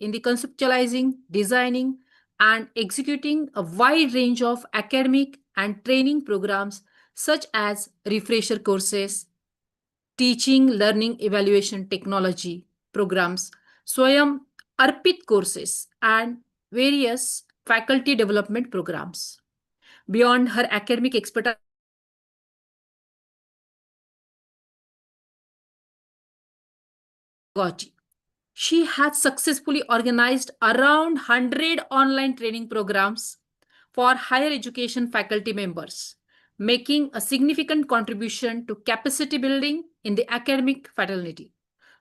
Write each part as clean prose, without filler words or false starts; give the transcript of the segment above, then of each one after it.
in the conceptualizing, designing, and executing a wide range of academic and training programs such as refresher courses, teaching learning evaluation technology programs, Swayam Arpit courses, and various faculty development programs. Beyond her academic expertise, she has successfully organized around 100 online training programs for higher education faculty members, making a significant contribution to capacity building in the academic fraternity.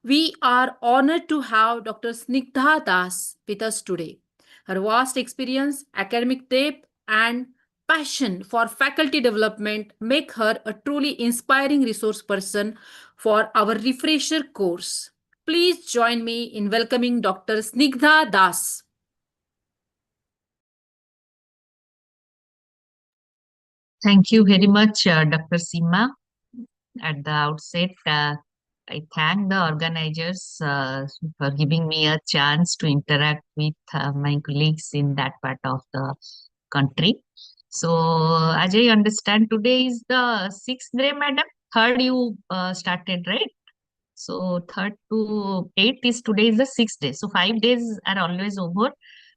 We are honored to have Dr. Snigdha Das with us today. Her vast experience, academic depth, and passion for faculty development make her a truly inspiring resource person for our refresher course. Please join me in welcoming Dr. Snigdha Das. Thank you very much, Dr. Seema. At the outset, I thank the organizers for giving me a chance to interact with my colleagues in that part of the country. So, as I understand, today is the sixth day, madam. Third, you started, right? So, third to eighth is today is the sixth day. So, 5 days are always over.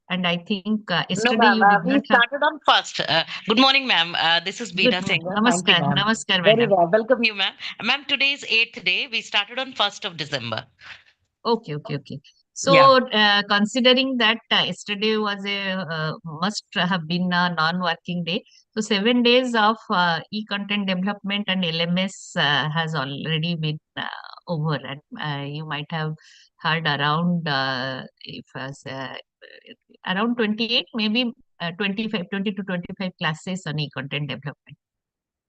And I think No, yesterday ma'am. you did We not have. started on first. Good morning, ma'am. This is Good Beena Singh. morning. Thank you, Namaskar. ma'am. Namaskar, Very madam. well. Welcome you, ma'am. Ma'am, today is 8th day. We started on 1st of December. Okay. Yeah. So, considering that yesterday was a must have been a non-working day, so 7 days of e-content development and LMS has already been over, and you might have heard around if around 28, maybe 25, 20 to 25 classes on e-content development.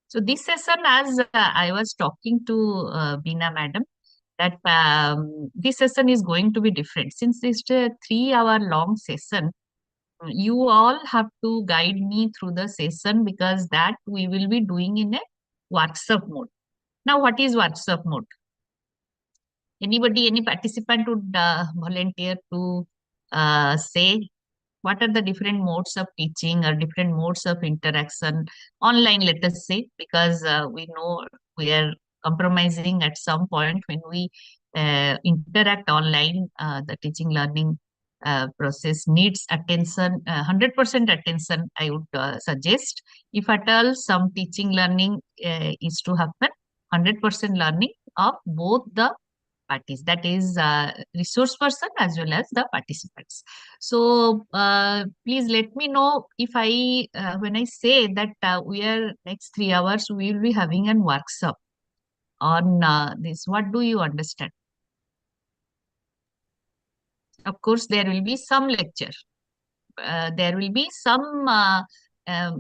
So this session, as I was talking to Beena madam, that this session is going to be different. Since it's a 3 hour long session, you all have to guide me through the session because that we will be doing in a workshop mode. Now, what is workshop mode? Anybody, any participant would volunteer to say what are the different modes of teaching or different modes of interaction online, let us say, because we know we are compromising at some point when we interact online. The teaching learning process needs attention, 100% attention, I would suggest. If at all some teaching learning is to happen, 100% learning of both the parties, that is resource person as well as the participants. So please let me know if I when I say that we are next 3 hours we will be having a workshop on this, what do you understand? Of course there will be some lecture, there will be some um, uh,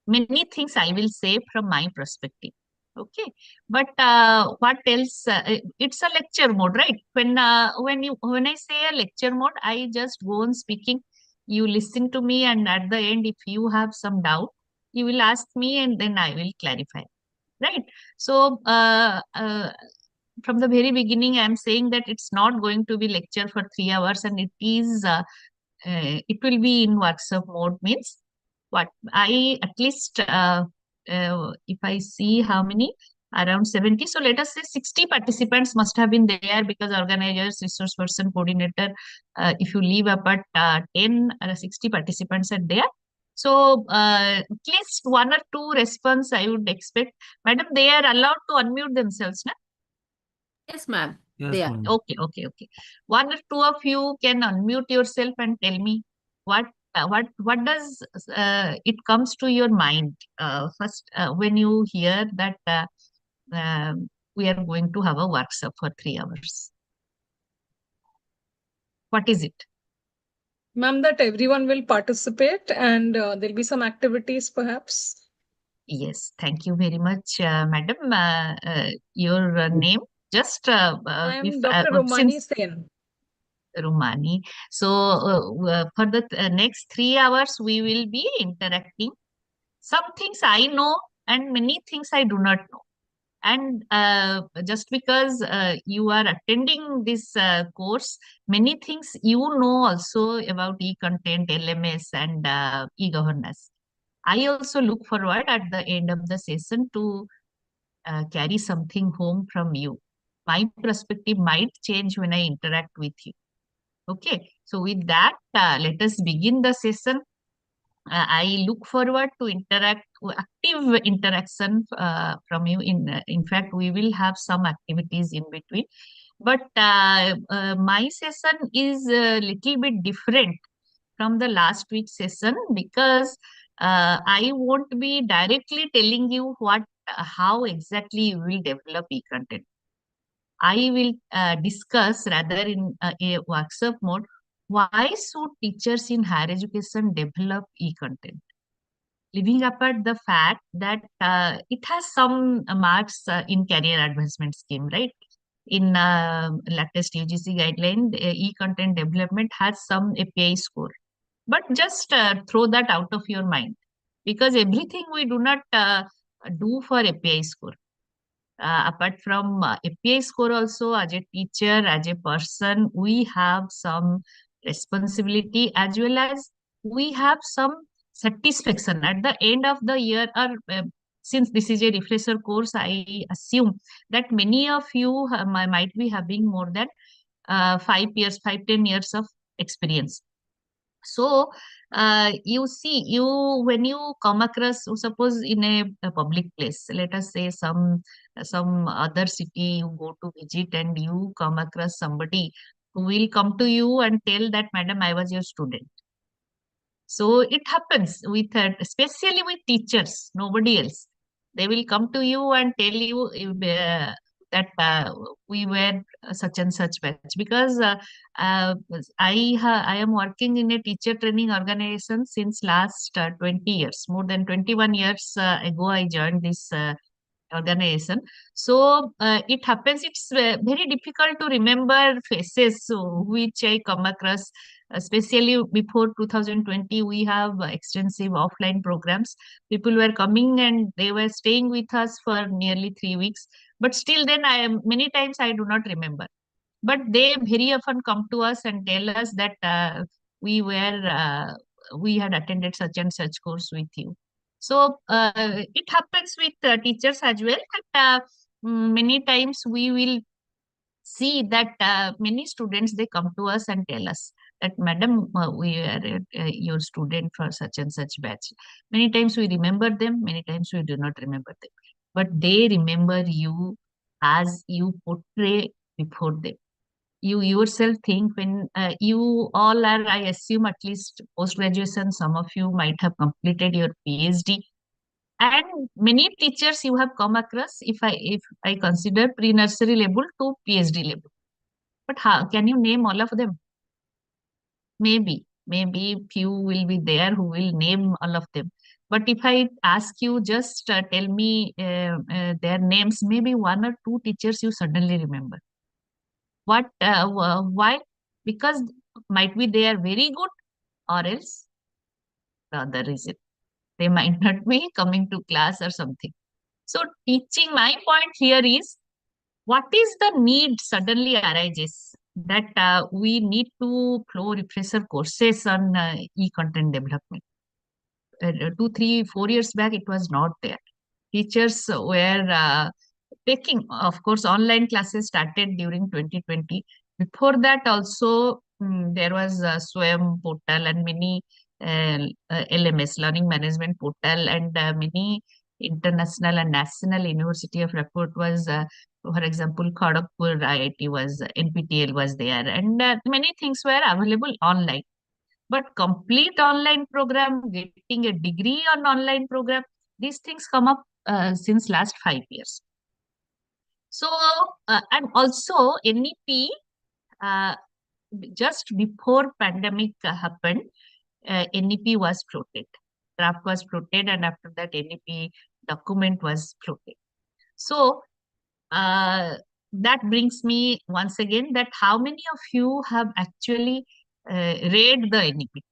many things I will say from my perspective. Okay, but what else? It's a lecture mode, right? When I say a lecture mode, I just go on speaking. You listen to me, and at the end, if you have some doubt, you will ask me, and then I will clarify. Right? So, from the very beginning, I'm saying that it's not going to be lecture for 3 hours, and it will be in workshop mode. Means what I at least if I see how many, around 70, so let us say 60 participants must have been there because organizers, resource person, coordinator, if you leave apart 10 or 60 participants are there. So at least one or two response I would expect. Madam, they are allowed to unmute themselves, na? Yes, ma'am. Yes, They are. ma'am. Okay. One or two of you can unmute yourself and tell me what what does it comes to your mind first when you hear that we are going to have a workshop for 3 hours. What is it? Ma'am, that everyone will participate and there'll be some activities perhaps. Yes, thank you very much, madam. Your name, just I if am Dr. Romani since Sen. Romani. So for the next 3 hours, we will be interacting. Some things I know and many things I do not know. And just because you are attending this course, many things you know also about e-content, LMS, and e-governance. I also look forward at the end of the session to carry something home from you. My perspective might change when I interact with you. Okay, so with that, let us begin the session. I look forward to active interaction from you. In fact, we will have some activities in between. But my session is a little bit different from the last week's session because I won't be directly telling you how exactly you will develop e-content. I will discuss rather in a workshop mode, why should teachers in higher education develop e-content? Leaving apart the fact that it has some marks in career advancement scheme, right? In latest UGC guideline, the e-content development has some API score. But just throw that out of your mind because everything we do not do for API score. Apart from API score also, as a teacher, as a person, we have some responsibility as well as we have some satisfaction at the end of the year. Or since this is a refresher course, I assume that many of you might be having more than 5 years, 5, 10 years of experience. So you see, when you come across, suppose in a public place, let us say some other city you go to visit, and you come across somebody who will come to you and tell that, madam, I was your student. So it happens with especially with teachers, nobody else. They will come to you and tell you that we were such and such batch because I am working in a teacher training organization since last 20 years. More than 21 years ago, I joined this organization. So it happens, it's very difficult to remember faces which I come across, especially before 2020. We have extensive offline programs. People were coming and they were staying with us for nearly 3 weeks. But still then many times I do not remember. But they very often come to us and tell us that we were we had attended such and such course with you. So it happens with teachers as well. But many times we will see that many students, they come to us and tell us that, madam, we are your student for such and such batch. Many times we remember them, many times we do not remember them. But they remember you as you portray before them. You yourself think when you all are, I assume, at least post graduation, some of you might have completed your PhD, and many teachers you have come across, if I consider pre-nursery level to PhD level. But how can you name all of them? Maybe few will be there who will name all of them. But if I ask you, just tell me their names, maybe one or two teachers you suddenly remember. Why? Because might be they are very good, or else the other reason, they might not be coming to class or something. So teaching, my point here is, what is the need suddenly arises that we need to flow refresher courses on e-content development. 2, 3, 4 years back, it was not there. Teachers were taking, of course, online classes started during 2020. Before that also, there was a SWAYAM portal and many LMS, Learning Management Portal, and many international and national university of report was, for example, Kharagpur IIT was, NPTEL was there, and many things were available online. But complete online program, getting a degree on online program, these things come up since last 5 years. So, and also NEP, uh, just before pandemic happened, NEP was floated. Draft was floated, and after that, NEP document was floated. So, that brings me once again that how many of you have actually read the NEP?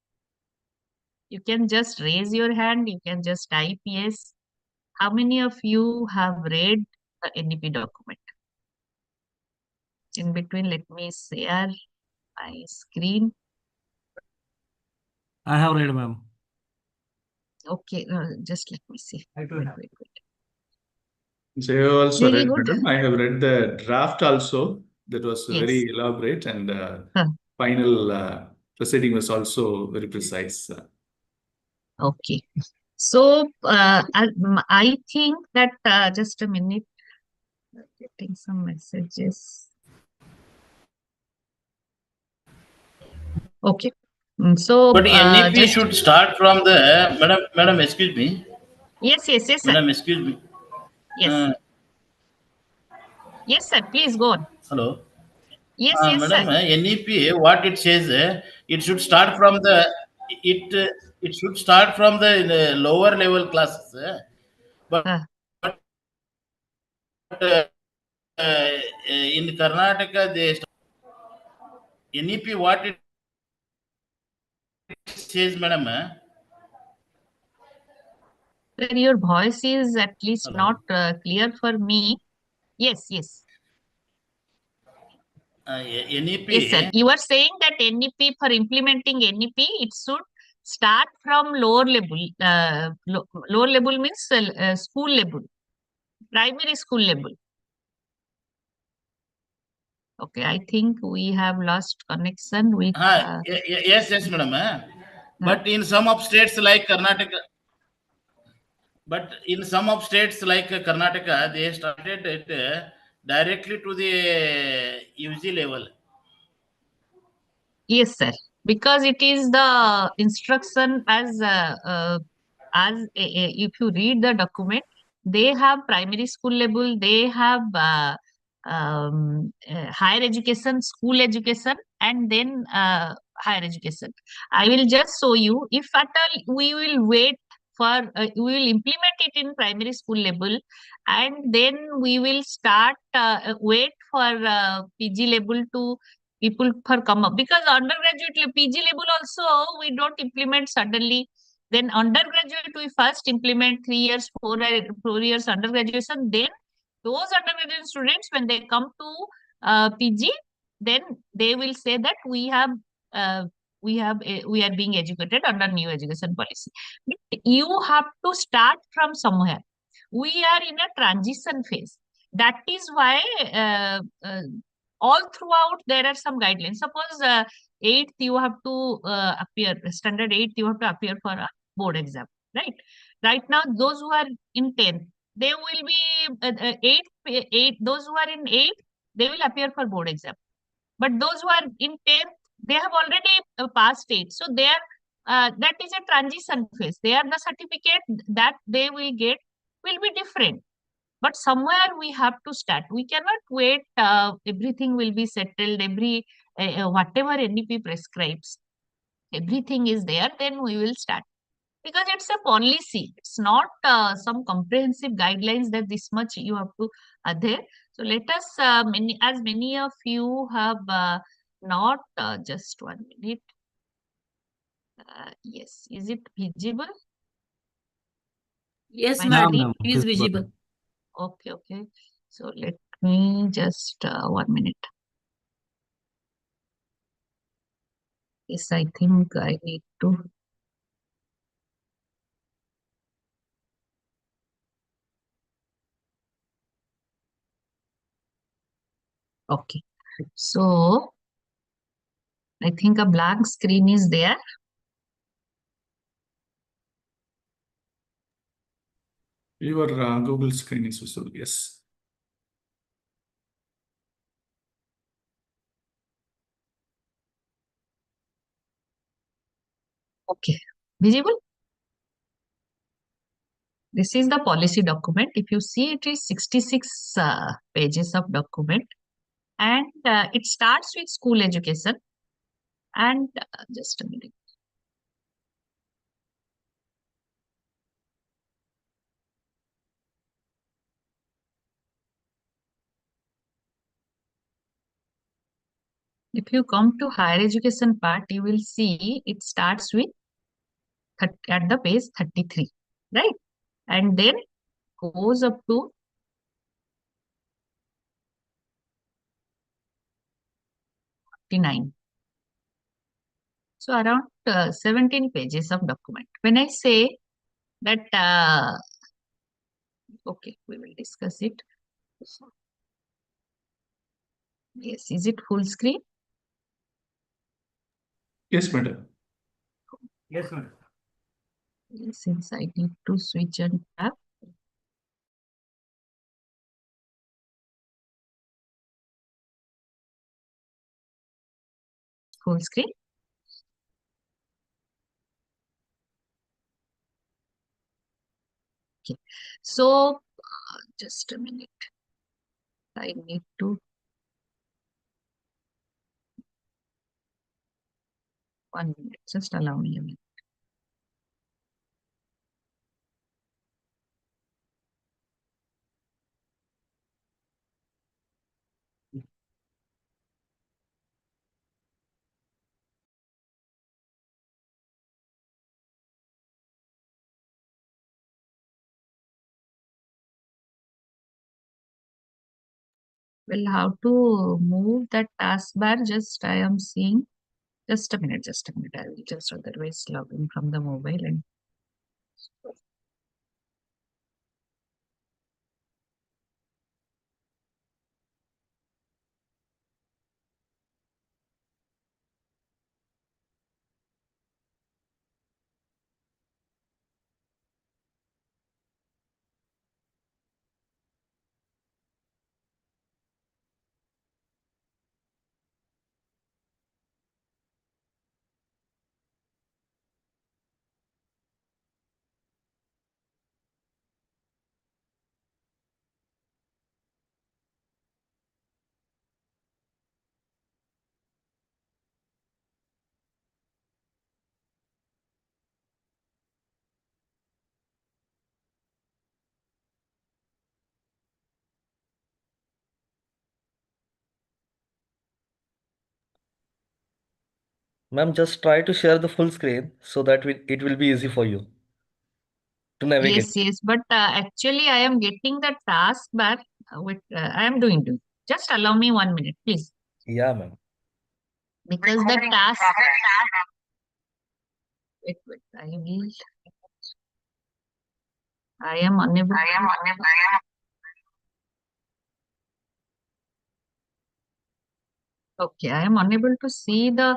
You can just raise your hand. You can just type yes. How many of you have read NEP document. In between, let me share my screen. I have read, ma'am. Okay, just let me see. I too Wait, have. wait, wait. So you have also Very read, good. madam. I have read the draft also. That was Yes. very elaborate, and Huh. final proceeding was also very precise. Okay. So I think that just a minute, getting some messages. Okay. So But NEP just should start from the madam. Excuse me, yes, sir. madam. Excuse me. Yes, yes, sir. Please go on. Hello, Yes, sir. madam. NEP, what it says, it should start from the it. It should start from the lower level classes. But Uh, uh, in Karnataka, NEP, what it says, madam. Sir, your voice is at least Hello. not clear for me. Yes, yes. NEP. Yes, sir. You are saying that NEP, for implementing NEP, it should start from lower level. Lower level means school level, primary school level. Okay, I think we have lost connection with. Yes, madam. But in some of states like Karnataka, they started it directly to the UG level. Yes, sir. Because it is the instruction as if you read the document, they have primary school level, they have higher education, school education, and then higher education. I will just show you. If at all we will wait for, we will implement it in primary school level, and then we will start wait for PG level to people for come up, because undergraduate PG level also we don't implement suddenly. Then undergraduate we first implement 3 years, 4 years undergraduation. Then those undergraduate students, when they come to PG, then they will say that uh, we are being educated under new education policy. But you have to start from somewhere. We are in a transition phase. That is why all throughout there are some guidelines. Suppose eighth you have to appear, standard 8th you have to appear for a board exam, right? Right now those who are in 10th, they will be those who are in 8th, they will appear for board exam. But those who are in 10th, they have already passed 8th. So they are that is a transition phase. They are the certificate that they will get will be different. But somewhere we have to start. We cannot wait. Everything will be settled. Whatever NEP prescribes, everything is there. Then we will start, because it's a policy. It's not some comprehensive guidelines that this much you have to adhere. So let us, as many of you have not, just 1 minute. Yes, is it visible? Yes, My madam. screen? It is visible. Okay, okay. So let me just 1 minute. Yes, I think I need to. Okay. So I think a blank screen is there. Your Google screen is visible. Yes. Okay. Visible? This is the policy document. If you see, it is 66 pages of document, and it starts with school education. And just a minute. If you come to higher education part, you will see it starts with at the page 33, right? And then goes up to 59. So around 17 pages of document. When I say that, okay, we will discuss it. Yes, is it full screen? Yes, madam. Yes, madam. Since I need to switch and tab. Full screen. Okay, so just a minute. I need to 1 minute. Just allow me a minute. Well, how to move that taskbar? Just I am seeing. Just a minute. Just a minute. I will just otherwise log in from the mobile and. Ma'am, just try to share the full screen so that it will be easy for you to navigate. Yes, but actually I am getting the taskbar. I am doing it. Just allow me 1 minute, please. Yeah, ma'am. Because the task. Wait, I am unable. Okay, I am unable to see the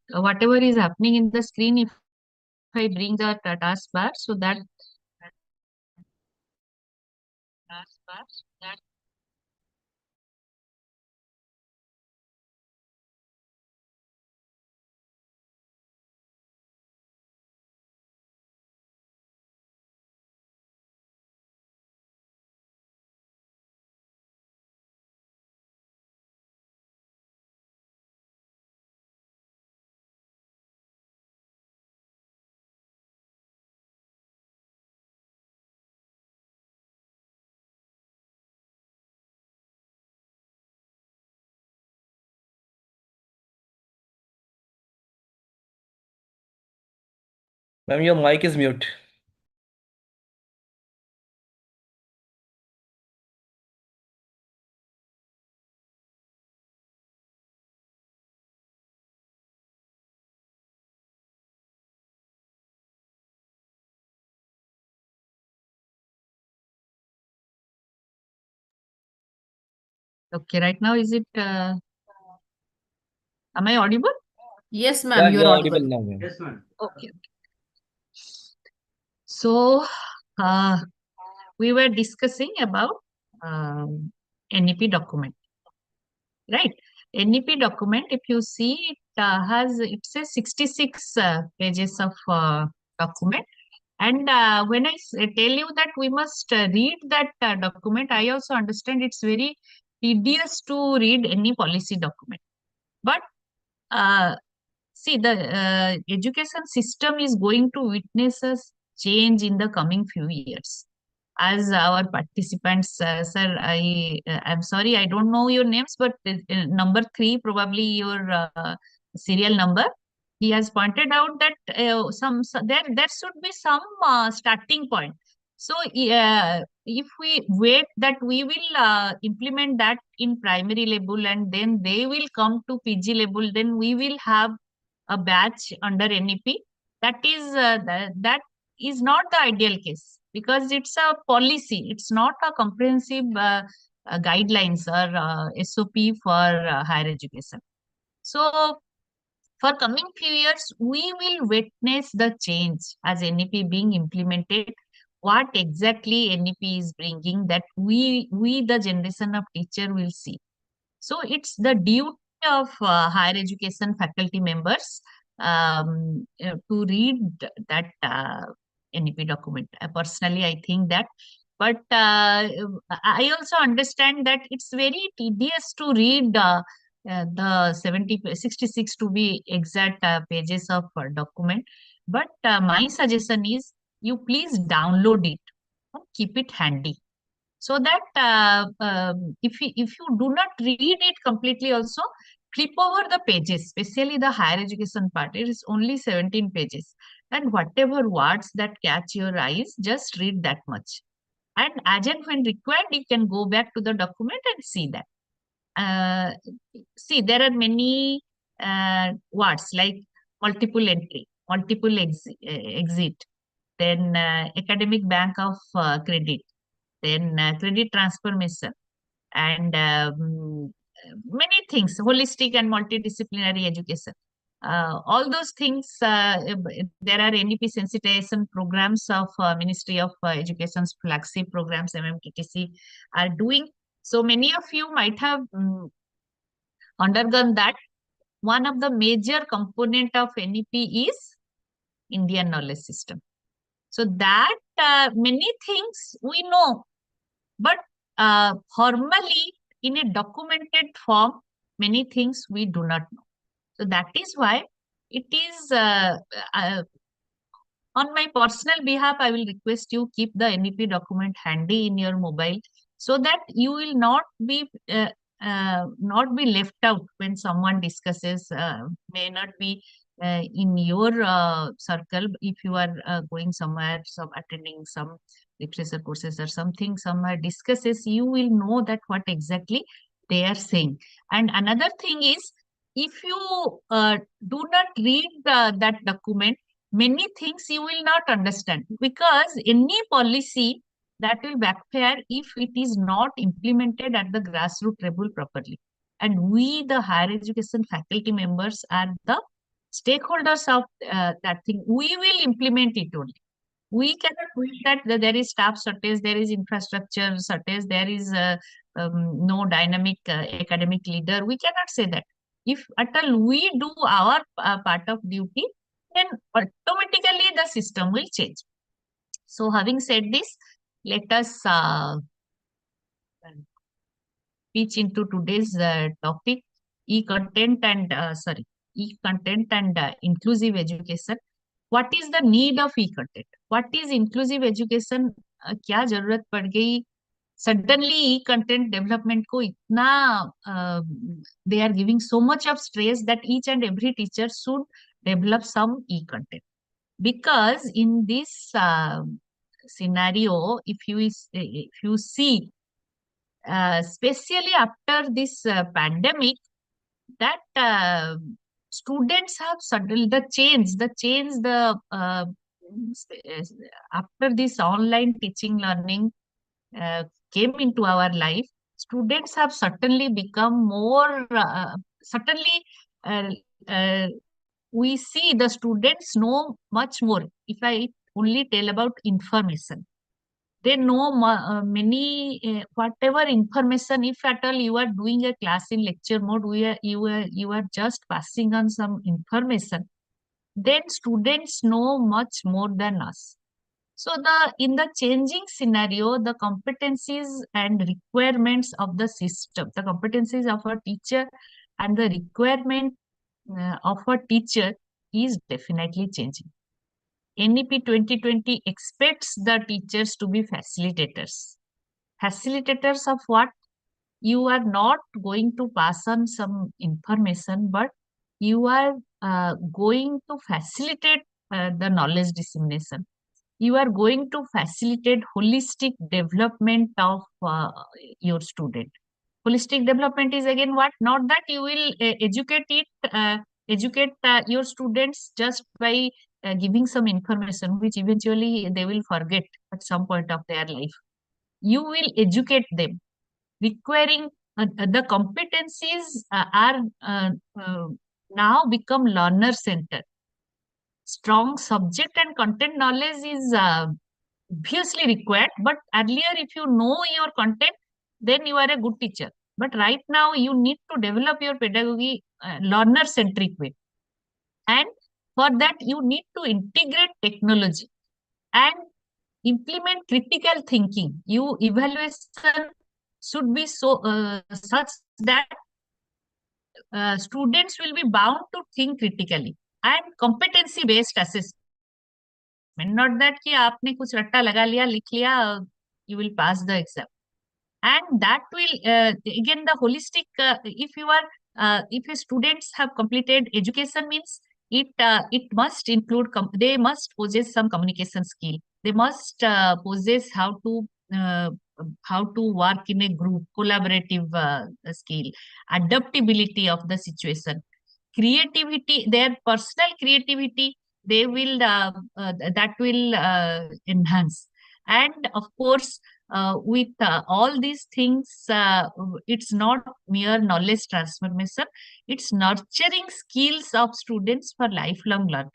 whatever is happening in the screen if I bring the taskbar so that. Ma'am, your mic is mute. Okay, right now is it? Am I audible? Yes, Yeah, ma'am, you you're are audible audible. now, ma'am. Yes, ma'am. Okay. So we were discussing about NEP document, right? NEP document, if you see, it says 66 pages of document. And when I tell you that we must read that document, I also understand it's very tedious to read any policy document. But see, the education system is going to witness a change in the coming few years. As our participants, sir, I'm sorry, I don't know your names, but number 3, probably your serial number. He has pointed out that there should be some starting point. So if we wait that we will implement that in primary level and then they will come to PG level, then we will have a batch under NEP. That is not the ideal case, because it's a policy. It's not a comprehensive guidelines or SOP for higher education. So for coming few years, we will witness the change as NEP being implemented. What exactly NEP is bringing, that we the generation of teacher will see. So it's the duty of higher education faculty members to read that NEP document. Personally, I think that. But I also understand that it's very tedious to read the 66 to be exact pages of document. But my suggestion is you please download it and keep it handy, so that if you do not read it completely, also flip over the pages, especially the higher education part. It is only 17 pages, and whatever words that catch your eyes, just read that much, and as and when required, you can go back to the document and see that. uh, See, there are many words like multiple entry, multiple exit, then academic bank of credit, then credit transformation, and many things, holistic and multidisciplinary education. All those things, there are NEP sensitization programs of Ministry of Education's flagship programs, MMTTC, are doing. So many of you might have undergone that. One of the major component of NEP is Indian knowledge system. So that many things we know, but formally in a documented form, many things we do not know. So that is why it is on my personal behalf, I will request you keep the NEP document handy in your mobile, so that you will not be left out when someone discusses. May not be in your circle. If you are going somewhere, some attending some literature courses or something, somewhere discusses, you will know that what exactly they are saying. And another thing is, if you do not read that document, many things you will not understand, because any policy that will backfire if it is not implemented at the grassroots level properly. And we, the higher education faculty members, are the stakeholders of that thing. We will implement it only. We cannot wish that there is staff shortage, there is infrastructure shortage, there is no dynamic academic leader. We cannot say that. If at all we do our part of duty, then automatically the system will change. So having said this, let us pitch into today's topic, e-content and inclusive education. What is the need of e-content? What is inclusive education? क्या जरूरत पड़ गई? Suddenly e-content development को इतना they are giving so much of stress that each and every teacher should develop some e-content. Because in this scenario, if you see, especially after this pandemic, that students have suddenly after this online teaching learning came into our life, students have certainly become more certainly uh, uh, we see the students know much more. If I only tell about information, they know many whatever information. If at all you are doing a class in lecture mode, you are just passing on some information, then students know much more than us. So in the changing scenario, the competencies and requirements of the system, the competencies of a teacher and the requirement of a teacher is definitely changing. NEP 2020 expects the teachers to be facilitators. Facilitators of what? You are not going to pass on some information, but you are going to facilitate the knowledge dissemination. you are going to facilitate holistic development of your student. Holistic development is again what? Not that you will educate your students just by giving some information, which eventually they will forget at some point of their life. You will educate them, requiring the competencies are now become learner centered. Strong subject and content knowledge is obviously required, but earlier if you know your content, then you are a good teacher. But right now you need to develop your pedagogy learner centric way, and for that you need to integrate technology and implement critical thinking. You evaluation should be such that students will be bound to think critically, and competency based assessment, not that कि आपने कुछ रट्टा लगा लिया लिख लिया, you will pass the exam. And that will again the holistic if you are if your students have completed education means it must include they must possess some communication skill, they must possess uh, how to work in a group, collaborative skill, adaptability of the situation, creativity, their personal creativity, they will that will enhance. And of course with all these things, it's not mere knowledge transformation, it's nurturing skills of students for lifelong learning.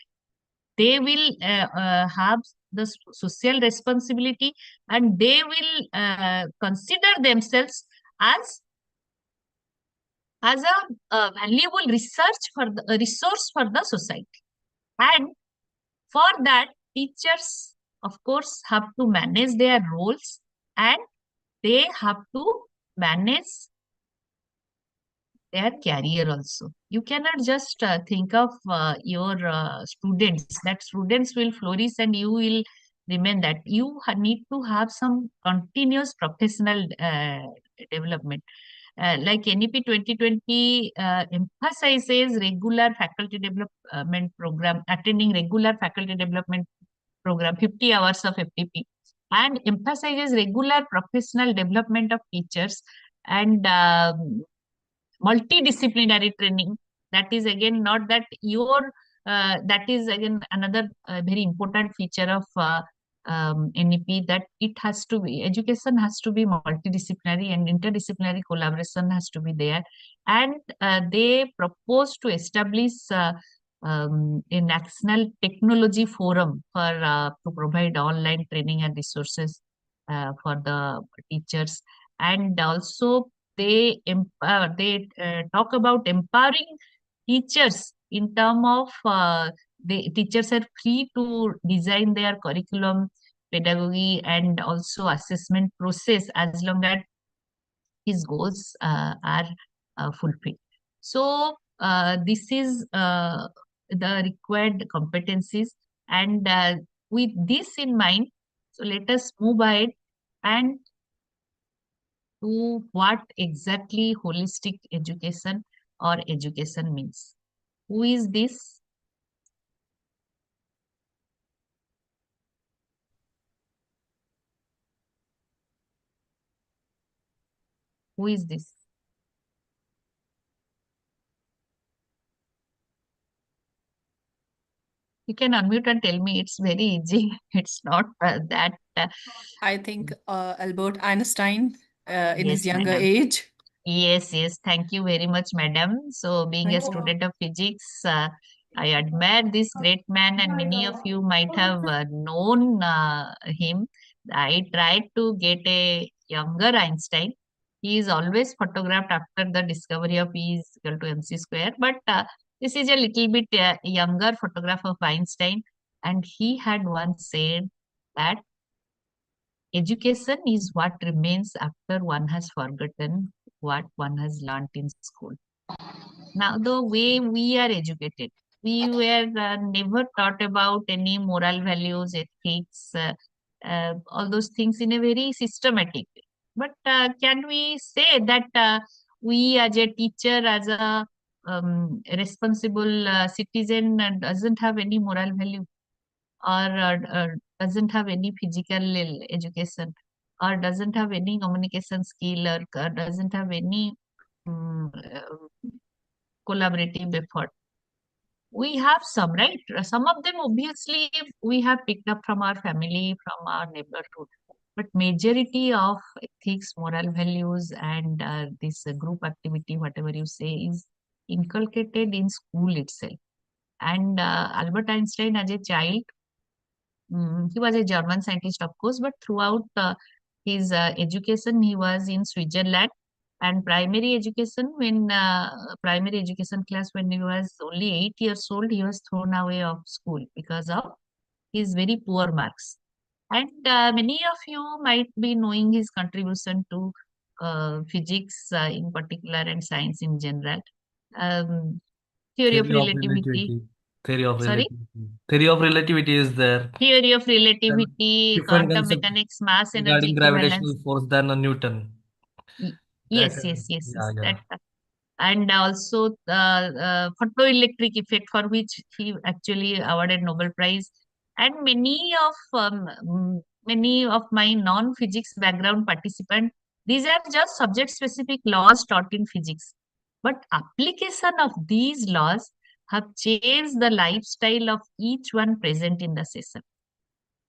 They will have the social responsibility, and they will consider themselves as a valuable resource for the society. And for that, teachers, of course, have to manage their roles, and they have to manage their career also. You cannot just think of your students, that students will flourish and you will remain that. You need to have some continuous professional development. Like NEP 2020 emphasizes regular faculty development program, attending regular faculty development program, 50 hours of FTP, and emphasizes regular professional development of teachers and multidisciplinary training. That is again not that your that is again another very important feature of NEP, that it has to be, education has to be multidisciplinary and interdisciplinary collaboration has to be there. And they propose to establish a national technology forum for to provide online training and resources for the teachers. And also they talk about empowering teachers in term of the teachers are free to design their curriculum, pedagogy, and also assessment process as long as his goals are fulfilled. So this is the required competencies, and with this in mind, so let us move ahead and to what exactly holistic education or education means. Who is this? Who is this? You can unmute and tell me. It's very easy. It's not that. I think Albert Einstein in his Yes, younger madam. age. Yes, yes. Thank you very much, madam. So, being a Thank you. student of physics, I admire this great man, and many of you might have known him. I tried to get a younger Einstein. He is always photographed after the discovery of E is equal to mc square, but this is a little bit younger photograph of Einstein, and he had once said that education is what remains after one has forgotten what one has learned in school. Now, the way we are educated, we were never taught about any moral values, ethics, all those things in a very systematic way. But can we say that we, as a teacher, as a responsible citizen, doesn't have any moral value, or doesn't have any physical education, or doesn't have any communication skill, or doesn't have any collaborative effort. We have some, right? Some of them obviously we have picked up from our family, from our neighborhood. But majority of ethics, moral values, and this group activity, whatever you say, is inculcated in school itself. And Albert Einstein, as a child, he was a German scientist, of course, but throughout his education, he was in Switzerland. And primary education, when primary education class, when he was only 8 years old, he was thrown away of school because of his very poor marks. And many of you might be knowing his contribution to physics in particular and science in general. Um, theory of Theory of relativity. relativity. Theory of Sorry? relativity. Theory of relativity is there. Theory of Then relativity, different quantum concept mechanics, mass energy regarding equivalence. gravitational force than a Newton. Y- That, Yes, yes, yes, yeah, yes. yeah. That, and also photoelectric effect, for which he actually awarded Nobel Prize. And many of my non-physics background participants, these are just subject-specific laws taught in physics. But application of these laws have changed the lifestyle of each one present in the session.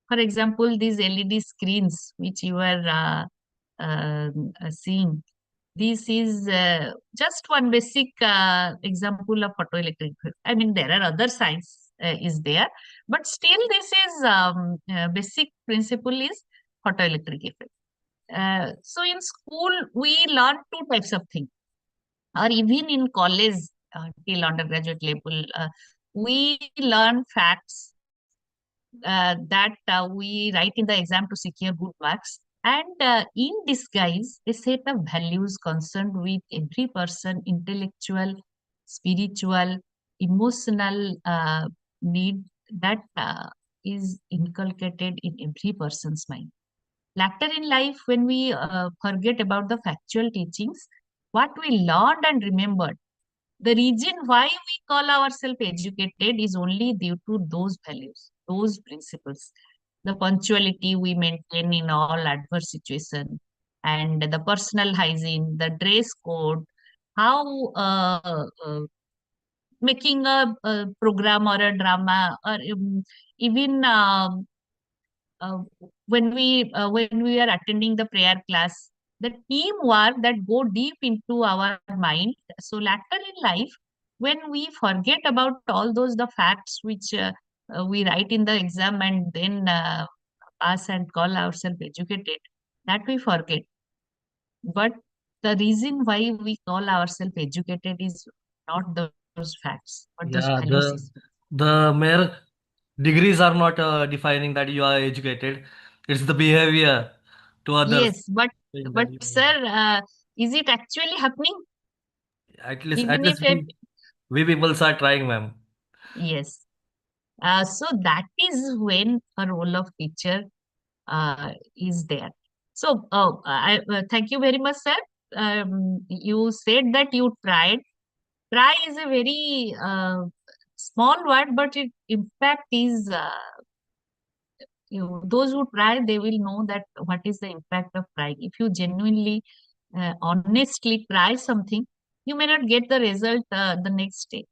For example, these LED screens which you are seeing, this is just one basic example of photoelectric effect. I mean, there are other science is there, but still this is basic principle is photoelectric effect. So in school, we learn two types of things, or even in college till undergraduate level, we learn facts that we write in the exam to secure good marks. And in disguise, a set of values concerned with every person, intellectual, spiritual, emotional need that is inculcated in every person's mind. Later in life, when we forget about the factual teachings, what we learned and remembered, the reason why we call ourselves educated is only due to those values, those principles. The punctuality we maintain in all adverse situations, and the personal hygiene, the dress code, how making a program or a drama, or even uh, when we are attending the prayer class, the teamwork that go deep into our mind. So later in life, when we forget about all those the facts which we write in the exam and then pass and call ourselves educated, that we forget. But the reason why we call ourselves educated is not those facts, but those Yeah, value systems. the mere degrees are not defining that you are educated. It's the behavior to others Yes, but saying that but you sir, is it actually happening? at Even if least we people are trying, ma'am. yes. So that is when a role of teacher is there. So I thank you very much, sir. You said that you tried. Try is a very small word, but it impact is those who try, they will know that what is the impact of trying. If you genuinely, honestly try something, you may not get the result the next day.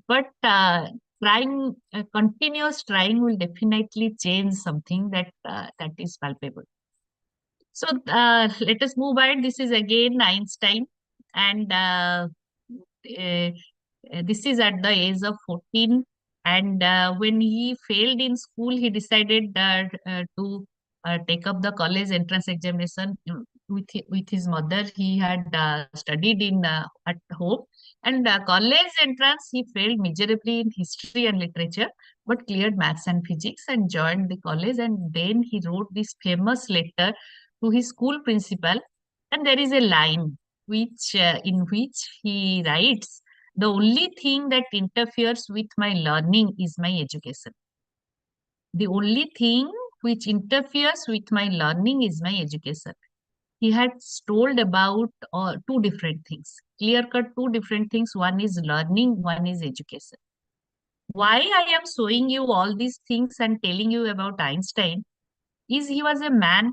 But trying, continuous trying will definitely change something that is palpable. So let us move on. This is again Einstein, and uh, this is at the age of 14. And when he failed in school, he decided to take up the college entrance examination with his mother. He had studied in at home, and college entrance he failed miserably in history and literature, but cleared maths and physics and joined the college. And then he wrote this famous letter to his school principal. And there is a line which in which he writes, the only thing that interferes with my learning is my education. The only thing which interferes with my learning is my education. He had told about two different things, clear cut two different things. One is learning, one is education. Why I am showing you all these things and telling you about Einstein is he was a man.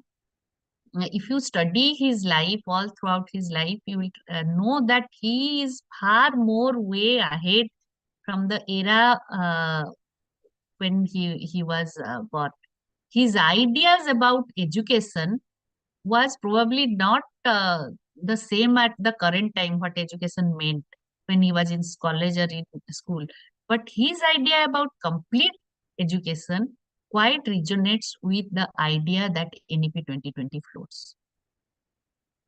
If you study his life all throughout his life, you will know that he is far more way ahead from the era when he was born. His ideas about education was probably not the same at the current time what education meant when he was in college or in school. But his idea about complete education quite resonates with the idea that NEP 2020 floats.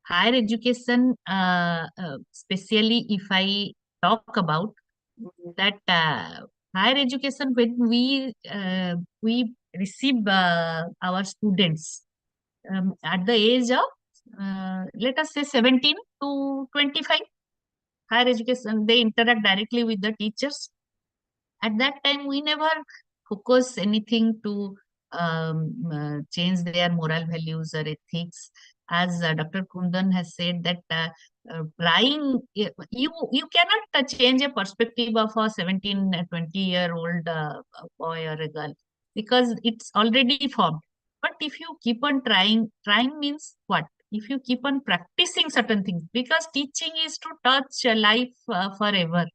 Higher education, especially if I talk about that higher education, when we receive our students at the age of let us say 17 to 25, higher education, they interact directly with the teachers. At that time we never focus anything to change their moral values or ethics. As Dr. Kundan has said that trying you cannot change a perspective of a 17 20-year old boy or a girl because it's already formed. But if you keep on trying means what? If you keep on practicing certain things, because teaching is to touch life forever,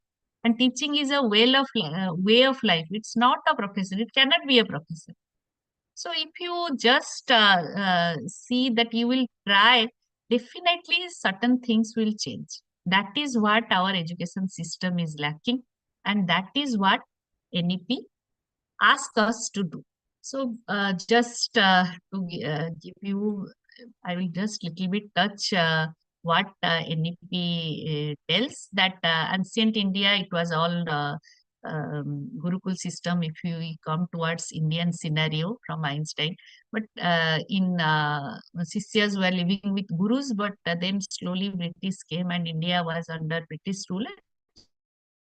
and teaching is a way of life. It's not a profession. It cannot be a profession. So if you just see that you will try, definitely certain things will change. That is what our education system is lacking, and that is what NEP ask us to do. So just to give you, I will just little bit touch what NEP tells that ancient India, it was all Gurukul system if you come towards Indian scenario from Einstein. But in Sishyas were living with gurus, but then slowly British came and India was under British rule.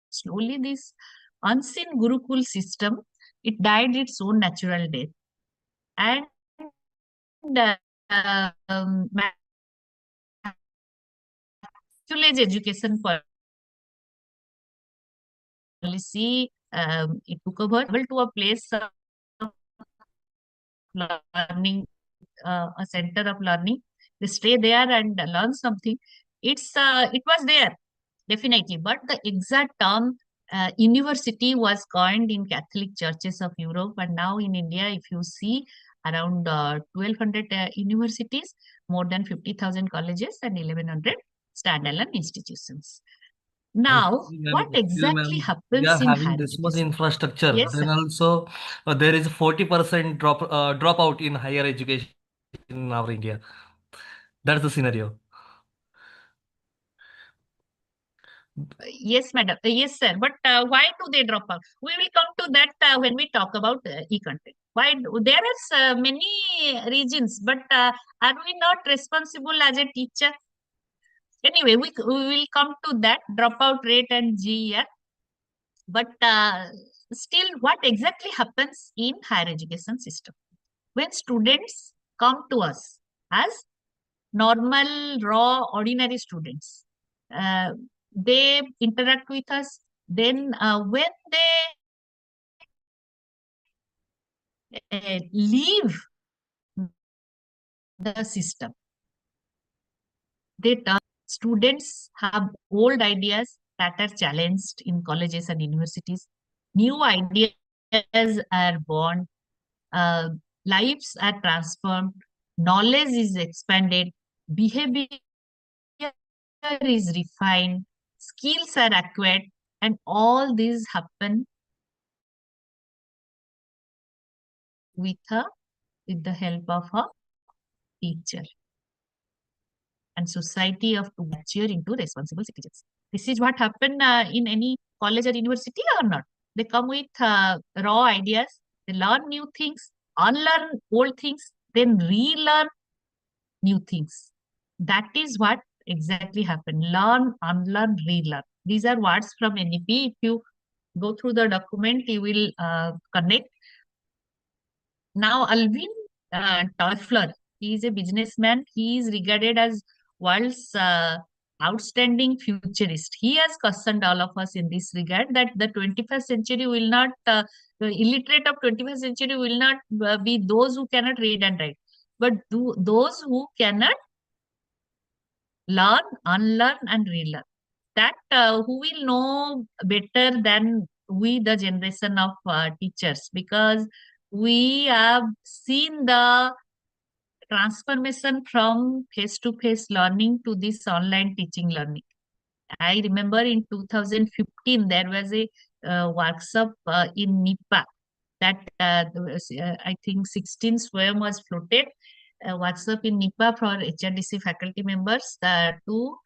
Slowly this unseen Gurukul system, it died its own natural death. And maculate education policy, it took over to a place of learning, a center of learning. They stay there and learn something. It was there definitely, but the exact term university was coined in Catholic churches of Europe, and now in India, if you see around 1200 universities, more than 50,000 colleges, and 1100 standalone institutions. And Now, what still, exactly ma'am, we happens are in having higher this much education? infrastructure. Yes, Then sir. also there is 40% dropout in higher education in our India. That's the scenario. Yes, madam. Yes, sir. But why do they drop out? We will come to that when we talk about e-content. There are many regions, but are we not responsible as a teacher? Anyway, we will come to that dropout rate and GER. But still, what exactly happens in higher education system? When students come to us as normal, raw, ordinary students, uh, they interact with us. Then when they leave the system, they turn. Students have old ideas that are challenged in colleges and universities. New ideas are born. Uh, lives are transformed. Knowledge is expanded. Behavior is refined. Skills are acquired. And all these happen with the help of a teacher and society of to mature into responsible citizens. This is what happened in any college or university or not. They come with raw ideas, they learn new things, unlearn old things, then relearn new things. That is what exactly happened. Learn, unlearn, relearn. These are words from NEP. If you go through the document, you will connect. Now, Alvin Toffler, he is a businessman. He is regarded as world's outstanding futurist. He has cautioned all of us in this regard that the 21st century will not, the illiterate of 21st century will not be those who cannot read and write, but those who cannot learn, unlearn, and relearn. That who will know better than we, the generation of teachers, because we have seen the transformation from face-to-face learning to this online teaching learning. I remember in 2015 there was a workshop in Nipa that I think 16 swam was floated. Workshop in Nipa for HRDC faculty members to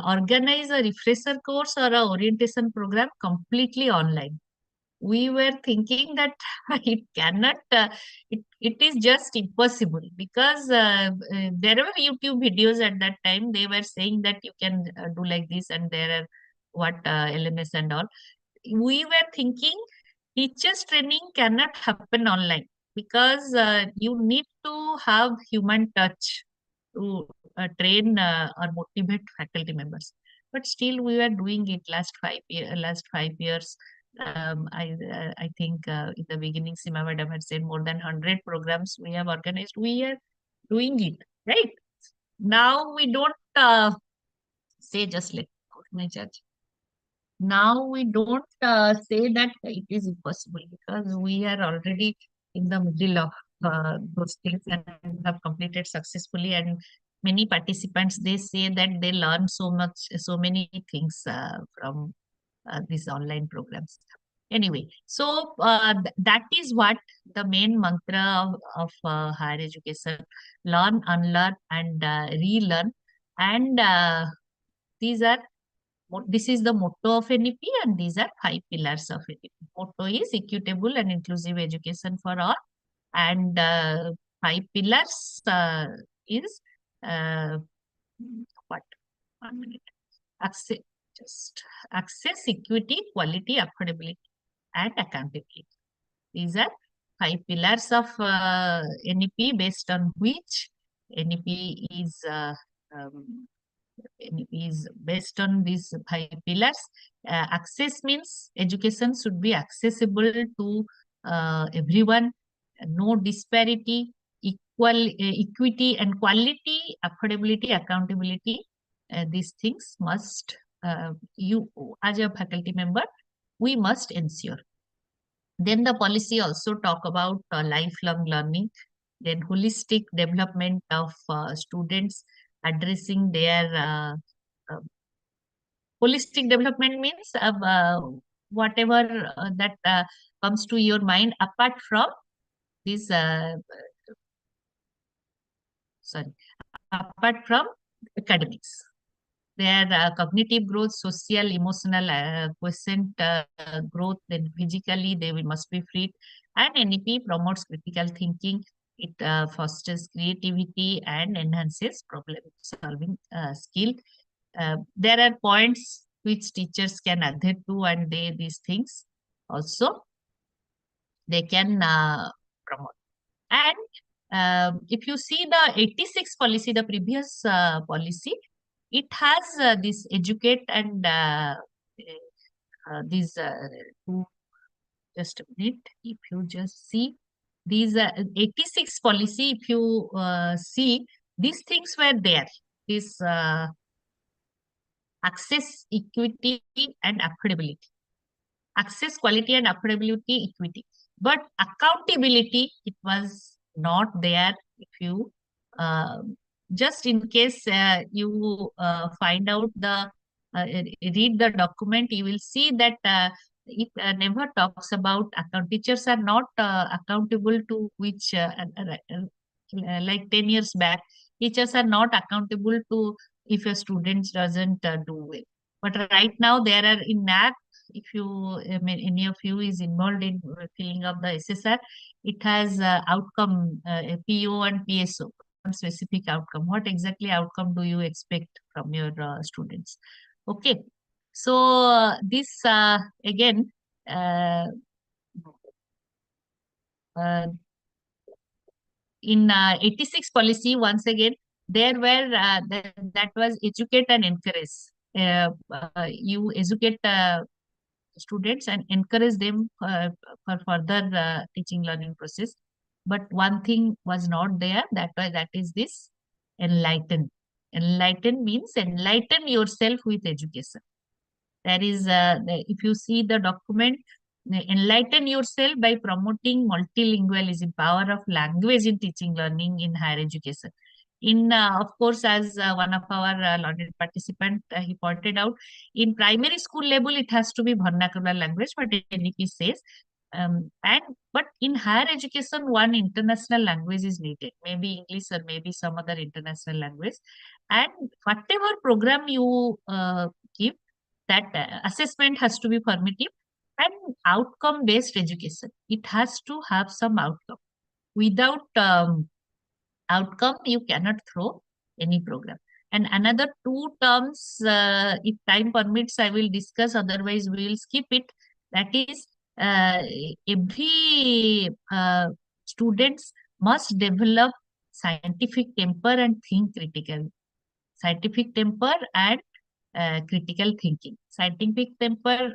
organize a refresher course or a orientation program completely online. We were thinking that it cannot, it is just impossible, because there were YouTube videos at that time. They were saying that you can do like this, and there are what LMS and all. We were thinking teachers training cannot happen online, because you need to have human touch to train or motivate faculty members. But still we were doing it last 5 years. I think in the beginning, Sima Madam had said more than 100 programs we have organized. We are doing it, right? Now we don't say just like my judge. Now we don't say that it is impossible, because we are already in the middle of those things and have completed successfully. And many participants, they say that they learn so many things from these online programs. Anyway, so that is what the main mantra of higher education: learn, unlearn, and relearn. And this is the motto of NEP, and these are 5 pillars of NEP. Motto is equitable and inclusive education for all, and 5 pillars is what? 1 minute. Access, equity, quality, affordability, and accountability. These are 5 pillars of NEP, based on which NEP is based on these 5 pillars. Access means education should be accessible to everyone, no disparity, equity and quality, affordability, accountability. These things must, you as a faculty member, we must ensure. Then the policy also talk about lifelong learning, then holistic development of students, addressing their holistic development means whatever that comes to your mind apart from this apart from academics. Their cognitive growth, social, emotional, quotient growth, then physically they must be fit. And NEP promotes critical thinking. It fosters creativity and enhances problem solving skill. There are points which teachers can adhere to, and these things also they can promote. And if you see the 86 policy, the previous policy, it has this educate and these two. Just a minute. If you just see these 86 policy, if you see, these things were there. This access, equity, and affordability. Access, quality, and affordability, equity. But accountability, it was not there. If you just in case you find out read the document, you will see that it never talks about teachers are not accountable to which like 10 years back, teachers are not accountable to if a student doesn't do well. But right now there are in NAC, if you any of you is involved in filling up the SSR, it has outcome PO and PSO, specific outcome. What exactly outcome do you expect from your students? Okay, so this again in 86 policy, once again there were that was educate and encourage. You educate students and encourage them for further teaching learning process. But one thing was not there. That is this enlighten. Enlighten means enlighten yourself with education. There is if you see the document, enlighten yourself by promoting multilingualism, power of language in teaching learning in higher education. In of course, as one of our learned participant, he pointed out, in primary school level it has to be vernacular language, but NEP says, and but in higher education one international language is needed, maybe English or maybe some other international language. And whatever program you give, that assessment has to be formative and outcome based education. It has to have some outcome. Without outcome, you cannot throw any program. And another two terms, if time permits, I will discuss, otherwise we will skip it. That is, every students must develop scientific temper and think critically. Scientific temper and critical thinking. Scientific temper,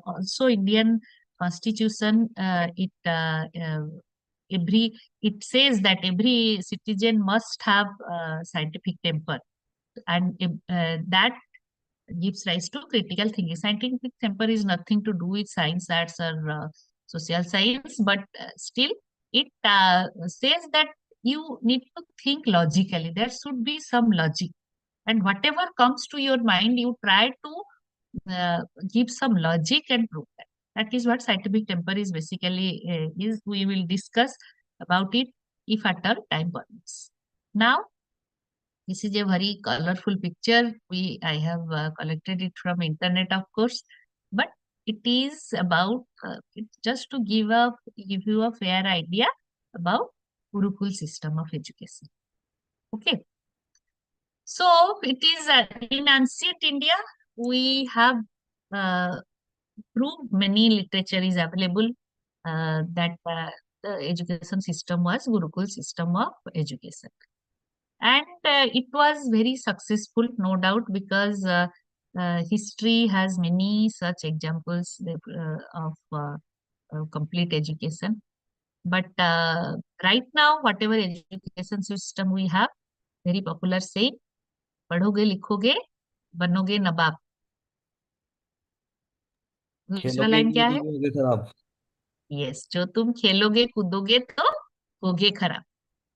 also Indian Constitution, it says that every citizen must have scientific temper, and that gives rise to critical thinking. Scientific temper is nothing to do with science, arts, or social science, but still it says that you need to think logically. There should be some logic, and whatever comes to your mind, you try to give some logic and prove that. That is what scientific temper is basically is. We will discuss about it if at all time permits. Now, this is a very colorful picture. I have collected it from internet, of course, but it is about just to give you a fair idea about Gurukul system of education. Okay. So it is in ancient India, we have proved many literature is available that the education system was Gurukul system of education. And it was very successful, no doubt, because history has many such examples of complete education. But right now, whatever education system we have, very popular saying, पढ़ोगे लिखोगे बनोगे नवाब. दूसरा line क्या है? Yes, जो तुम खेलोगे कूदोगे तो होगे खराब.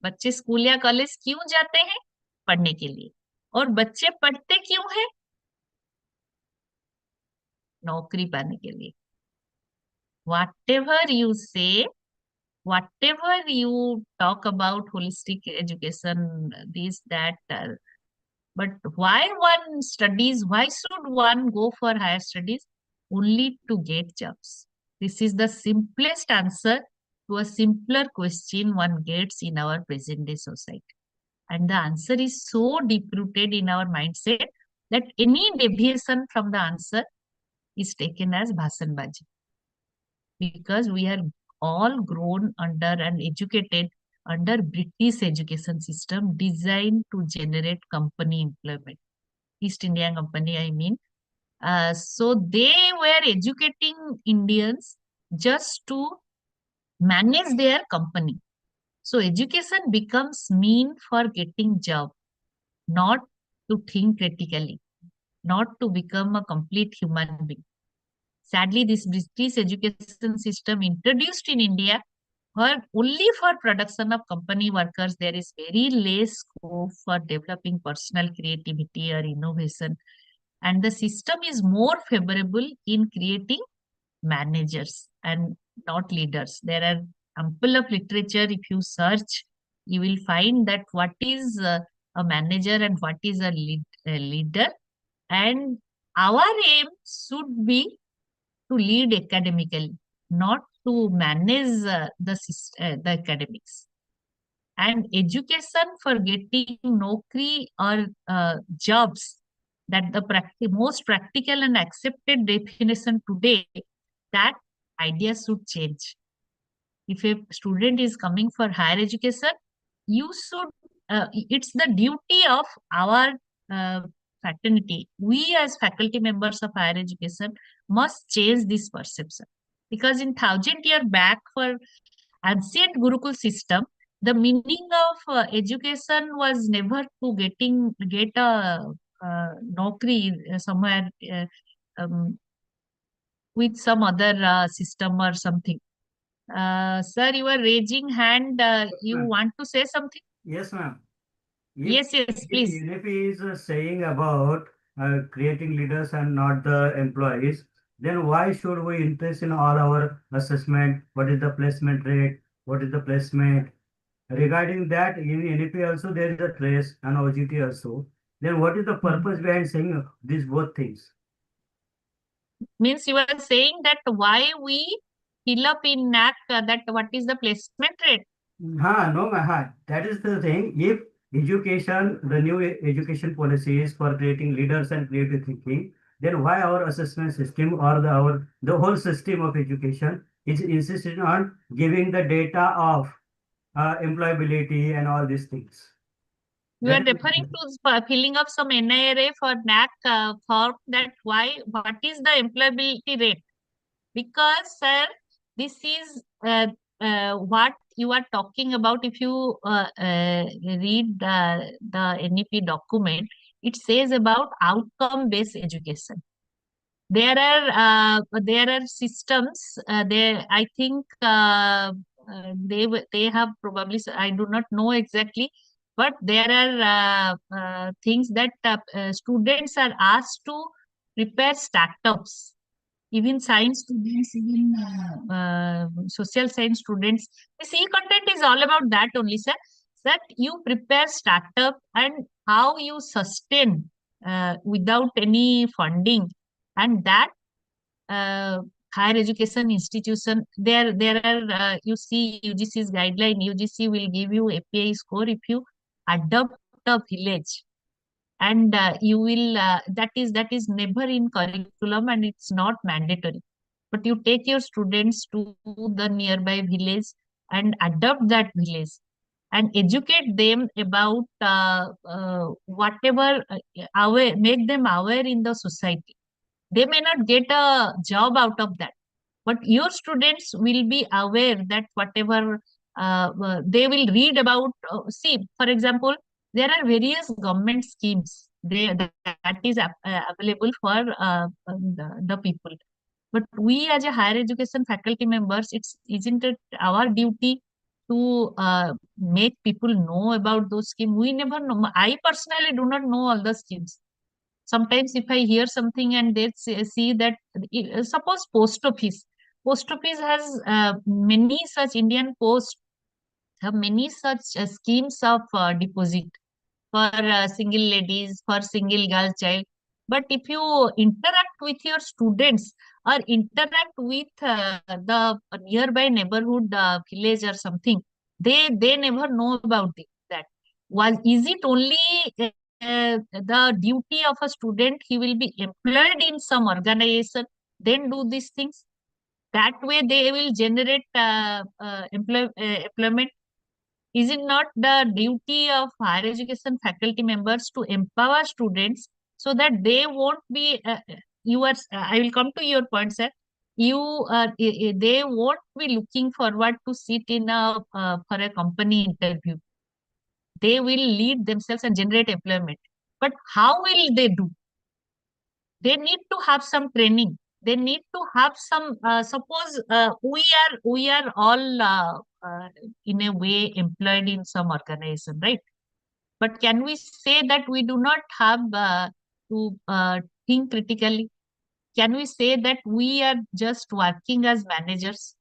बच्चे स्कूल या कॉलेज क्यों जाते हैं? पढ़ने के लिए. और बच्चे पढ़ते क्यों हैं? नौकरी पाने के लिए. Whatever you say, whatever you talk about holistic education, this, that, but why one studies? Why should one go for higher studies? Only to get jobs. This is the simplest answer to a simpler question one gets in our present day society. And the answer is so deep rooted in our mindset that any deviation from the answer is taken as bhasanbaji. Because we are all grown under and educated under British education system designed to generate company employment. East India Company, I mean. So they were educating Indians just to manage their company. So education becomes mean for getting job, not to think critically, not to become a complete human being. Sadly, this British education system introduced in India only for production of company workers. There is very less scope for developing personal creativity or innovation. And the system is more favorable in creating managers and not leaders. There are ample of literature. If you search, you will find that what is a manager and what is a leader. And our aim should be to lead academically, not to manage the academics. And education for getting nokri or jobs, that the most practical and accepted definition today, that idea should change. If a student is coming for higher education, you should it's the duty of our fraternity. We as faculty members of higher education must change this perception, because in 1,000 year back for ancient Gurukul system, the meaning of education was never to get a nokri somewhere um, with some other system or something. Sir, you are raising hand. You ma'am. want to say something? Yes, ma'am. Yes, If please. UNEP is saying about creating leaders and not the employees, then why should we interest in all our assessment? What is the placement rate? What is the placement? Regarding that, in NEP also there is a trace and OGT also. Then what is the purpose behind saying these both things? Means you are saying that why we fill up in NAC that what is the placement rate? No, that is the thing. If education, the new education policies for creating leaders and creative thinking, then why our assessment system or the whole system of education is insisting on giving the data of employability and all these things? You are That is, referring to filling up some NIRA for NAC form, that what is the employability rate? Because, sir, this is what you are talking about. If you read the NEP document, it says about outcome-based education. There are systems. I think they have probably. I do not know exactly, but there are things that students are asked to prepare startups. Even science students, even social science students. The C content is all about that only, sir. That you prepare startup and how you sustain without any funding, and that uh, higher education institution. There are you see UGC's guideline. UGC will give you API score if you adopt a village, and you will that is never in curriculum and it's not mandatory, but you take your students to the nearby village and adopt that village and educate them about whatever aware, make them aware in the society. They may not get a job out of that, but your students will be aware that whatever they will read about. See, for example, there are various government schemes that is available for the people. But we as a higher education faculty members, isn't it our duty to make people know about those schemes? We never know. I personally do not know all the schemes. Sometimes if I hear something and they see that, suppose post office has many such, Indian Post have many such schemes of deposit for single ladies, for single girl child. But if you interact with your students or interact with the nearby neighborhood village or something, they never know about that. Is it only the duty of a student? He will be employed in some organization, then do these things. That way they will generate employment. Is it not the duty of higher education faculty members to empower students so that they won't be, I will come to your point, sir. They won't be looking forward to sit in for a company interview. They will lead themselves and generate employment. But how will they do? They need to have some training. They need to have some, suppose we are all in a way employed in some organization, right? But can we say that we do not have to think critically? Can we say that we are just working as managers?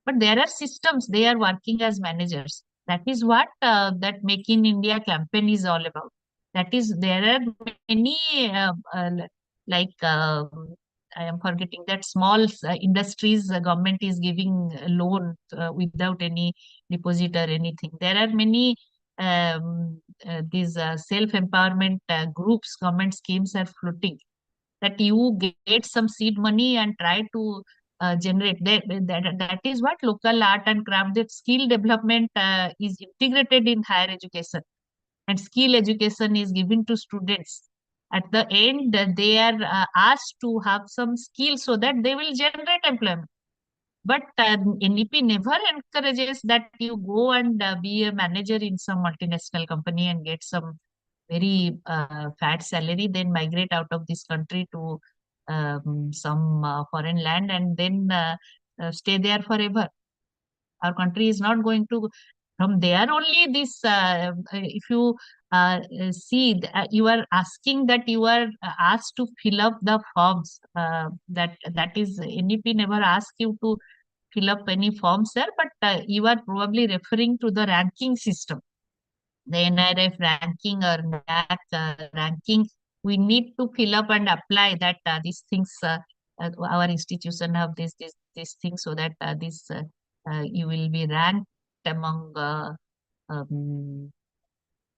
But there are systems, they are working as managers. That is what that Make in India campaign is all about. That is, there are many, like, I am forgetting that small industries, government is giving a loan without any deposit or anything. There are many these self-empowerment groups, government schemes are floating, that you get some seed money and try to generate that is what local art and craft, that skill development is integrated in higher education. and skill education is given to students, at the end they are asked to have some skills so that they will generate employment. But NEP never encourages that you go and be a manager in some multinational company and get some very fat salary, then migrate out of this country to some foreign land and then stay there forever. Our country is not going to, from there only this, if you see, you are asking that you are asked to fill up the forms. That is, NEP never ask you to fill up any forms, sir, but you are probably referring to the ranking system, the NRF ranking or NAC ranking. We need to fill up and apply that these things, our institution have this thing, so that you will be ranked among um,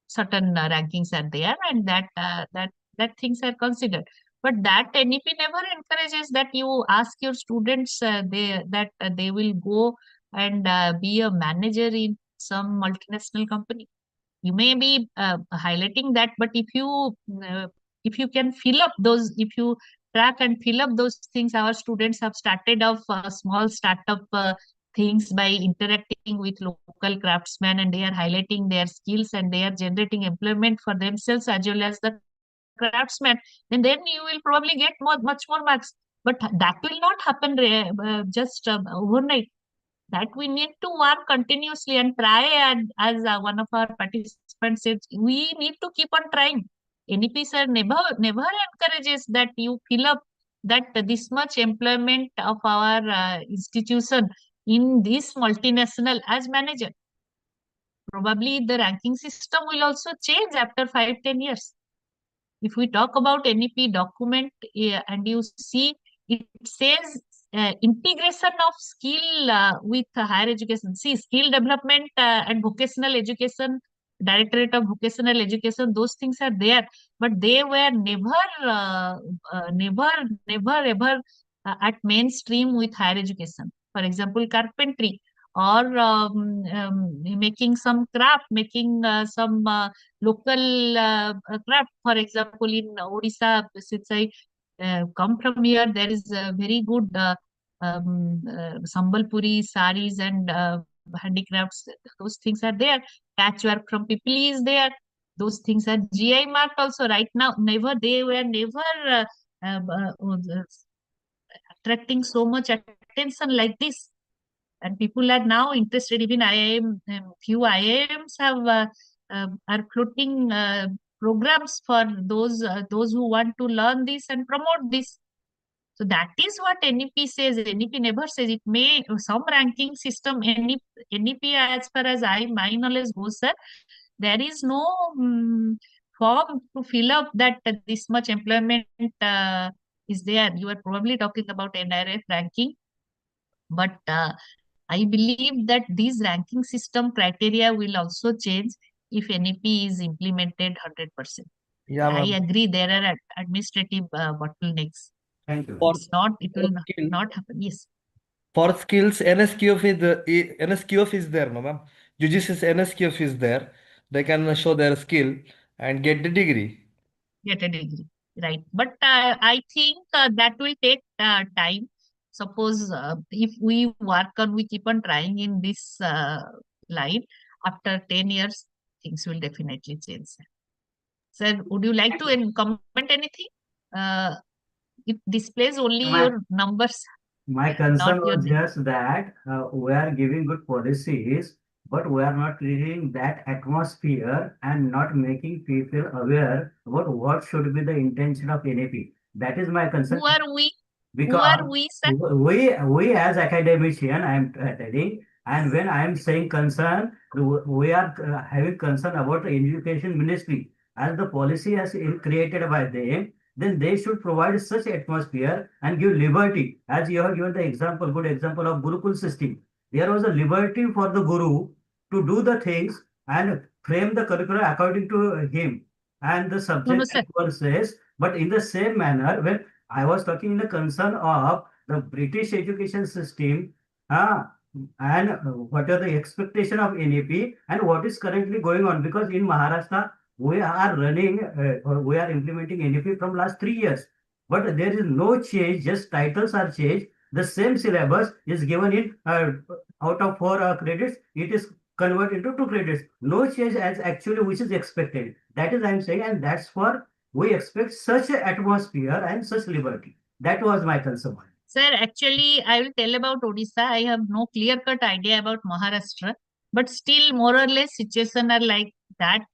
certain rankings are there, and that things are considered. But that NEP never encourages that you ask your students they will go and be a manager in some multinational company. You may be highlighting that, but if you can fill up those, if you track and fill up those things, our students have started off small startup things by interacting with local craftsmen, and they are highlighting their skills and they are generating employment for themselves as well as the craftsmen, then you will probably get much more marks. But that will not happen just overnight. That we need to work continuously and try, and as one of our participants said, we need to keep on trying. NEP sir never encourages that you fill up that this much employment of our institution in this multinational as manager. Probably the ranking system will also change after 5-10 years. If we talk about NEP document and you see, it says integration of skill with higher education. See, skill development and vocational education, Directorate of Vocational Education, those things are there, but they were never ever at mainstream with higher education. For example, carpentry or making some craft, making some local craft. For example, in Odisha, since I come from here, there is a very good Sambalpuri saris and handicrafts. Those things are there. Patchwork from Pipli is there. Those things are GI marked also. Right now, they were never attracting so much attention like this. And people are now interested. Even IIM, few IIMs have are floating programs for those who want to learn this and promote this. So that is what NEP says. NEP never says it may some ranking system. NEP, as far as my knowledge goes, sir, there is no form to fill up that this much employment is there. You are probably talking about NRF ranking, but I believe that these ranking system criteria will also change if NEP is implemented 100%. Yeah, I ma'am. agree there are administrative bottlenecks. Thank you. For, It will for skill, not happen. Yes. for skills, NSQF is there, no, ma'am. UGC's NSQF is there. They can show their skill and get the degree. Get a degree, right? But I think that will take time. Suppose if we keep on trying in this line, after 10 years, things will definitely change. Sir, would you like to comment anything? It displays only your numbers, My concern not your was name. just that we are giving good policies, but we are not creating that atmosphere and not making people aware about what should be the intention of NAP. That is my concern. Who are we? Because Sir? we as academician, I am telling, and when I am saying concern, we are having concern about the education ministry. As the policy has been created by them, then they should provide such atmosphere and give liberty. As you have given the example, good example of Gurukul system. There was a liberty for the Guru to do the things and frame the curriculum according to him and the subject sir. says. But in the same manner, when I was talking in the concern of the British education system, and what are the expectation of NAP and what is currently going on? Because in Maharashtra, we are running, we are implementing NEP from last 3 years, but there is no change, just titles are changed. The same syllabus is given in out of 4 credits, it is converted into 2 credits. No change as actually which is expected. That is I'm saying, and that's for we expect such an atmosphere and such liberty. That was my concern. Sir, actually, I will tell about Odisha. I have no clear-cut idea about Maharashtra, but still, more or less, situation are like that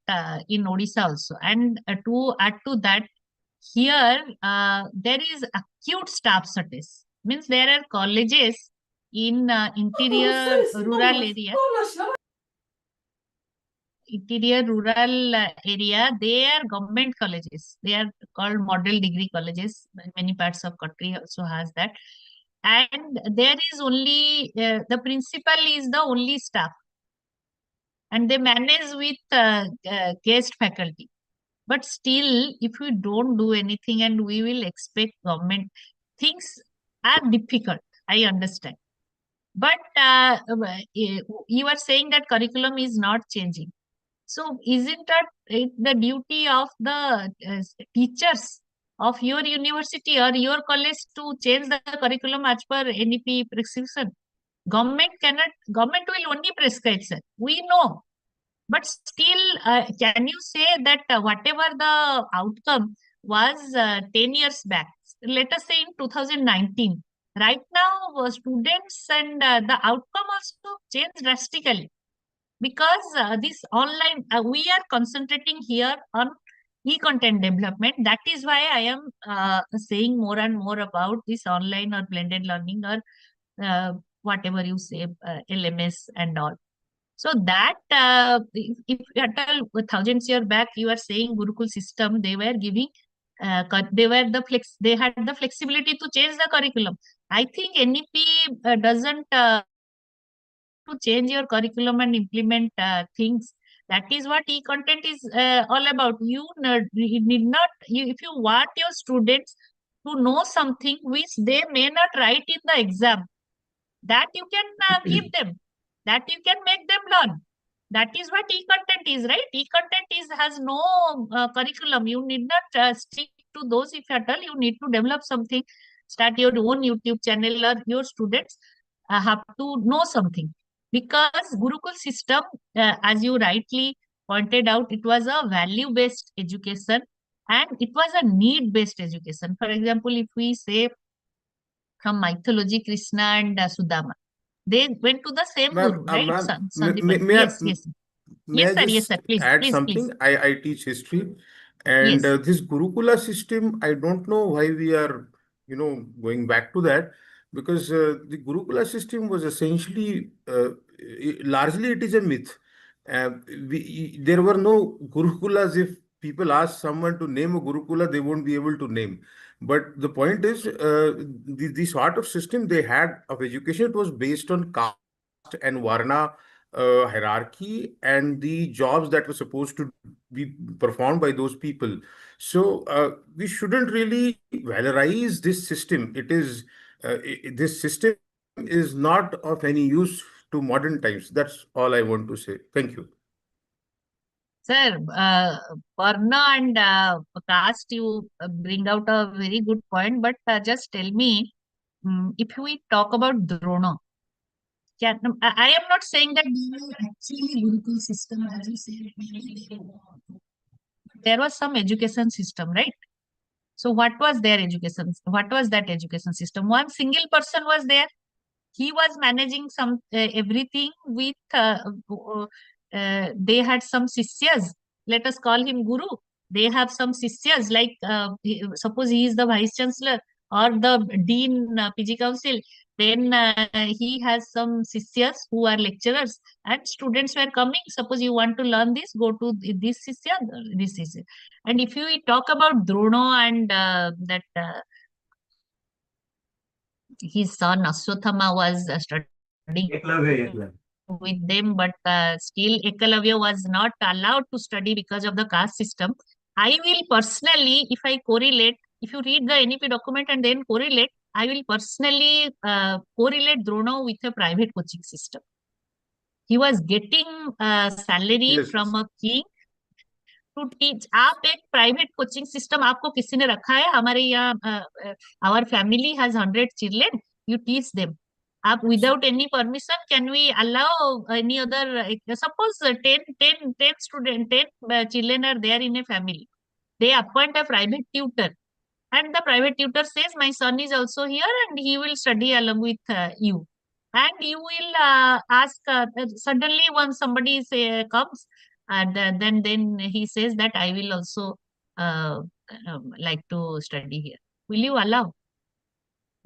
in Odisha also. And to add to that, here there is acute staff shortage. Means there are colleges in interior rural area. They are government colleges. They are called model degree colleges. Many parts of country also has that. And there is only the principal is the only staff, and they manage with guest faculty. But still, if we don't do anything and we will expect government, things are difficult. I understand. But you are saying that curriculum is not changing. So isn't it the duty of the teachers of your university or your college to change the curriculum as per NEP prescription? Government will only prescribe, sir. We know. But still, can you say that whatever the outcome was 10 years back, let us say in 2019, right now students and the outcome also changed drastically, because this online, we are concentrating here on e-content development. That is why I am saying more and more about this online or blended learning or whatever you say, LMS and all. So that if at all thousands years back you are saying Gurukul system, they were giving they had the flexibility to change the curriculum. I think NEP doesn't to change your curriculum and implement things. That is what e-content is all about. You need not, if you want your students to know something which they may not write in the exam, that you can give them, that you can make them learn. That is what e-content is, right? E-content has no curriculum. You need not stick to those. If at all you need to develop something, start your own YouTube channel, or your students have to know something. Because Gurukul system, as you rightly pointed out, it was a value-based education and it was a need-based education. For example, if we say from mythology, Krishna and Sudama, they went to the same Ma'am, guru, right? ma'am, Sandipan. Yes, yes. may Yes, I sir. Yes, just sir. Please, add please, please. something? I teach history, and Yes. this Gurukula system, I don't know why we are, going back to that, because the Gurukula system was essentially, largely it is a myth. There were no Gurukulas. If people ask someone to name a Gurukula, they won't be able to name. But the point is, the sort of system they had of education, it was based on caste and Varna hierarchy and the jobs that were supposed to be performed by those people. So we shouldn't really valorize this system. This system is not of any use to modern times. That's all I want to say. Thank you. Sir, Varna and caste, you bring out a very good point, but just tell me, if we talk about Drona, I am not saying that actually Gurukul system, as you said, there was some education system, right? So what was their education? What was that education system? One single person was there. He was managing some everything with they had some sishyas. Let us call him guru. They have some sishyas, like suppose he is the vice chancellor or the dean, PG council. Then he has some sishyas who are lecturers, and students were coming. Suppose you want to learn this, go to this sisya, this sisya. And if you talk about Drona and that his son Aswathama was studying with them, but still Ekalavya was not allowed to study because of the caste system. I will personally, if I correlate, if you read the NEP document and then correlate, I will personally correlate Drona with a private coaching system. He was getting salary from a king, to teach. आप एक private coaching system आपको किसी ने रखा है? हमारे यहाँ our family has 100 children. You teach them. Up without any permission, can we allow any other? Suppose 10 student, 10 children are there in a family. They appoint a private tutor, and the private tutor says, "My son is also here, and he will study along with you." And you will ask suddenly when somebody comes, and then he says that I will also uh, like to study here. Will you allow?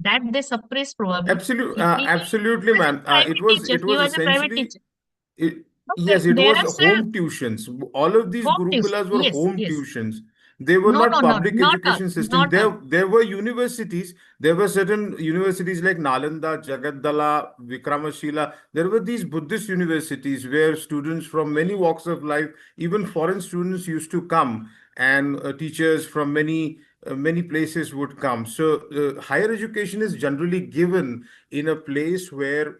That they suppress probably. Absolutely, ma'am. It He was was a private essentially teacher. it, No, yes, it there was are still home tuitions. All of these home tuition. gurukulas were Yes, home yes. tuitions. They were No, not no, no, public not all, education system. not all. There were universities. There were certain universities like Nalanda, Jagadala, Vikramashila. There were these Buddhist universities where students from many walks of life, even foreign students, used to come, and teachers from many places would come. So higher education is generally given in a place where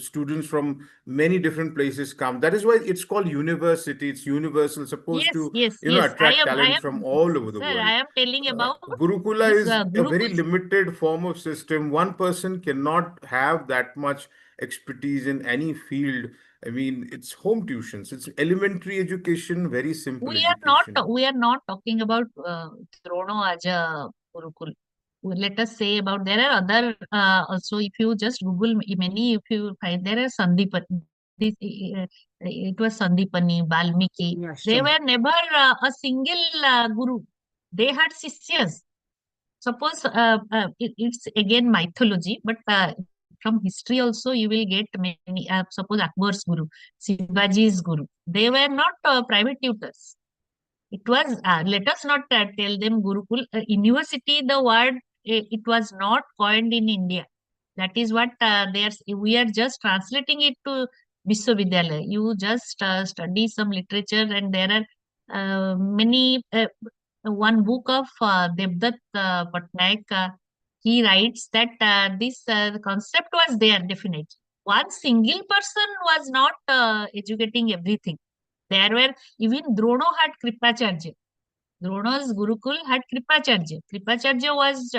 students from many different places come. That is why it's called university. It's universal, supposed Yes, to yes, yes. attract I talent from am, all over the sir, world. I am telling about Gurukula this is a very Gurukuls. limited form of system. One person cannot have that much expertise in any field. I mean, it's home tuitions. It's elementary education, very simple education. We are not talking about Drono as a Gurukul. Let us say about there are other also. If you just Google many, if you find there are Sandipani. This it was Sandipani, Balmiki. They were never a single guru. They had sishyas. Suppose it's again mythology, but from history also you will get many. Suppose Akbar's guru, Shivaji's guru. They were not private tutors. It was, let us not tell them Gurukul. University, the word, it was not coined in India. That is what we are just translating it to Vishwavidyalaya. You just study some literature, and there are many, one book of Devdutt Patnaik, he writes that this concept was there definitely. One single person was not educating everything. There were, even Drono had Kripacharya. Drona's Gurukul had Kripacharya. Kripacharya was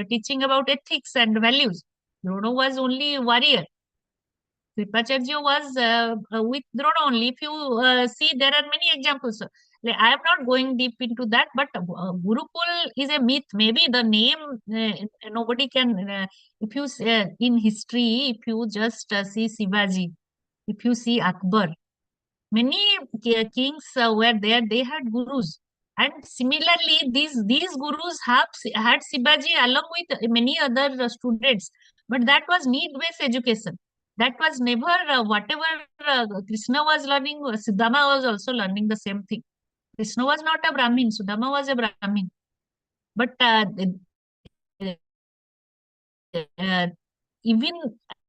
teaching about ethics and values. Drono was only warrior. Kripacharya was with Drona only. If you see, there are many examples. Like, I am not going deep into that, but Gurukul is a myth. Maybe the name, nobody can. If you in history, if you just see Shivaji, if you see Akbar, many kings were there. They had gurus, and similarly, these gurus have had Shivaji along with many other students. But that was need-based education. That was never whatever Krishna was learning. Sudama was also learning the same thing. Krishna was not a Brahmin. Sudama was a Brahmin. But even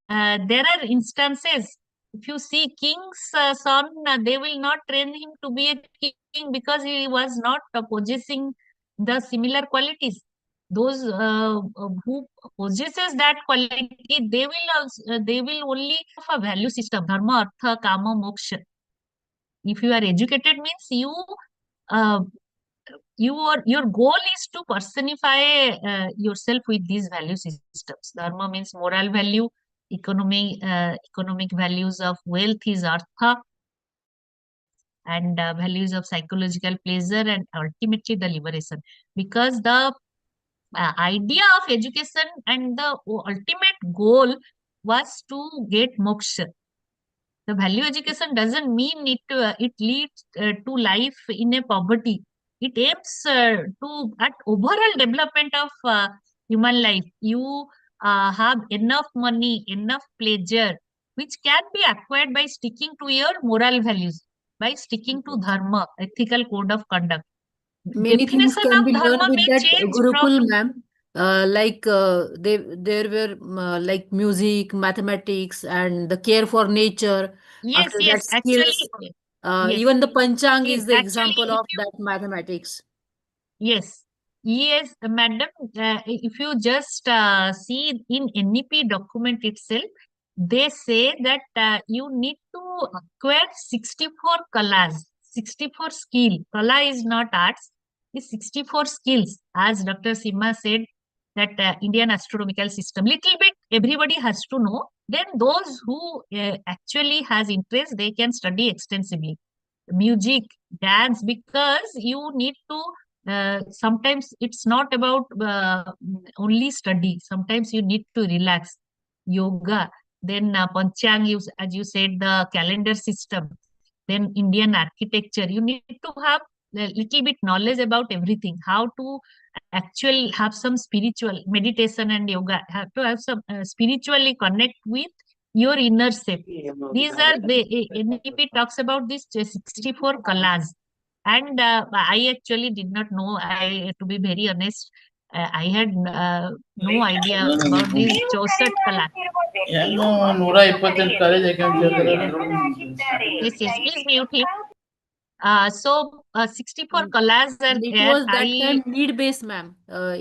there are instances. If you see king's son, they will not train him to be a king because he was not possessing the similar qualities. Those who possesses that quality, they will also, they will only have a value system: dharma, artha, kama, moksha. If you are educated, means you uh, your goal is to personify yourself with these value systems. Dharma means moral value, economic values of wealth is artha, and values of psychological pleasure, and ultimately the liberation. Because the idea of education and the ultimate goal was to get moksha. The value education doesn't mean it leads to life in a poverty. It aims to at overall development of human life. You have enough money, enough pleasure, which can be acquired by sticking to your moral values, by sticking to dharma, ethical code of conduct. Many things Definition can of be learned dharma with may that change from, Gurukul, ma'am. There were like music, mathematics, and the care for nature. yes, After that, yes, skills. actually, yes. Even the Panchang is the Actually, example if of you that mathematics. yes, yes, madam. If you just see in NEP document itself, they say that you need to acquire 64 kalas. 64 skill. Kala is not arts. It's 64 skills. As Dr. Sima said, that Indian astronomical system, little bit everybody has to know. Then those who actually has interest, they can study extensively. Music, dance, because you need to, sometimes it's not about only study. Sometimes you need to relax. Yoga, then Panchang, as you said, the calendar system, then Indian architecture. You need to have a little bit knowledge about everything, how to actually have some spiritual meditation and yoga, have to have some spiritually connect with your inner self. These are the NEP talks about this 64 kalas. And I actually did not know, to be very honest, I had no idea about these 64 kalas. ಏನೋ 128 college ಯಾಕಂತ Yes, yes, please mute him. So 64 kalas are It there. was that time need-based, ma'am.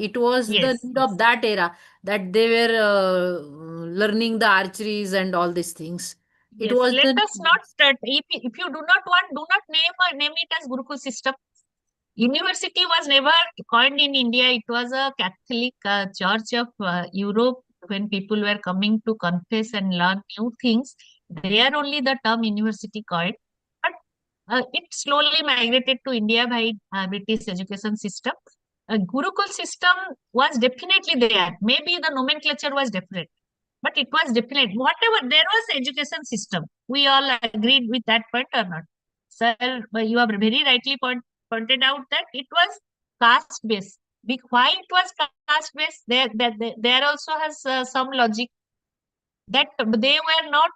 It was the Yes, need of that era that they were learning the archeries and all these things. It yes. was the Let us not start. If you do not want, do not name it as Gurukul system. University was never coined in India. It was a Catholic church of Europe. When people were coming to confess and learn new things, there only the term university coined. But it slowly migrated to India by British education system. Gurukul system was definitely there. Maybe the nomenclature was different, but it was definite. Whatever, there was education system. We all agreed with that point or not? Sir, you have very rightly pointed out that it was caste based. Why it was caste based? There also has some logic, that they were not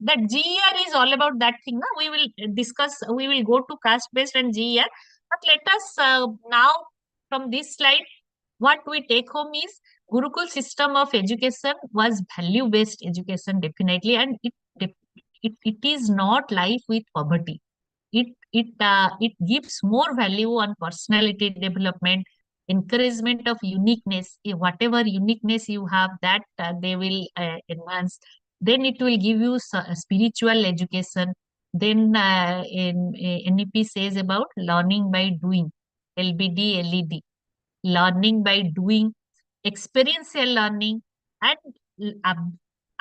that GER is all about that thing. No? We will discuss, we will go to caste based and GER. But let us now, from this slide, what we take home is Gurukul system of education was value based education, definitely, and it is not life with poverty. It gives more value on personality development, encouragement of uniqueness. Whatever uniqueness you have, that they will enhance. Then it will give you spiritual education. Then NEP says about learning by doing, LBD, LED, learning by doing, experiential learning, and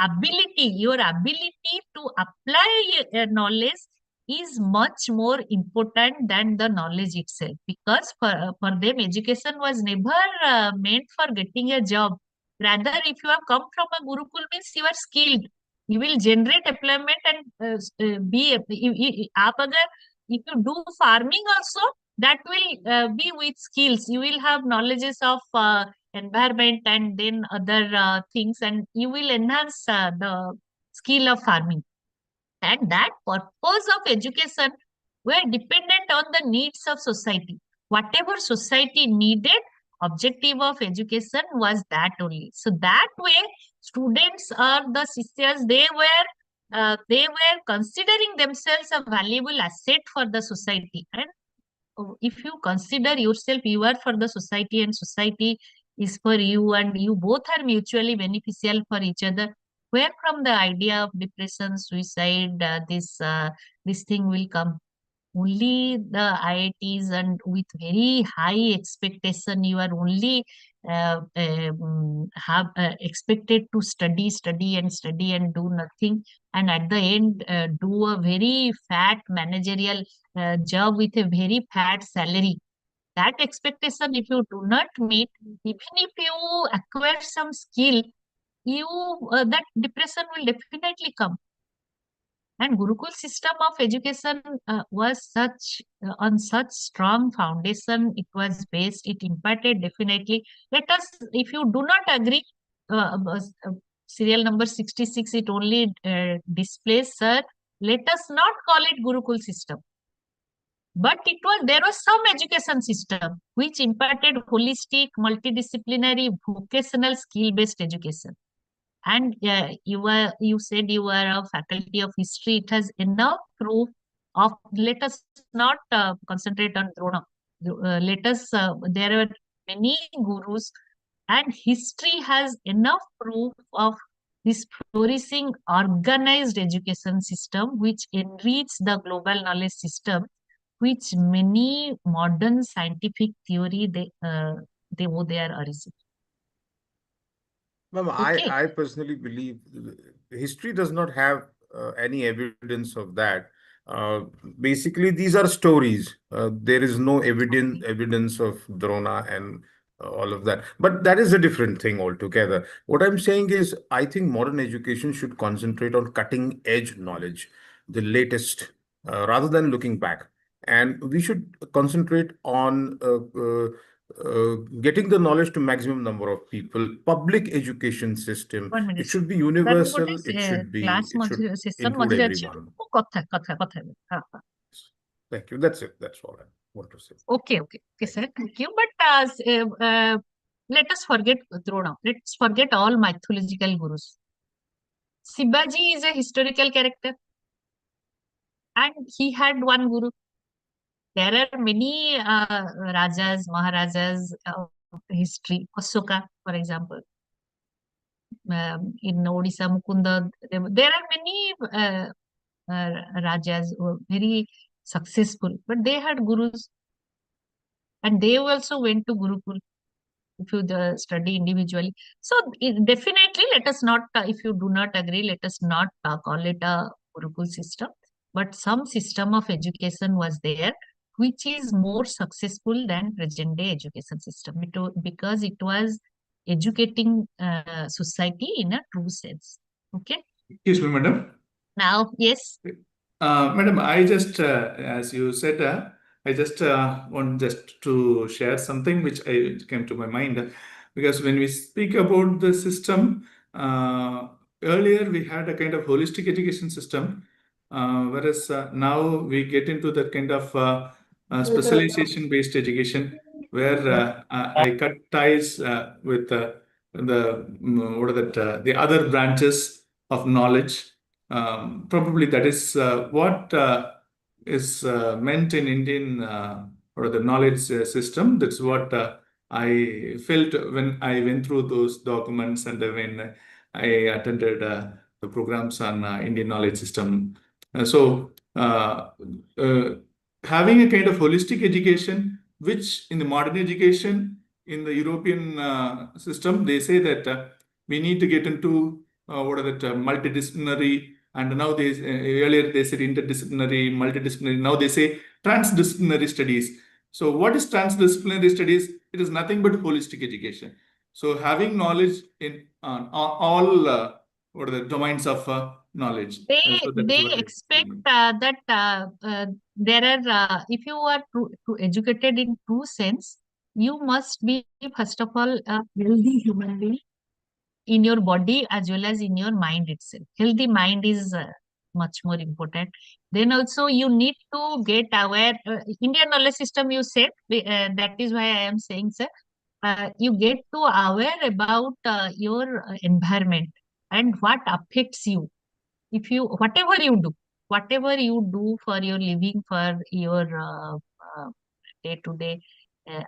ability, your ability to apply knowledge is much more important than the knowledge itself, because for them education was never meant for getting a job. Rather, if you have come from a Gurukul, means you are skilled, you will generate employment and be if you do farming also, that will be with skills. You will have knowledges of environment and then other things, and you will enhance the skill of farming. And that purpose of education were dependent on the needs of society. Whatever society needed, objective of education was that only. So that way, students or the sisters, they were considering themselves a valuable asset for the society. And if you consider yourself, you are for the society and society is for you, and you both are mutually beneficial for each other, where from the idea of depression, suicide, this thing will come? Only the IITs, and with very high expectation, you are only have expected to study and do nothing, and at the end do a very fat managerial job with a very fat salary. That expectation, if you do not meet, even if you acquire some skill, you that depression will definitely come. And Gurukul system of education was on such strong foundation. It was based. It imparted definitely. Let us, if you do not agree, serial number 66. It only displays, sir. Let us not call it Gurukul system. But there was some education system which imparted holistic, multidisciplinary, vocational, skill-based education. And you said you are a faculty of history. It has enough proof of. Let us not concentrate on Drona. Let us. There are many gurus, and history has enough proof of this flourishing organized education system which enrich the global knowledge system, which many modern scientific theory they owe their origin. Ma'am, Okay. I personally believe history does not have any evidence of that. Uh, Basically, these are stories. There is no evidence of Drona and all of that. But that is a different thing altogether. What I'm saying is, I think modern education should concentrate on cutting edge knowledge, the latest, rather than looking back. And we should concentrate on getting the knowledge to maximum number of people. Public education system, 1 it minute. should be Sir, ମୁଁ universal. ଗୋଟେ It should be, class it should session include ମଝିରେ ଅଛି, everyone. ମୁଁ କଥା ହେବି। Thank you. That's it. That's all I want to say. Okay, sir, thank you. But let us forget Drona. Let's forget all mythological gurus. Shivaji is a historical character, and he had one guru. There are many rajas, maharajas of history. Ashoka, for example, in Odisha, Mukunda. There are many rajas who were very successful, but they had gurus, and they also went to Gurukul. If you study individually, so definitely let us not. If you do not agree, let us not call it a Gurukul system, but some system of education was there which is more successful than present day education system, because it was educating society in a true sense. Okay. Excuse me, madam. Now, yes. Madam, I just, as you said, I just want just to share something which came to my mind, because when we speak about the system, earlier we had a kind of holistic education system, whereas now we get into that kind of specialization-based education, where I cut ties with the other branches of knowledge. Probably that is what is meant in Indian or the knowledge system. That's what I felt when I went through those documents and when I attended the programs on Indian knowledge system. Having a kind of holistic education, which in the modern education, in the European system, they say that we need to get into multidisciplinary, and now earlier they said interdisciplinary, multidisciplinary. Now they say transdisciplinary studies. So what is transdisciplinary studies? It is nothing but holistic education. So having knowledge in all what are the domains of knowledge. They expect that there are, if you are educated in true sense, you must be first of all a healthy human being in your body as well as in your mind itself. Healthy mind is much more important. Then also you need to get aware. Indian knowledge system, you said, that is why I am saying, sir, you get to aware about your environment and what affects you. If you, whatever you do for your living, for your day-to-day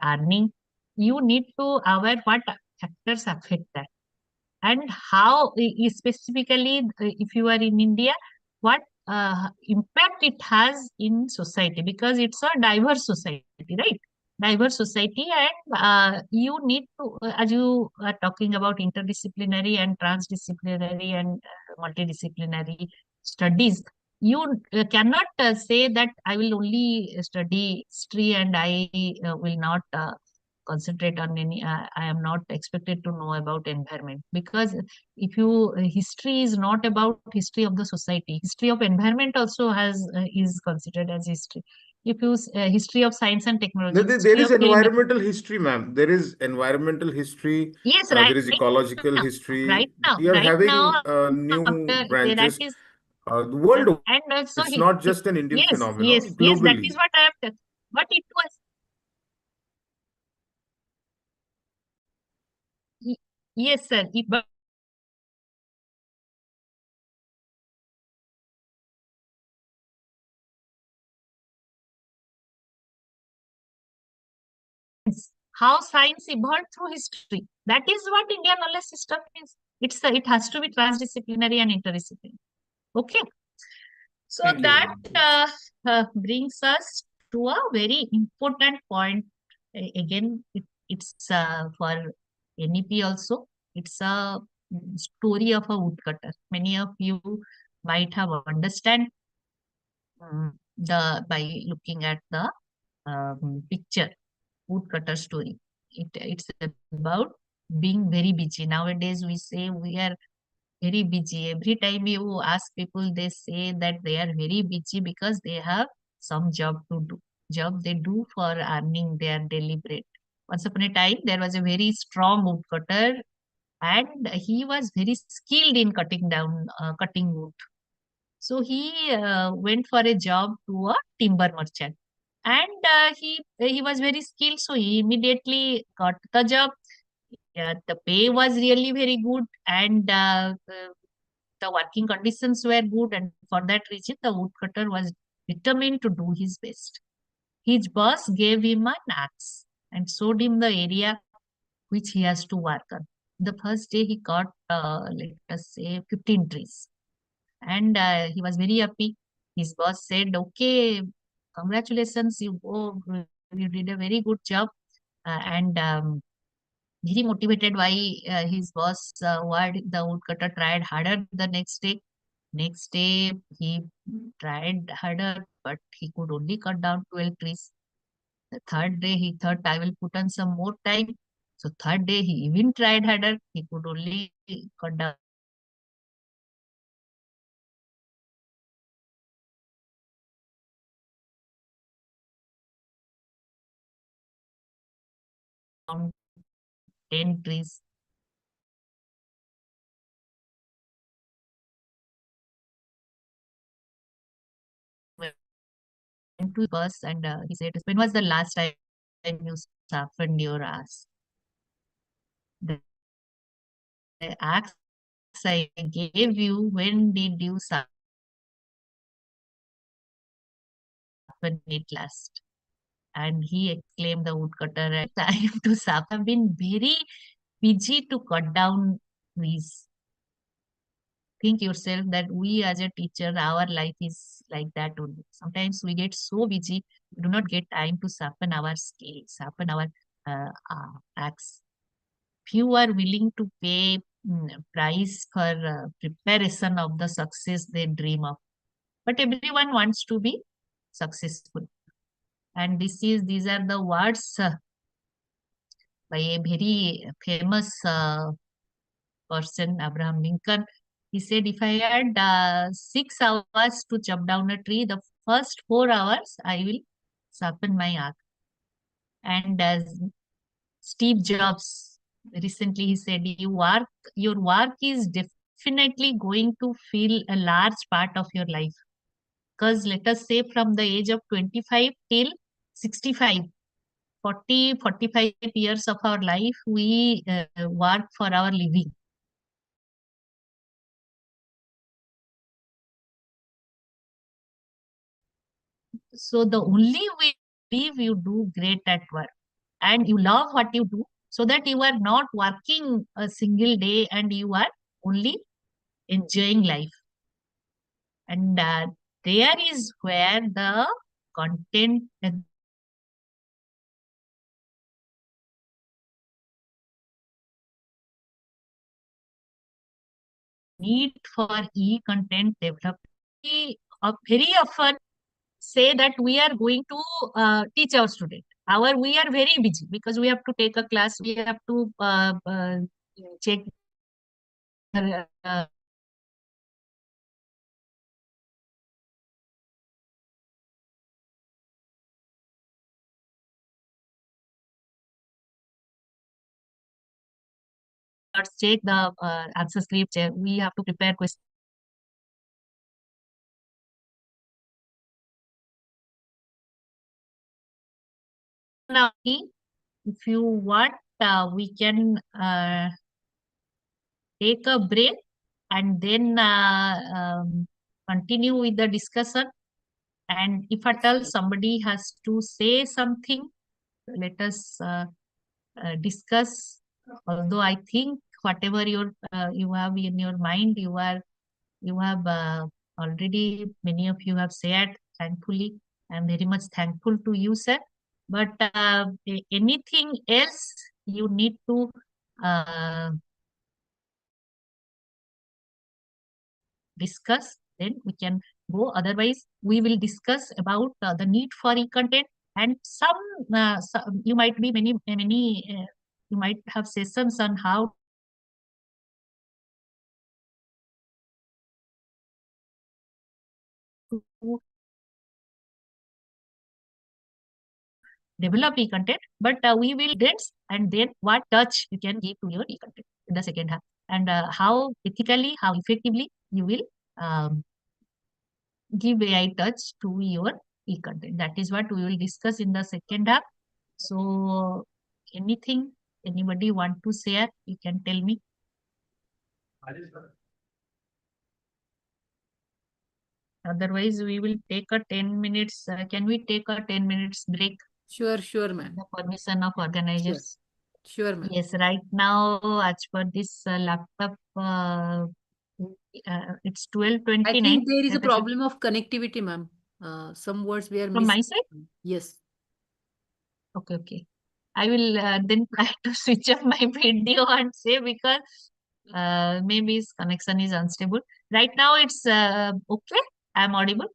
earning, you need to aware what factors affect that, and how specifically if you are in India, what impact it has in society, because it's a diverse society, right? Diverse society, and you need to, as you are talking about interdisciplinary and transdisciplinary and multidisciplinary studies, you cannot say that I will only study history and I will not concentrate on any, I am not expected to know about environment, because if you history is not about history of the society, history of environment also has is considered as history. If you history of science and technology, There is environmental history, ma'am. There is environmental history. Yes, right. There is ecological history. Right now, We are having new after branches that is worldwide. and also It's not just an Indian yes, phenomenon, yes, that globally. is what I have. But it was yes, sir. But how science evolved through history. That is what Indian knowledge system is. it has to be transdisciplinary and interdisciplinary. Okay. So Thank you very that much. brings us to a very important point. Again, it's for NEP also. It's a story of a woodcutter. Many of you might have understand the by looking at the picture, woodcutter story. It's about being very busy. Nowadays, we say we are very busy. Every time you ask people, they say that they are very busy because they have some job to do, job they do for earning their daily bread. Once upon a time, there was a very strong woodcutter, and he was very skilled in cutting wood. So he went for a job to a timber merchant, and he was very skilled. So he immediately got the job. Yeah, the pay was really very good, and the working conditions were good, and for that reason, the woodcutter was determined to do his best. His boss gave him an axe and showed him the area which he has to work on. The first day, he cut, let us say, 15 trees, and he was very happy. His boss said, "Okay, congratulations, you did a very good job," and very motivated by his boss word, the woodcutter tried harder the next day. Next day, he tried harder, but he could only cut down 12 trees. The third day, he thought, I will put on some more time. So third day, he even tried harder. He could only cut down down 10 trees. Went to his boss and he said, when was the last time you sharpened your axe? The axe I gave you, when did you sharpen it last? And he exclaimed, the woodcutter, at time to sharpen. Have been very busy to cut down trees. Think yourself that we as a teacher, our life is like that only. Sometimes we get so busy, we do not get time to sharpen our skills, sharpen our axe. Few are willing to pay price for preparation of the success they dream of. But everyone wants to be successful. And these are the words by a very famous person, Abraham Lincoln. He said, if I had 6 hours to chop down a tree, the first 4 hours I will sharpen my axe. And as Steve Jobs recently he said, your work is definitely going to fill a large part of your life. Because let us say from the age of 25 till 65, 45 years of our life, we work for our living. So the only way you do great at work and you love what you do, so that you are not working a single day and you are only enjoying life. And there is where the content need for e-content development. We very often say that we are going to teach our student. However, we are very busy because we have to take a class, we have to check uh, check the answer script. We have to prepare questions. Now, if you want, we can take a break and then continue with the discussion. And if at all somebody has to say something, let us discuss. Although I think whatever you have in your mind, you have already, many of you have shared. Thankfully, I'm very much thankful to you, sir. But anything else you need to discuss, then we can go. Otherwise, we will discuss about the need for e-content, and some you might be many you might have sessions on how to develop e-content, but we will dance, and then what touch you can give to your e-content in the second half, and how ethically, how effectively you will give AI touch to your e-content. That is what we will discuss in the second half. So anything anybody want to share, you can tell me. Otherwise, we will take a 10 minutes. Can we take a 10 minutes break? Sure, ma'am. The permission of organizers. Sure, ma'am. Yes, right now, as per this laptop, it's 12:29. I think there is a problem of connectivity, ma'am. Some words we are From my missing. side? Yes. Okay. I will then try to switch off my video and say, because maybe his connection is unstable. Right now it's okay. I'm audible.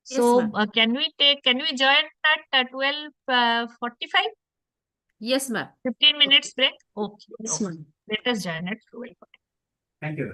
Yes, So ma'am. can we join at 12:45? Yes, ma'am. 15 minutes break? Okay. Yes, Okay. ma'am. Let us join at 12:45. Thank you.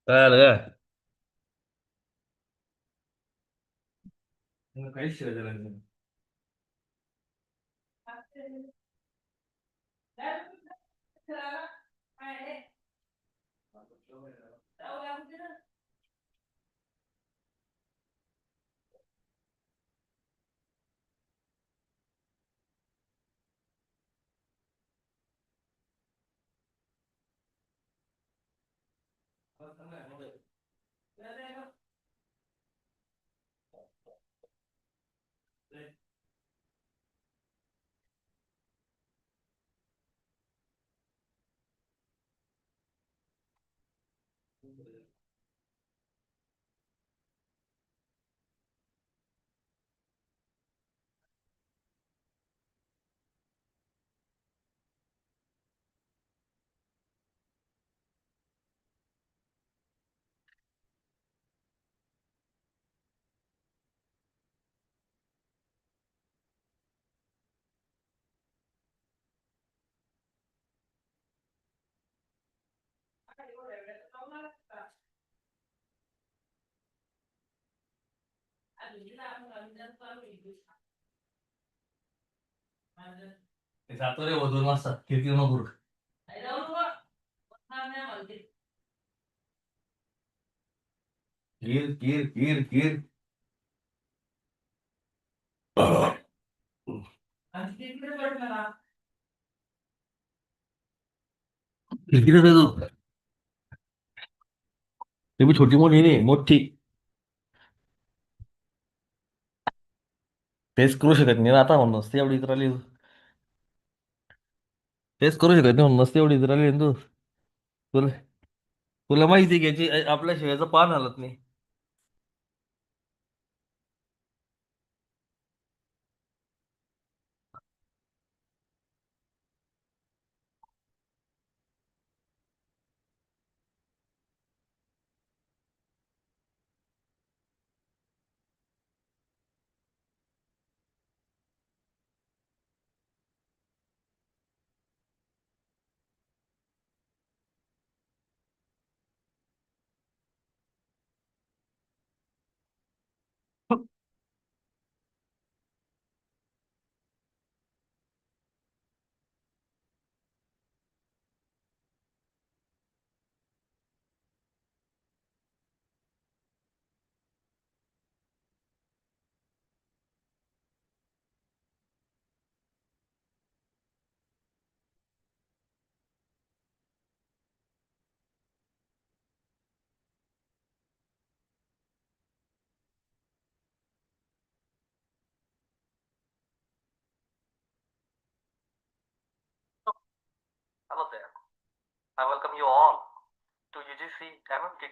ได้เลยมันใกล้เชื่อจะเลย Satu रे वो दोन वाजता किती नको कीर किती रे तू ते भी छोटी मोठी नाही मोठी तेच करू शकत नाही ना आता म्हणून नसते एवढी इतर आली तेच करू शकत नाही म्हणून नसते एवढी इतर आली तू तुला तुला माहिती घ्यायची आपल्या शिवायचं पान हलत नाही Hello there. I welcome you all to UGC MMT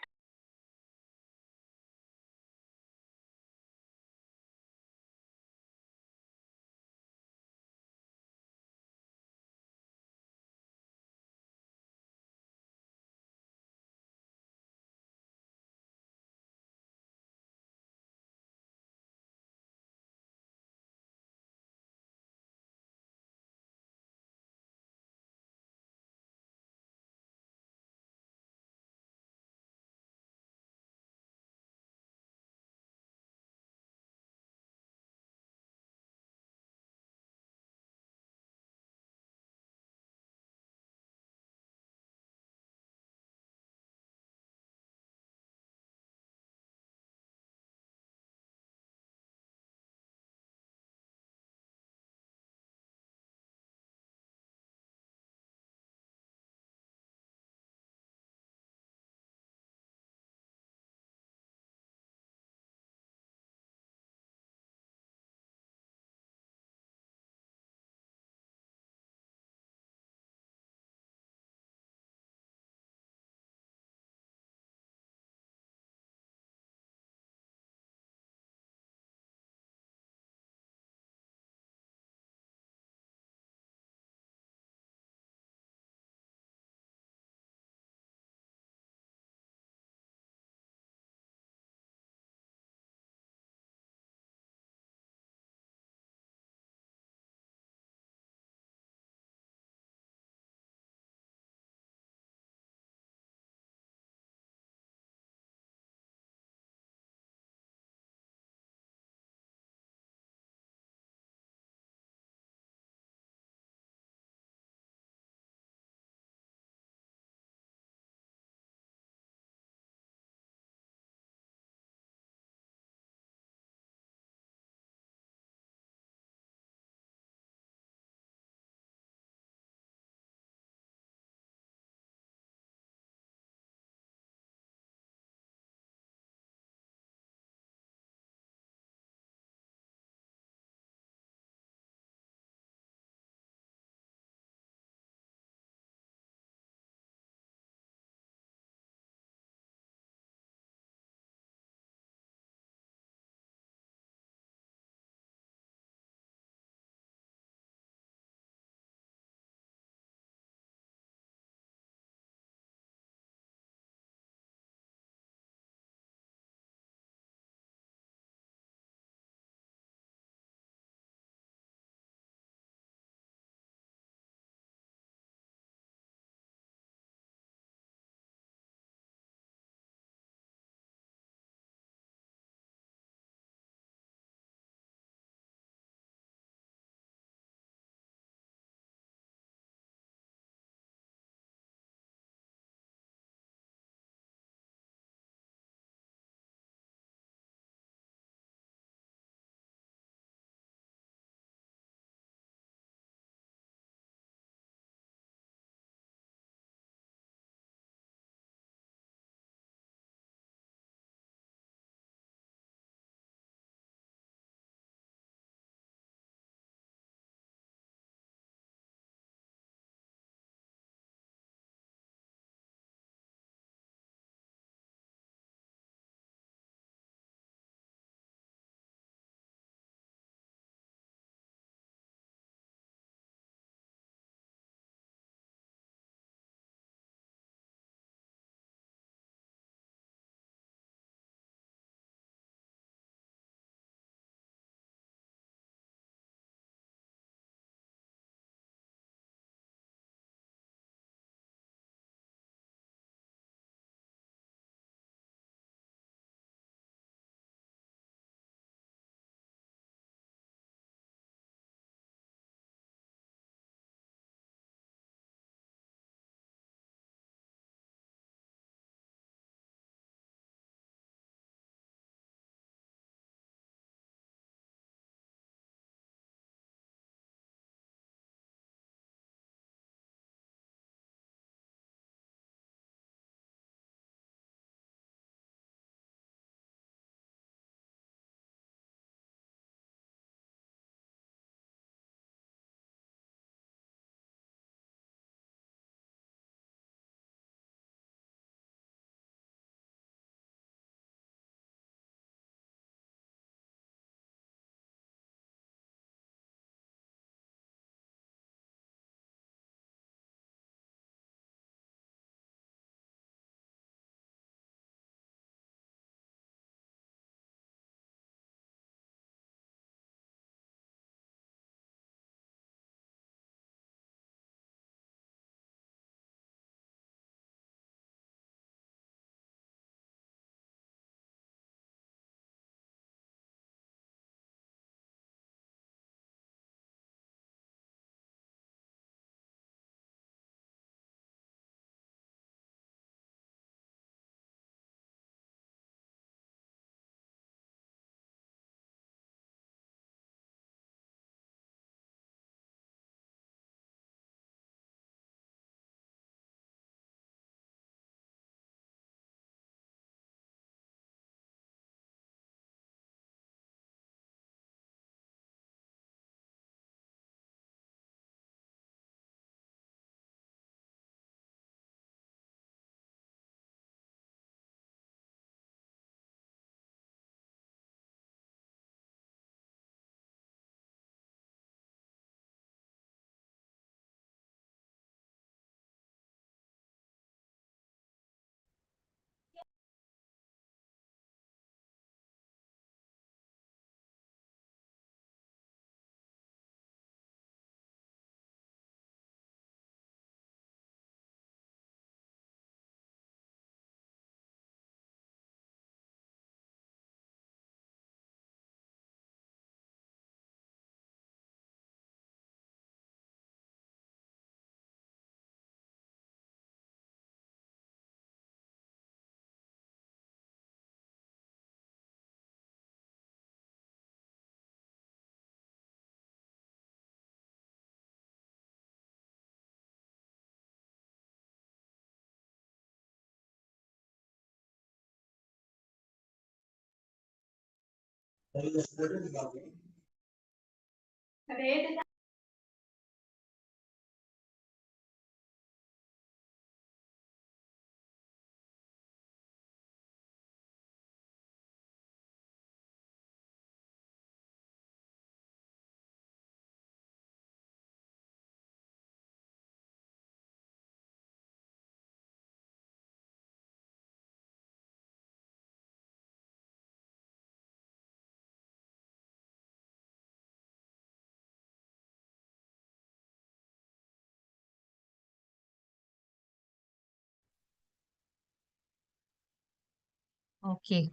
Okay.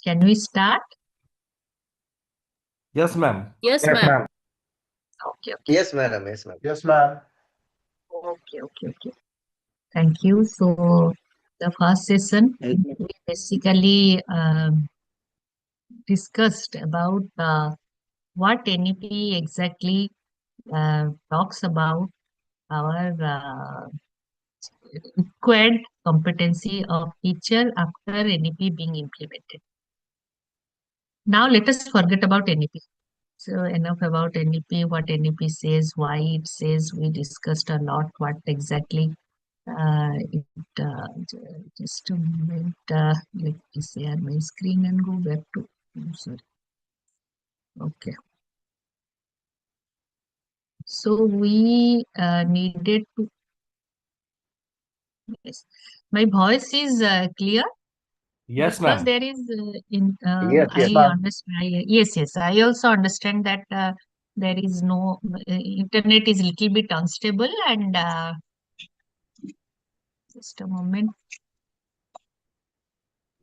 Can we start? Yes, ma'am. Yes, ma'am. Okay, okay. Yes, madam. Yes, madam. Yes, ma'am. Okay, okay, okay. Thank you. So the first session, we basically discussed about what NEP exactly talks about our required competency of teacher after NEP being implemented. Now let us forget about NEP. So enough about NEP, what NEP says, why it says. We discussed a lot what exactly just a moment. Let me share my screen and go back to. Sorry. Okay. So we needed to. Yes, my voice is clear. Yes, Because ma'am. there is Yes, I yes. understand. Yes, yes. I also understand that there is no internet is little bit unstable and just a moment.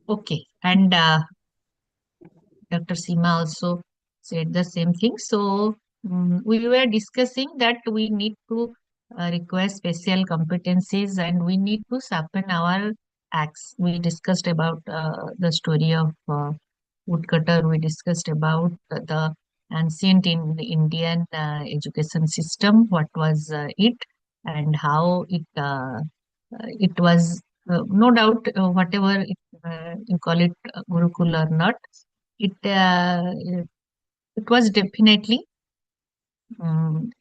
Okay, and Dr. Seema also said the same thing. So we were discussing that we need to require special competencies and we need to sharpen our axe. We discussed about the story of woodcutter. We discussed about the ancient in Indian education system, what was it, and how it was no doubt whatever you call it Gurukul or not, it was definitely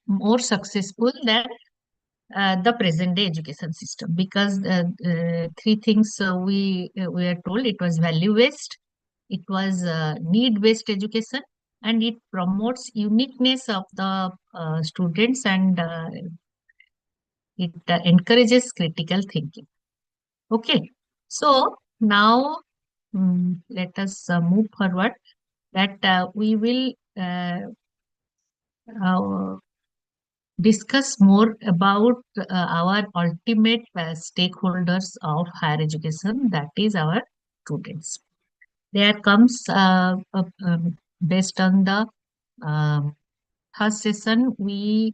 more successful than the present day education system because three things we are told: it was value based, it was need based education, and it promotes uniqueness of the students, and it encourages critical thinking. Okay, so now let us move forward. That we will uh, discuss more about our ultimate stakeholders of higher education, that is our students. There comes based on the um, first session, we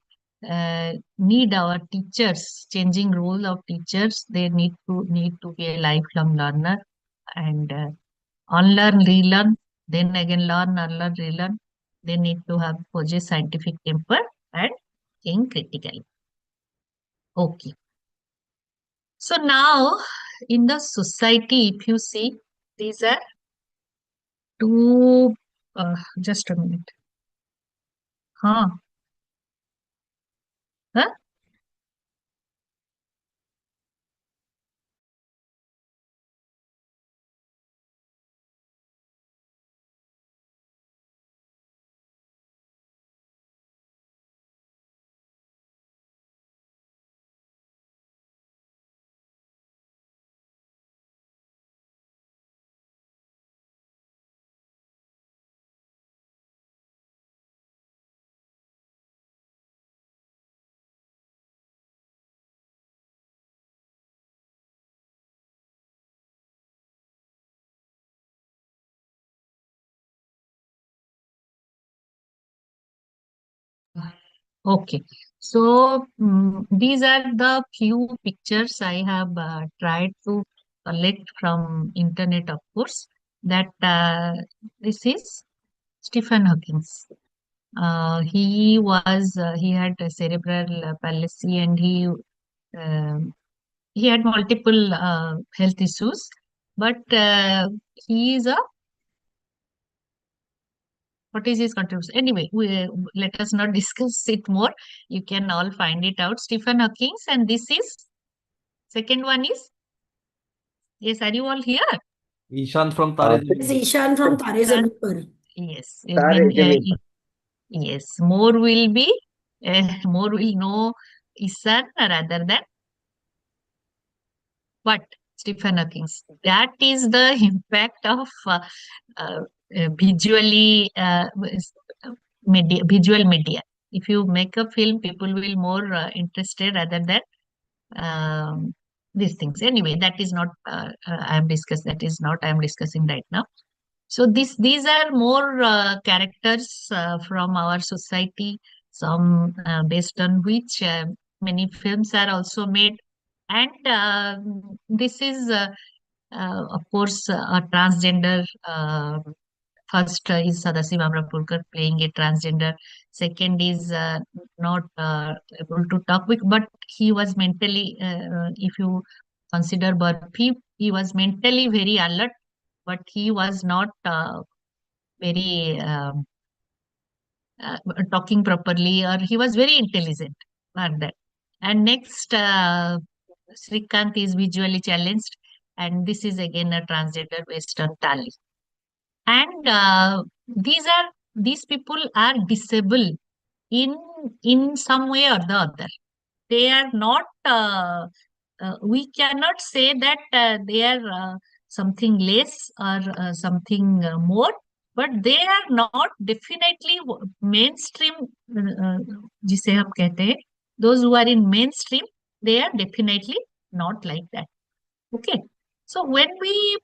need our teachers, changing role of teachers. They need to be a lifelong learner and unlearn, relearn, then again learn, unlearn, relearn. They need to have possess scientific temper and think critically. Okay. So now in the society, if you see, these are two, just a minute. Huh? Huh? Okay, so these are the few pictures I have tried to collect from internet, of course. That this is Stephen Hawking. He had a cerebral palsy and um, he had multiple health issues, but he is a What is his contribution? Anyway, let us not discuss it more. You can all find it out. Stephen Hawking, and this is second one is, yes, are you all here? Ishan from Tare This is Zameen Ishan from Tare Ishan. Zameen Par. Yes, Tare Zameen Par. yes, more will be, more will know Ishan rather than what? Stephen Hawking. That is the impact of uh, visually media, visual media. If you make a film, people will more interested rather than these things. Anyway, that is not I am discuss. That is not I am discussing right now. So these are more characters from our society, some based on which many films are also made, and this is of course a transgender. First is Sadasiv Amrapurkar playing a transgender. Second is not able to talk with, but he was mentally, if you consider Burfi, he was mentally very alert, but he was not very talking properly, or he was very intelligent, like that. And next, Srikant is visually challenged, and this is again a transgender based on Tali. And these people are disabled in some way or the other. They are not. We cannot say that they are something less or something more, but they are not definitely mainstream. जिसे हम कहते हैं, those who are in mainstream, they are definitely not like that. Okay, so when we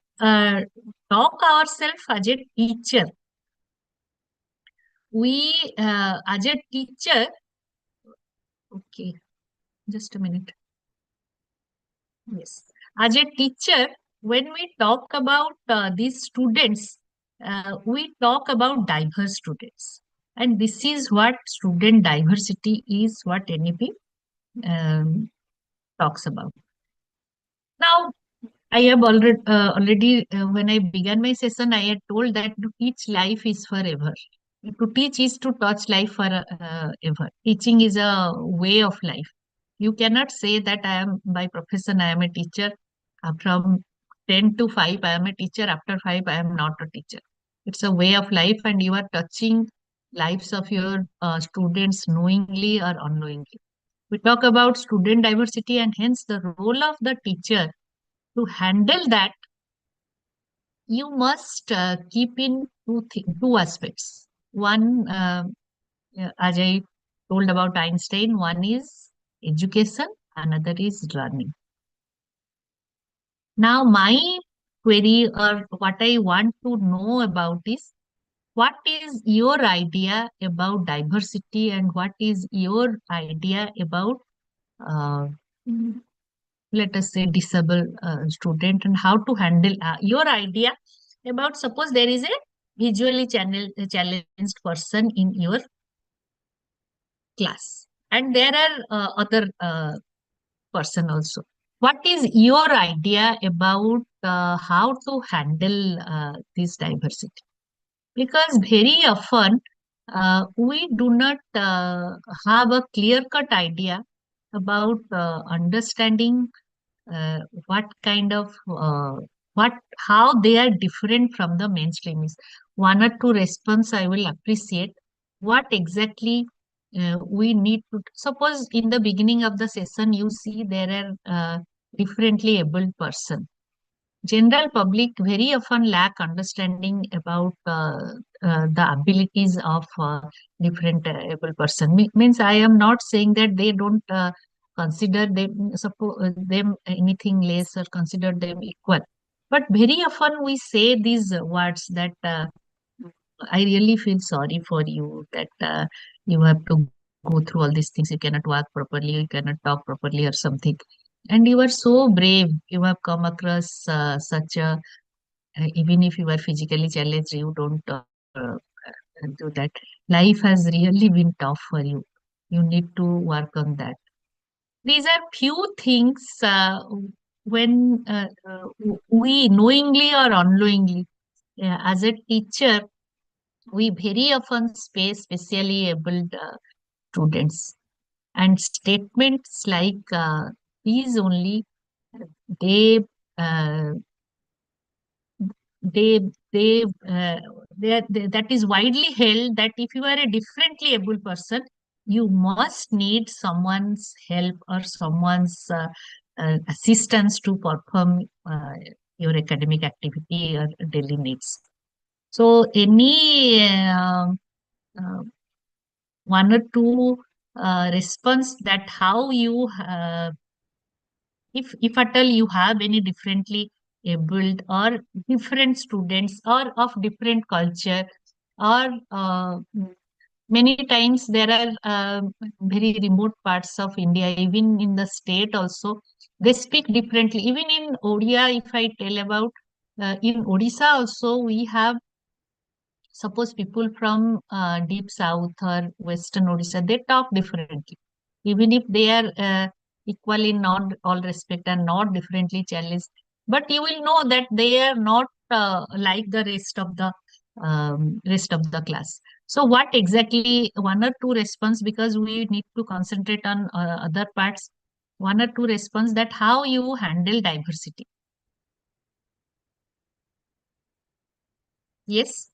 talk ourselves as a teacher, we as a teacher, okay, just a minute. Yes, as a teacher, when we talk about these students, we talk about diverse students, and this is what student diversity is. What NEP talks about. Now, I have already when I began my session, I had told that to teach life is forever. To teach is to touch life forever. Teaching is a way of life. You cannot say that I am by profession, I am a teacher. From 10 to 5, I am a teacher. After 5, I am not a teacher. It's a way of life, and you are touching lives of your students knowingly or unknowingly. We talk about student diversity, and hence the role of the teacher to handle that. You must keep in two aspects. One, as I told about Einstein, one is education, another is learning. Now, my query or what I want to know about is, what is your idea about diversity, and what is your idea about let us say disabled student, and how to handle your idea about, suppose there is a visually challenged person in your class, and there are other person also. What is your idea about how to handle this diversity? Because very often we do not have a clear-cut idea about understanding what kind of how they are different from the mainstream is. One or two response I will appreciate. What exactly we need to, suppose in the beginning of the session you see there are differently abled person. General public very often lack understanding about the abilities of different able person. Means I am not saying that they don't consider them, suppose them anything less or consider them equal, but very often we say these words that I really feel sorry for you, that you have to go through all these things. You cannot walk properly, you cannot talk properly, or something. And you are so brave. You have come across such a, even if you are physically challenged, you don't do that. Life has really been tough for you. You need to work on that. These are few things when we knowingly or unknowingly, as a teacher, we very often face specially abled students, and statements like these only they uh, they they, that is widely held that if you are a differently able person, you must need someone's help or someone's assistance to perform your academic activity or daily needs. So any uh, one or two response that how you if at all you have any differently abled or different students or of different culture or many times there are very remote parts of India, even in the state also, they speak differently. Even in Odia, if I tell about in Odisha also, we have suppose people from deep south or western Odisha, they talk differently. Even if they are equally not all respect and not differently challenged, but you will know that they are not like the rest of the class. So what exactly one or two response, because we need to concentrate on other parts, one or two response that how you handle diversity. Yes.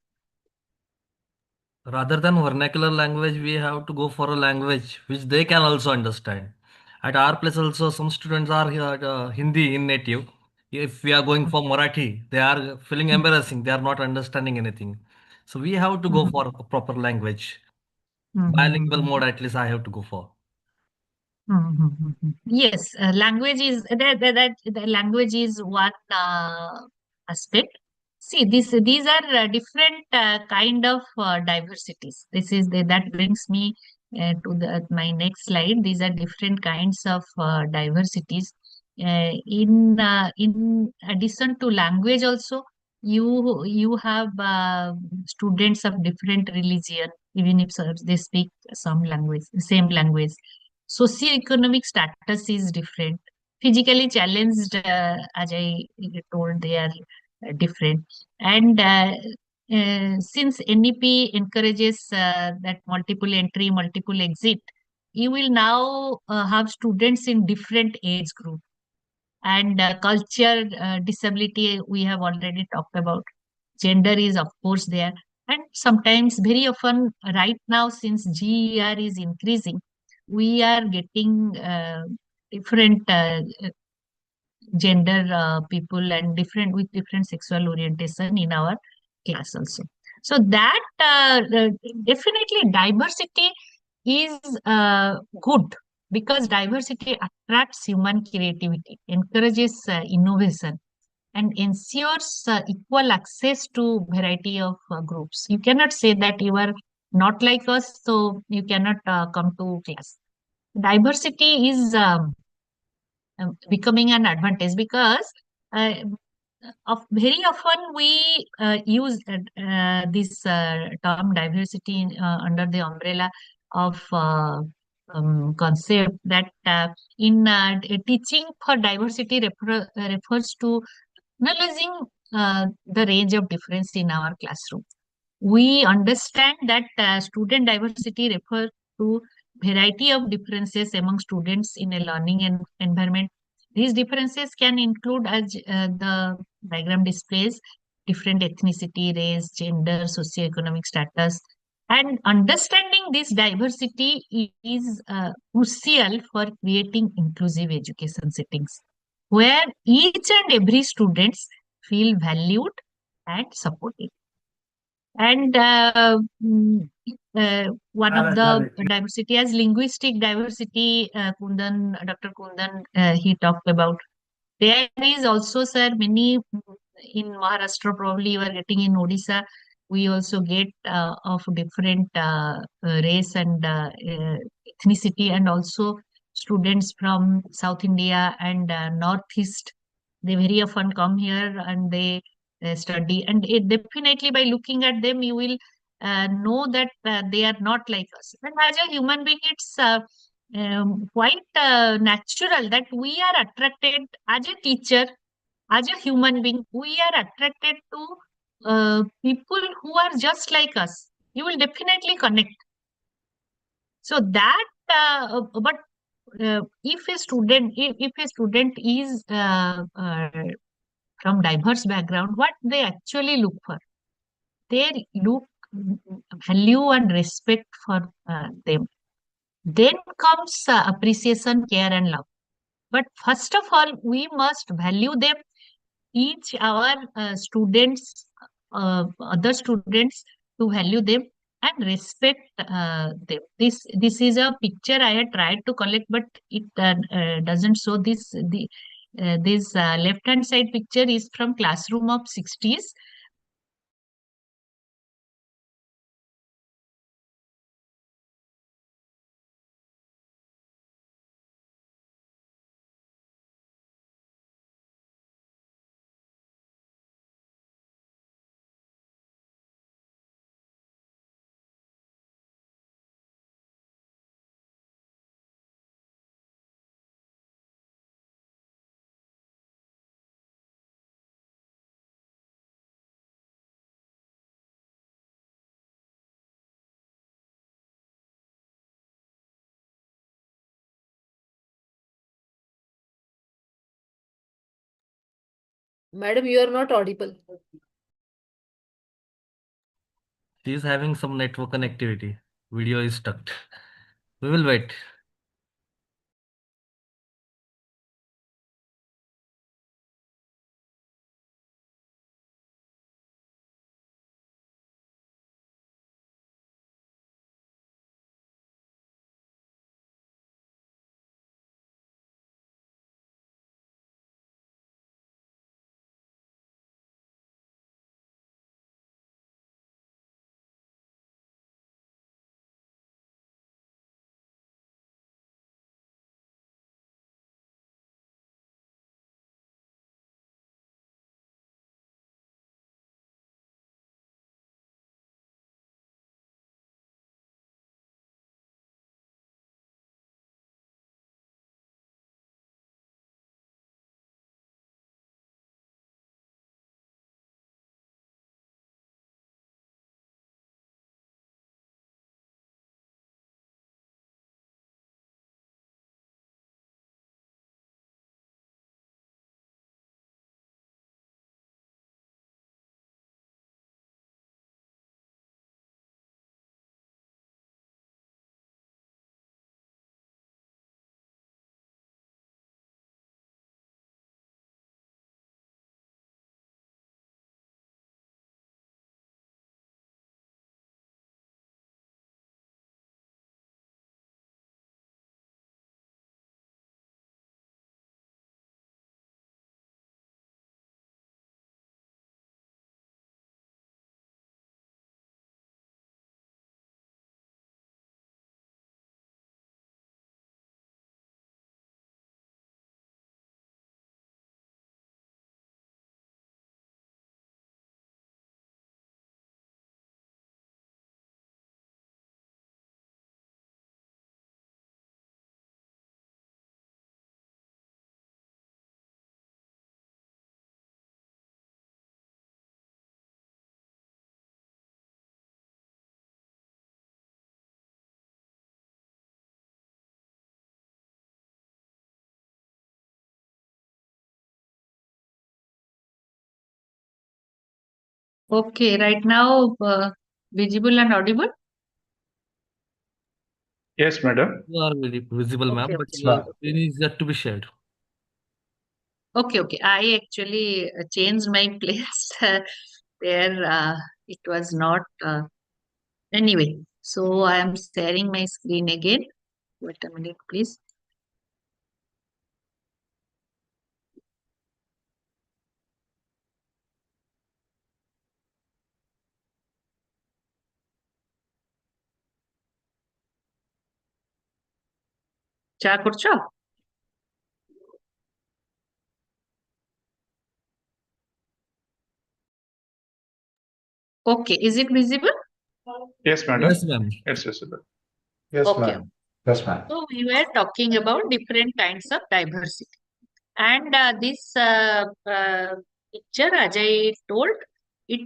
Rather than vernacular language, we have to go for a language which they can also understand. At our place also, some students are here, Hindi in native. If we are going for Marathi, they are feeling embarrassing. They are not understanding anything. So we have to go for a proper language. Bilingual Mhm. mode, at least I have to go for. Yes, language is that the language is one aspect. See, these are different kind of diversities. That brings me to my next slide. These are different kinds of diversities. In addition to language, also you have students of different religion, even if they speak some language, same language. Socioeconomic status is different. Physically challenged, as I told, they are different. And since NEP encourages that multiple entry, multiple exit, you will now have students in different age group. And culture, disability, we have already talked about. Gender is, of course, there. And sometimes, very often, right now, since GER is increasing, we are getting different gender people and different with different sexual orientation in our class also. So that definitely diversity is good, because diversity attracts human creativity, encourages innovation, and ensures equal access to variety of groups. You cannot say that you are not like us, so you cannot come to class. Diversity is becoming an advantage, because uh, very often we use this term diversity under the umbrella of concept that in teaching for diversity refers to analyzing the range of difference in our classroom. We understand that student diversity refers to variety of differences among students in a learning environment. These differences can include, as the diagram displays, different ethnicity, race, gender, socioeconomic status. And understanding this diversity is crucial for creating inclusive education settings, where each and every students feel valued and supported. And one of the diversity as linguistic diversity, Dr. Kundan, he talked about. There is also, sir, many in Maharashtra, probably you are getting in Odisha. We also get of different race and ethnicity, and also students from South India and Northeast. They very often come here and they study. And definitely by looking at them, you will know that they are not like us. And as a human being, it's quite natural that we are attracted as a teacher, as a human being, we are attracted to people who are just like us. You will definitely connect. So that, but if a student, if a student is from diverse background, what they actually look for, they look value and respect for them. Then comes appreciation, care, and love. But first of all, we must value them. Each our students, other students, to value them and respect them. This is a picture I had tried to collect, but it doesn't show this. This left hand side picture is from classroom of 60s. Madam, you are not audible. She is having some network connectivity. Video is stuck. We will wait. Okay, right now visible and audible. Yes, madam. You are very visible, ma'am, Okay, but okay. screen is yet to be shared. Okay, okay. I actually changed my place where it was not. Anyway, so I am sharing my screen again. Wait a minute, please. চা করছো? Okay, is it visible? Yes, madam. Yes, ma'am. It's visible. Yes, Okay. ma'am. Yes, ma'am. So we were talking about different kinds of diversity. And this picture, as I told, it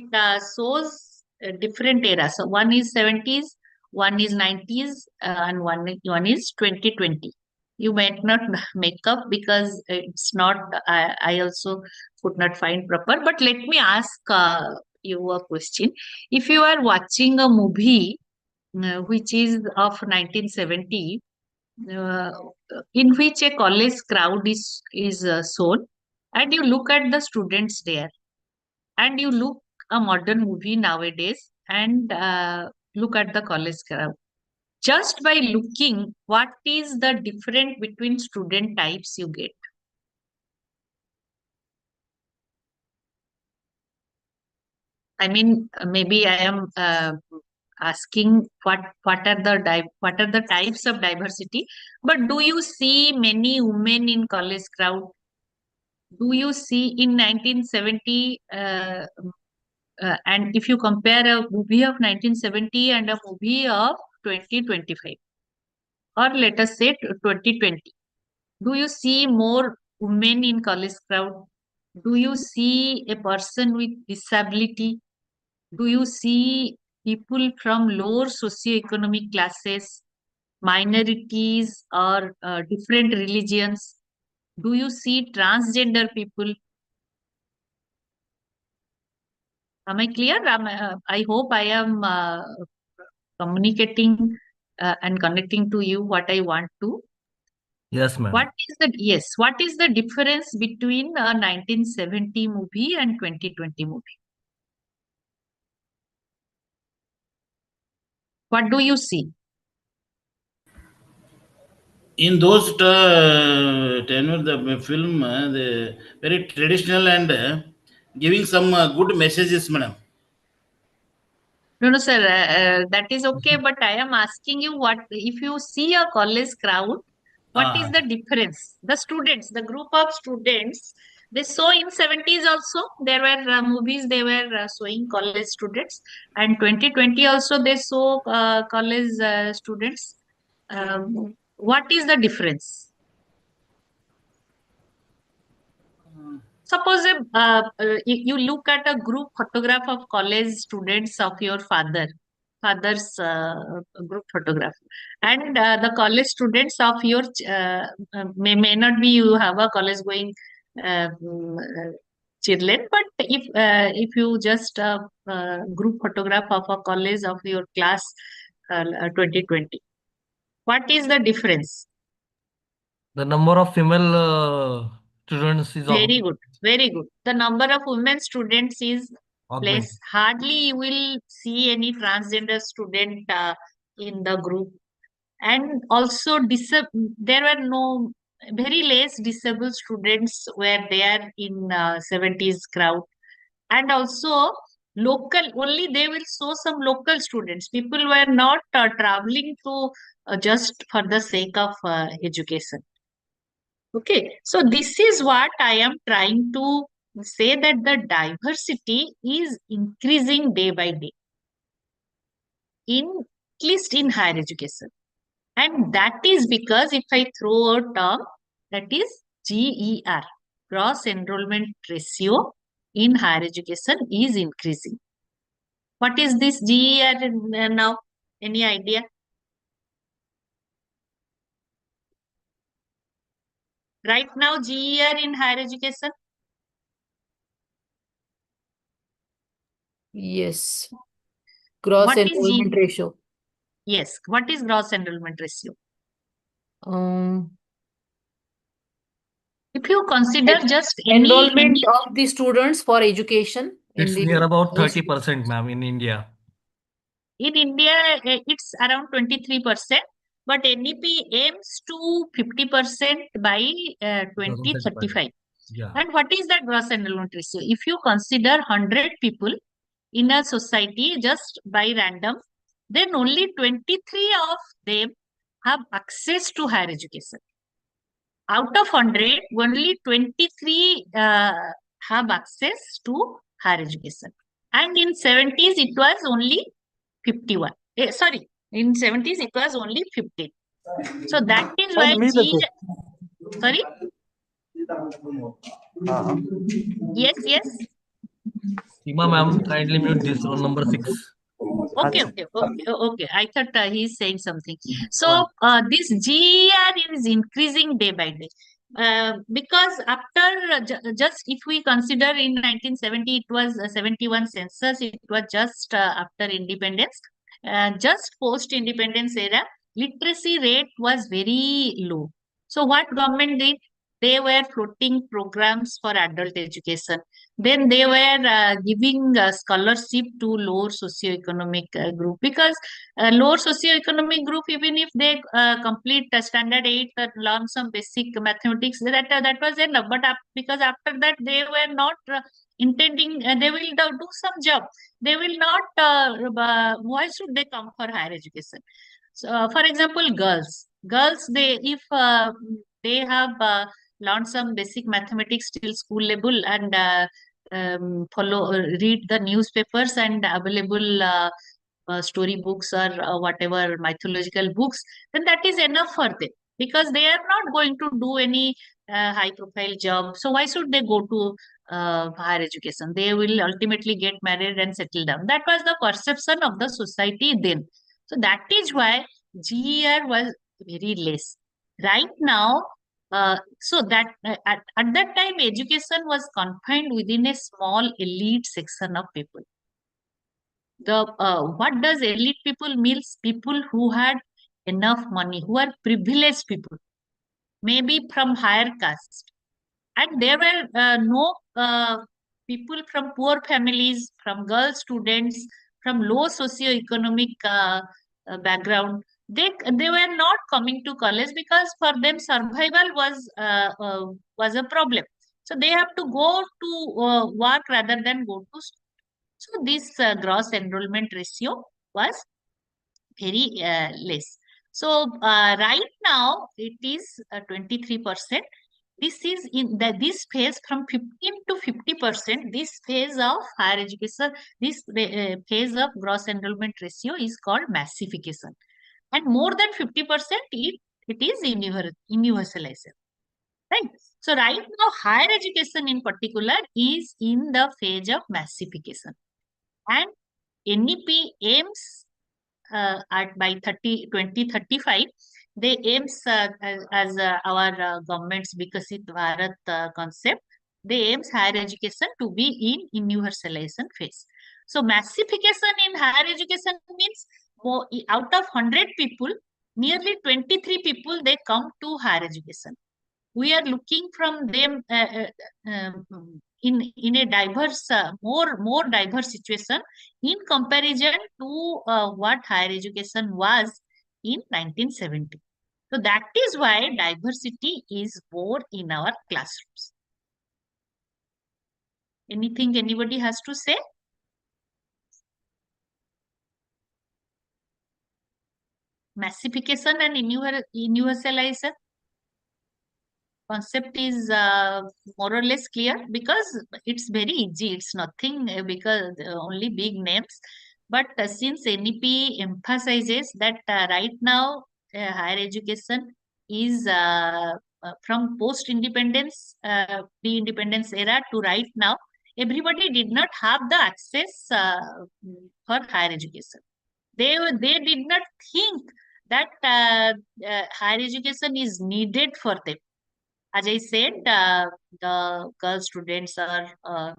shows different eras. So one is 70s, one is 90s, and one is 2020. You might not make up because it's not, I also could not find proper. But let me ask you a question. If you are watching a movie which is of 1970, uh, in which a college crowd is shown, and you look at the students there, and you look a modern movie nowadays, and look at the college crowd. Just by looking, what is the difference between student types you get? I mean, maybe I am asking what are the types of diversity, but do you see many women in college crowd? Do you see in 1970, and if you compare a movie of 1970 and a movie of 2025, or let us say 2020, do you see more women in college crowd? Do you see a person with disability? Do you see people from lower socioeconomic classes, minorities, or different religions? Do you see transgender people? Am I clear? I hope I am communicating and connecting to you what I want to. Yes, ma'am. What is the difference between a 1970 movie and 2020 movie? What do you see? In those tenure, the film, the very traditional and giving some good messages, madam. No, sir, that is okay. But I am asking you, what if you see a college crowd? What is the difference? The students, the group of students, they saw in 70s also. There were movies they were showing college students, and 2020 also they saw college students. What is the difference? Suppose you look at a group photograph of college students of your father's group photograph, and the college students of your may not be you have a college going children, but if you just group photograph of a college of your class 2020, what is the difference? The number of female students is Very good, very good. The number of women students is augmented. less. Hardly you will see any transgender student in the group. And also, there were no very less disabled students were there in 70s crowd. And also, local, only they will show some local students. People were not traveling to just for the sake of education. Okay, so this is what I am trying to say, that the diversity is increasing day by day, at least in higher education. And that is because if I throw a term, that is GER, gross enrollment ratio in higher education is increasing. What is this GER now? Any idea? Right now, GER in higher education? Yes. Gross What is enrollment ratio. Yes. What is gross enrollment ratio? If you consider just enrollment of the students for education in It's the near about 30%, ma'am, in India. in India, it's around 23%, but NEP aims to 50% by 2035. Yeah. And what is that gross enrollment ratio? If you consider 100 people in a society just by random, then only 23 of them have access to higher education. Out of 100, only 23 have access to higher education. And in 70s, it was only 51. Sorry, in 70s, it was only 15. So that is why sorry? Yes, yes. Seema ma'am, kindly mute this roll number 6. Okay. I thought he's saying something. So this GER is increasing day by day. Because after just if we consider in 1970 it was 71 census, it was just after independence, just post independence era, literacy rate was very low. So what government did, they were floating programs for adult education. Then they were giving scholarship to lower socioeconomic group, because lower socioeconomic group, even if they complete standard 8 or learn some basic mathematics, that was enough. But because after that they were not intending, they will do some job. They will not, why should they come for higher education? So, for example, girls, they, if they have learned some basic mathematics till school level and read the newspapers and available story books or whatever mythological books, then that is enough for them, because they are not going to do any high profile job. So why should they go to higher education? They will ultimately get married and settle down. That was the perception of the society then. So that is why GER was very less. Right now, so that at that time, education was confined within a small elite section of people. The what does elite people means? People who had enough money, who are privileged people, maybe from higher caste, and there were no people from poor families, from girl students, from low socioeconomic background. They were not coming to college, because for them survival was a problem. So they have to go to work rather than go to school. So this gross enrollment ratio was very less. So right now it is 23%. This is in this phase from 15 to 50%. This phase of higher education, this phase of gross enrollment ratio is called massification, and more than 50% it is universalization. Right. So right now higher education in particular is in the phase of massification, and NEP aims by 2035, they aims as our government's Vikasit Bharat concept, they aims higher education to be in universalization phase. So massification in higher education means more, out of 100 people, nearly 23 people, they come to higher education. We are looking from them in a diverse, more diverse situation in comparison to what higher education was in 1970. So that is why diversity is more in our classrooms. Anything anybody has to say? Massification and universalization concept is more or less clear, because it's very easy. It's nothing because only big names. But since NEP emphasizes that right now higher education is from post-independence, pre-independence era to right now, everybody did not have the access for higher education. They did not think that higher education is needed for them. As I said, the girl students are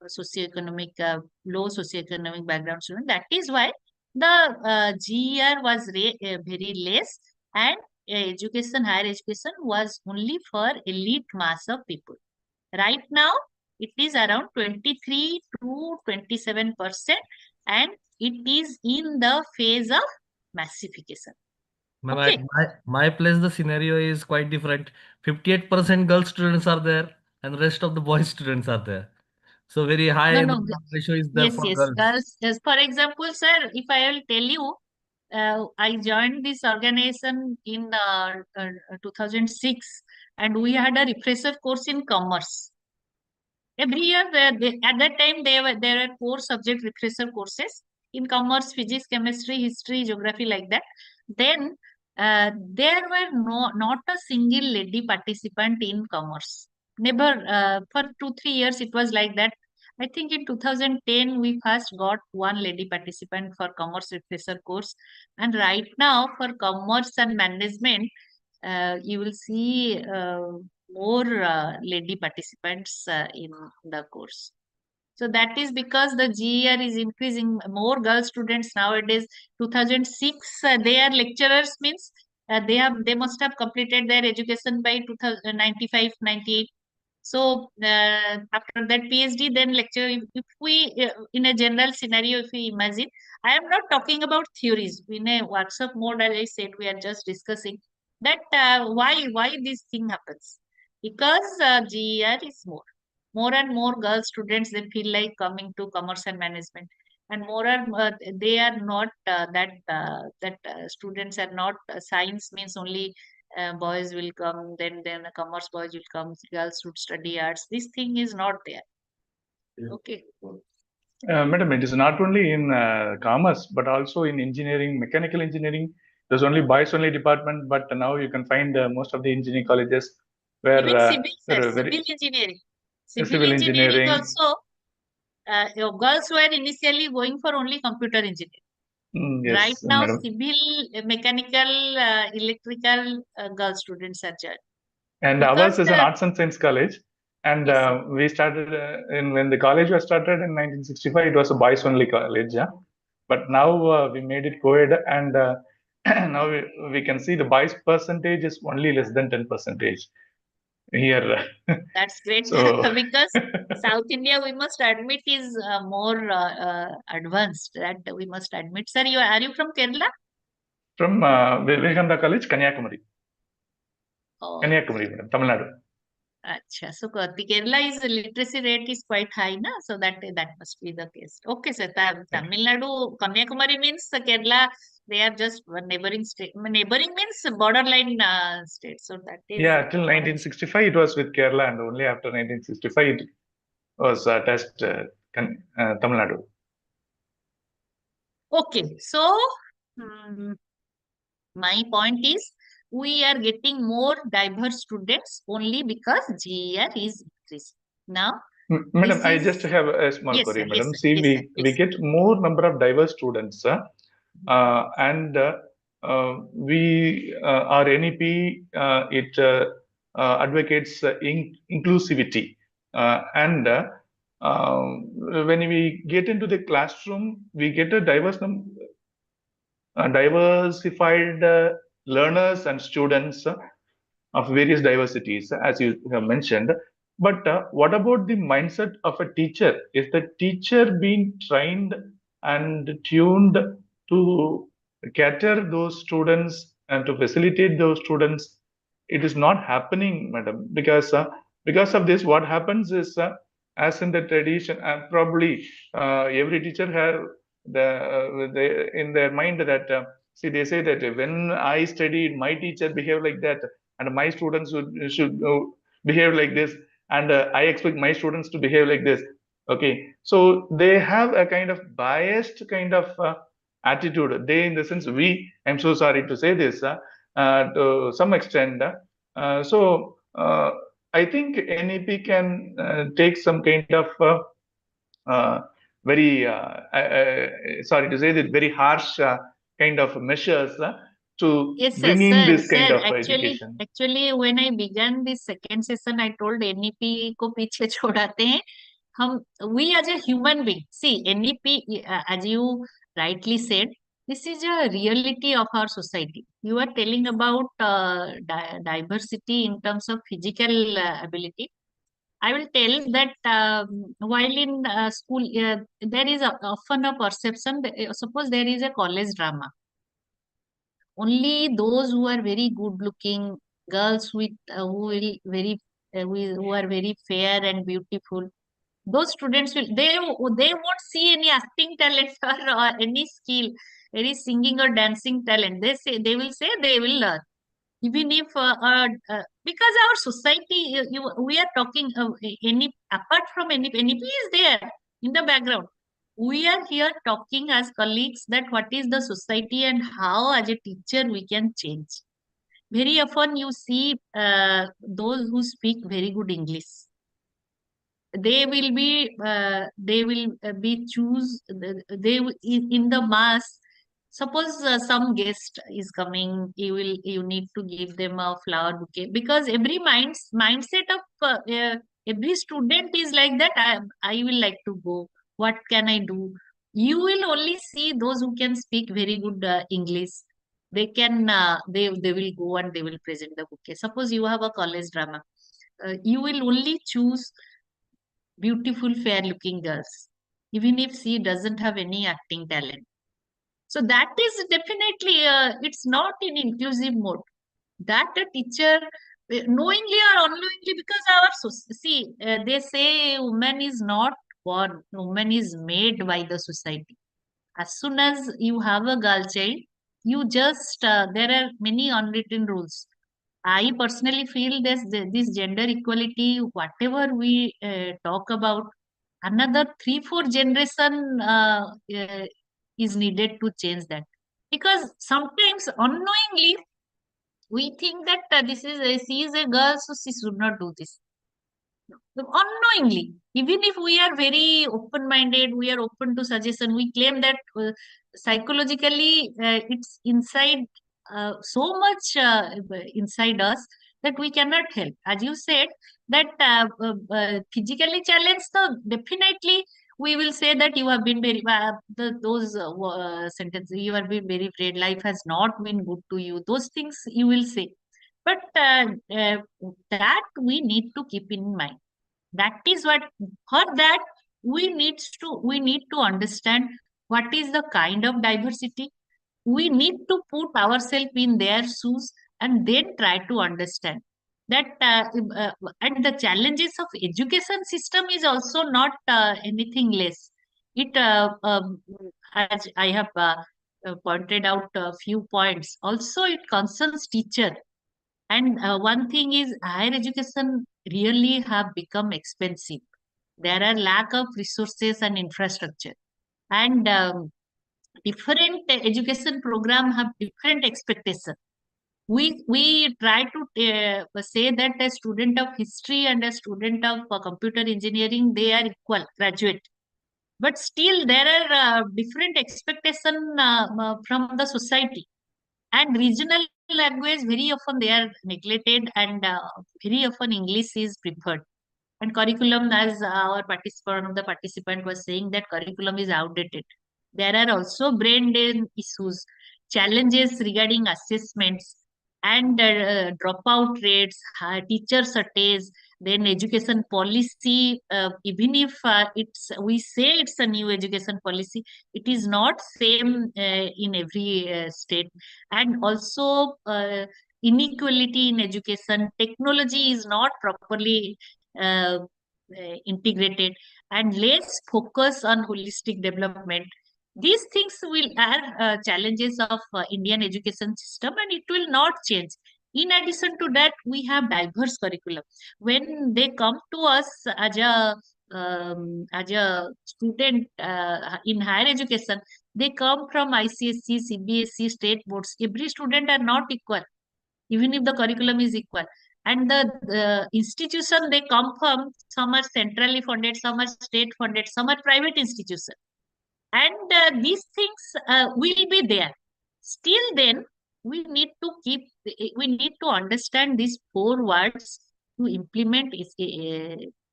socioeconomic, low socioeconomic background students. That is why the GER was very less, and higher education was only for elite mass of people. Right now, it is around 23 to 27%, and it is in the phase of massification. Ma'am, Okay. at my place, the scenario is quite different. 58% girl students are there, and rest of the boy students are there. So very high No. ratio is there Yes, for yes. girls. Girls, yes. For example, sir, if I will tell you, I joined this organization in 2006, and we had a refresher course in commerce. Every year, at that time, there were 4 subject refresher courses in commerce: physics, chemistry, history, geography, like that. Then there were not a single lady participant in commerce. Never, for 2-3 years it was like that. I think in 2010 we first got one lady participant for commerce refresher course, and right now for commerce and management, you will see more lady participants in the course. So that is because the GER is increasing. More girl students nowadays. 2006, they are lecturers, means they must have completed their education by 2095, 98. So after that PhD, then lecture. If we in a general scenario, if we imagine, I am not talking about theories. In a workshop mode, as I said, we are just discussing that why this thing happens, because GER is more and more girl students, they feel like coming to commerce and management, and more and they are not students are not science means only boys will come, then the commerce boys will come, girls should study arts. This thing is not there. Okay. Madam, it is not only in commerce, but also in engineering, mechanical engineering. There's only boys only department, but now you can find most of the engineering colleges where Even civil, sir, there are very civil engineering. Civil civil engineering engineering. also, your girls were initially going for only computer engineering. Right Yes, now, madam. civil, mechanical, electrical girl students are joined. And Because ours is an arts and science college. And Yes, sir. we started when the college was started in 1965, it was a boys only college. Yeah? But now we made it co-ed, and now we can see the boys percentage is only less than 10% here. That's great. So Because South India, we must admit, is more advanced. That we must admit. Sir, are you from Kerala? from Vivekananda College, Kanyakumari. Oh, Kanyakumari, madam, Tamil Nadu. Acha. So the Kerala is literacy rate is quite high, na? So that must be the case. Okay, sir. Tamil Nadu, Kanyakumari means Kerala. They are just neighboring state. Neighboring means borderline state. So that is. Yeah, till 1965 it was with Kerala, and only after 1965 it was attached Tamil Nadu. Okay, so my point is we are getting more diverse students only because GER is increasing. Now, Madam, this I is- just have a small Yes, query, sir, yes, madam. sir, See, yes, sir, we yes. get more number of diverse students, and our NEP it advocates inclusivity, and when we get into the classroom, we get a diversified learners and students of various diversities, as you have mentioned. But what about the mindset of a teacher? Is the teacher being trained and tuned to cater those students and to facilitate those students? It is not happening, madam, because of this, what happens is, as in the tradition, probably every teacher have in their mind that see, they say that when I studied, my teacher behaved like that, and my students should behave like this, and I expect my students to behave like this. Okay, so they have a kind of biased kind of attitude. They, in the sense, I'm so sorry to say this, to some extent. I think NEP can take some kind of very sorry to say that, very harsh kind of measures to Yes, sir, bringing sir, this kind sir. of education. Actually, when I began this second session, I told NEP को पीछे छोड़ाते हैं. We as a human being, see, NEP, as you rightly said, this is a reality of our society. You are telling about diversity in terms of physical ability. I will tell that while in school, there is often a perception. Suppose there is a college drama. Only those who are very good looking girls with who are very fair and beautiful, those students they won't see any acting talent or any skill, any singing or dancing talent. They will say they will learn, even if because our society, we are talking any apart from any NEP is there in the background. We are here talking as colleagues that what is the society and how as a teacher we can change. Very often you see those who speak very good English. they will be choose in the mass. Suppose some guest is coming, you need to give them a flower bouquet, because every mindset of every student is like that. I will like to go. What can I do? You will only see those who can speak very good English. They can they will go and they will present the bouquet. Suppose you have a college drama, you will only choose beautiful, fair looking girls, even if she doesn't have any acting talent. So that is definitely, it's not in inclusive mode. That a teacher, knowingly or unknowingly, because they say woman is not born, woman is made by the society. As soon as you have a girl child, you just, there are many unwritten rules. I personally feel this gender equality, whatever we talk about, another 3-4 generation is needed to change that. Because sometimes unknowingly we think that she is a girl, so she should not do this. Unknowingly, even if we are very open minded, we are open to suggestion, we claim that psychologically it's inside, so much inside us, that we cannot help. As you said, that physically challenged, so definitely we will say that you have been very those sentences, you have been very afraid, life has not been good to you, those things you will say. But that we need to keep in mind. That is what, for that we need to understand what is the kind of diversity. We need to put ourselves in their shoes and then try to understand that and the challenges of education system is also not anything less. It as I have pointed out a few points, also it concerns teacher. And one thing is, higher education really have become expensive. There are lack of resources and infrastructure, and different education program have different expectation. We try to say that a student of history and a student of computer engineering, they are equal graduate, but still there are different expectation from the society. And regional language, very often they are neglected, and very often English is preferred. And curriculum, as our participant, one of the participant was saying, that curriculum is outdated. There are also brain drain issues, challenges regarding assessments, and dropout rates, teacher shortage, then education policy. Even if we say it's a new education policy, it is not same in every state. And also inequality in education, technology is not properly integrated, and less focus on holistic development. These things will add challenges of Indian education system, and it will not change. In addition to that, we have diverse curriculum. When they come to us as a student in higher education, they come from ICSE, CBSE, state boards. Every student are not equal, even if the curriculum is equal. And the institution they come from, some are centrally funded, some are state funded, some are private institution. And these things will be there. Still then, we need to understand these 4 words to implement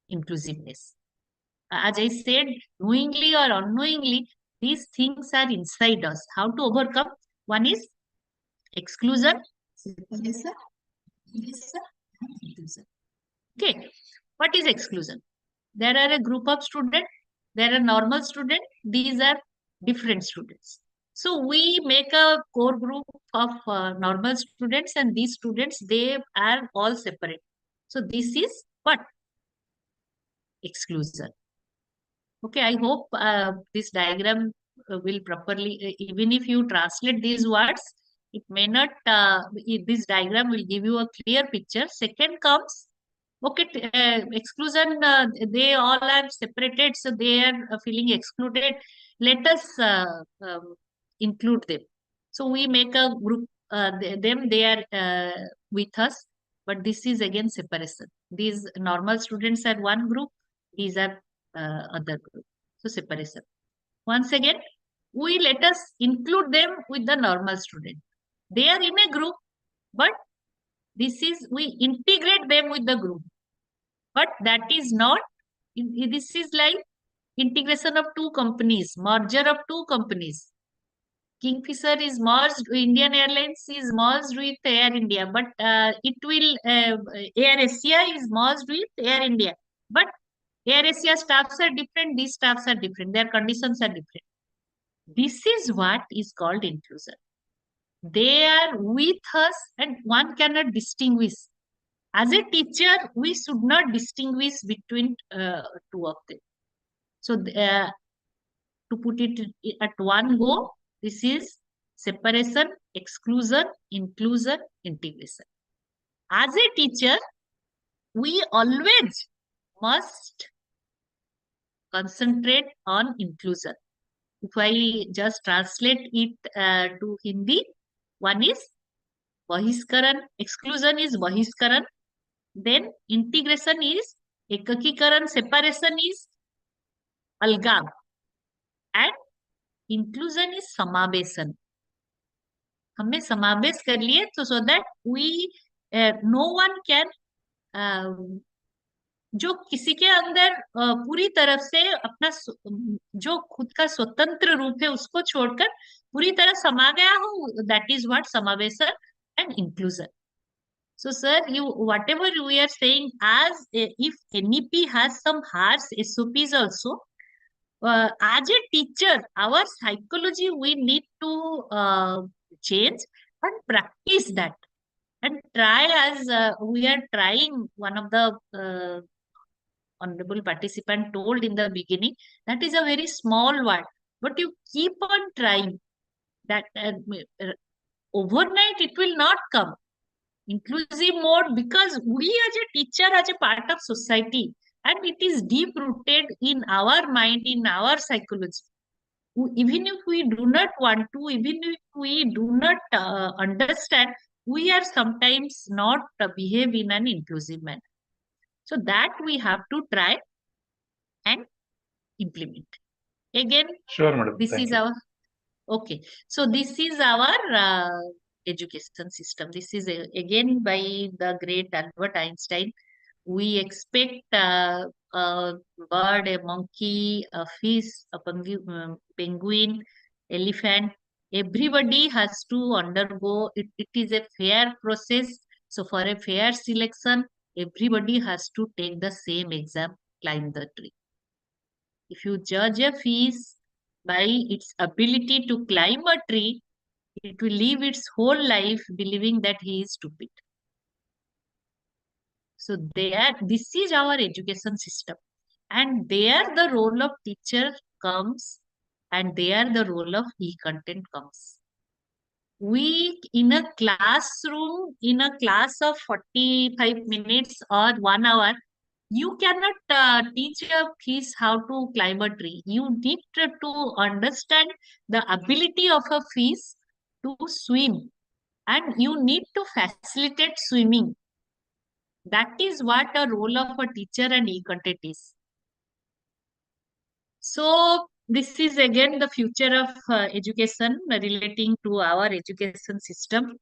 inclusiveness. As I said, knowingly or unknowingly, these things are inside us. How to overcome? One is exclusion. Okay, what is exclusion? There are a group of students, there are normal students, these are different students. So we make a core group of normal students, and these students, they are all separate. So this is what? Exclusion. Okay, I hope this diagram will properly, even if you translate these words, it may not, this diagram will give you a clear picture. Second comes, okay, exclusion, they all are separated, so they are feeling excluded. Let us include them. So we make a group, they are with us, but this is again separation. These normal students are one group, These are other group. So separation. Once again, let us include them with the normal student. They are in a group, but we integrate them with the group. But that is not, this is like integration of two companies, merger of two companies. Kingfisher is merged, Indian Airlines is merged with Air India, but Air Asia is merged with Air India. But Air Asia staffs are different, these staffs are different, their conditions are different. This is what is called inclusion. They are with us and one cannot distinguish. As a teacher, we should not distinguish between two of them. So to put it at one go, this is separation, exclusion, inclusion, integration. As a teacher, we always must concentrate on inclusion. If I just translate it to Hindi, one is Bahiskaran, exclusion is Bahiskaran, then integration is Ekakikaran, separation is Algam, and inclusion is Samabesan. हमने समावेश कर लिए तो so that no one can जो किसी के अंदर पूरी तरफ से अपना जो खुद का स्वतंत्र रूप है उसको छोड़कर पूरी तरह समा गया हो, that is what समावेशन and inclusion. So sir, whatever we are saying, as if NEP has some harsh SOPs also, as a teacher, our psychology we need to change and practice that and try, as we are trying. One of the honorable participant told in the beginning, that is a very small word, but you keep on trying that. Overnight it will not come. Inclusive mode, because we as a teacher, as a part of society, and it is deep rooted in our mind, in our psychology. Even if we do not want to, even if we do not understand, we are sometimes not behave in an inclusive manner. So that we have to try and implement. Again, Sure, madam. this Thank is you. our, okay. So this is our education system. This is again by the great Albert Einstein. We expect a bird, a monkey, a fish, a penguin, elephant. Everybody has to undergo it. It is a fair process. So for a fair selection, everybody has to take the same exam, climb the tree. If you judge a fish by its ability to climb a tree, it will live its whole life believing that he is stupid. So this is our education system. And there the role of teacher comes, and there the role of e-content comes. We, in a classroom, in a class of 45 minutes or 1 hour, you cannot teach a fish how to climb a tree. You need to understand the ability of a fish to swim, and you need to facilitate swimming. That is what a role of a teacher and e-content is. So this is again the future of education relating to our education system.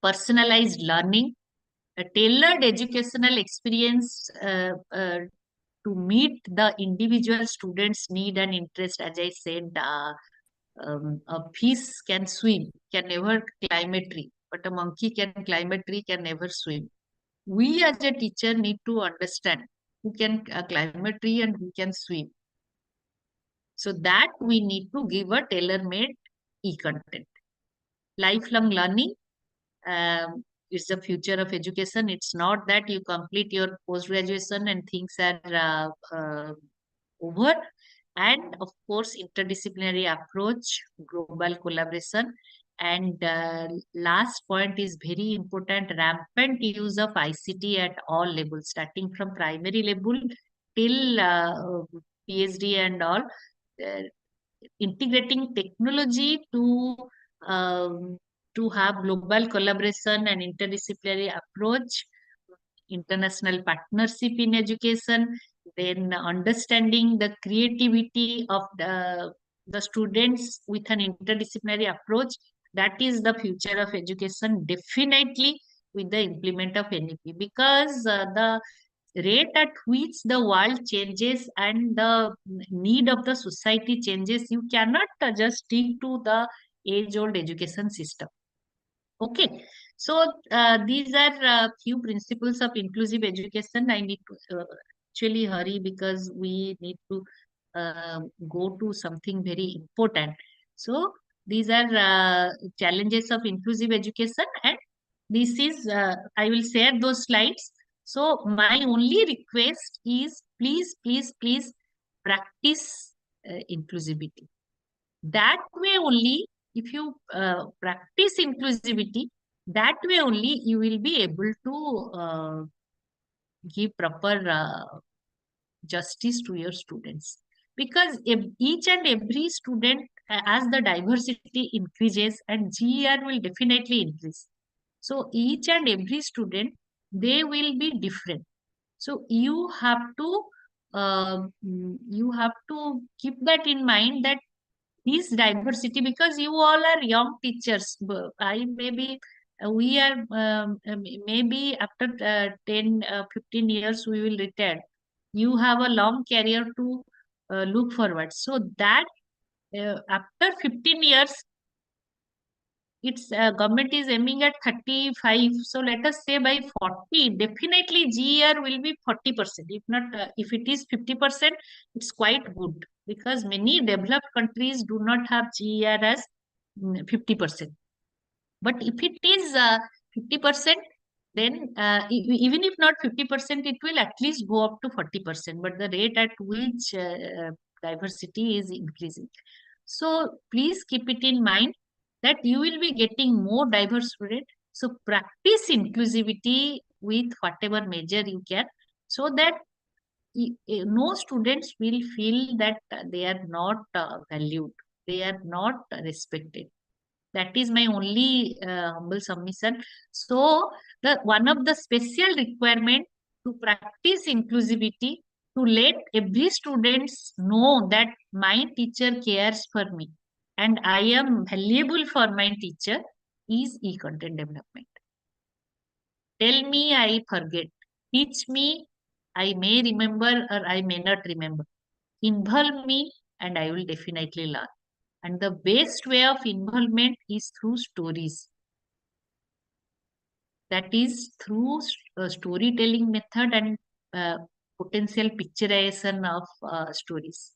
Personalized learning, a tailored educational experience to meet the individual student's need and interest. As I said, a fish can swim, can never climb a tree, but a monkey can climb a tree, can never swim. We as a teacher need to understand who can climb a tree and who can swim. So that we need to give a tailor-made e-content. Lifelong learning is the future of education. It's not that you complete your post-graduation and things are over. And of course, interdisciplinary approach, global collaboration. And last point is very important, rampant use of ICT at all levels, starting from primary level till PhD and all. Integrating technology to have global collaboration and interdisciplinary approach, international partnership in education, then understanding the creativity of the students with an interdisciplinary approach. That is the future of education, definitely, with the implement of NEP, because the rate at which the world changes and the need of the society changes, you cannot just stick to the age-old education system. Okay, so these are few principles of inclusive education. I need to actually hurry because we need to go to something very important. So these are challenges of inclusive education, and this is I will share those slides. So my only request is, please, please, please practice inclusivity. That way only, if you practice inclusivity, that way only you will be able to give proper justice to your students. Because each and every student, as the diversity increases, and GER will definitely increase. So each and every student, they will be different. So you have to keep that in mind, that this diversity, because you all are young teachers. I maybe we are maybe after 10 15 years we will retire. You have a long career to look forward, so that after 15 years, its government is aiming at 35. So let us say by 40, definitely GER will be 40%. If not, if it is 50%, it's quite good, because many developed countries do not have GER as 50%. But if it is 50%, then even if not 50%, it will at least go up to 40%. But the rate at which diversity is increasing. So please keep it in mind that you will be getting more diverse students. So practice inclusivity with whatever measure you can, so that no students will feel that they are not valued, they are not respected. That is my only humble submission. So the one of the special requirement to practice inclusivity, to let every students know that my teacher cares for me and I am valuable for my teacher, is e-content development. Tell me, I forget. Teach me, I may remember or I may not remember. Involve me and I will definitely learn. And the best way of involvement is through stories. That is through storytelling method and potential picturization of stories.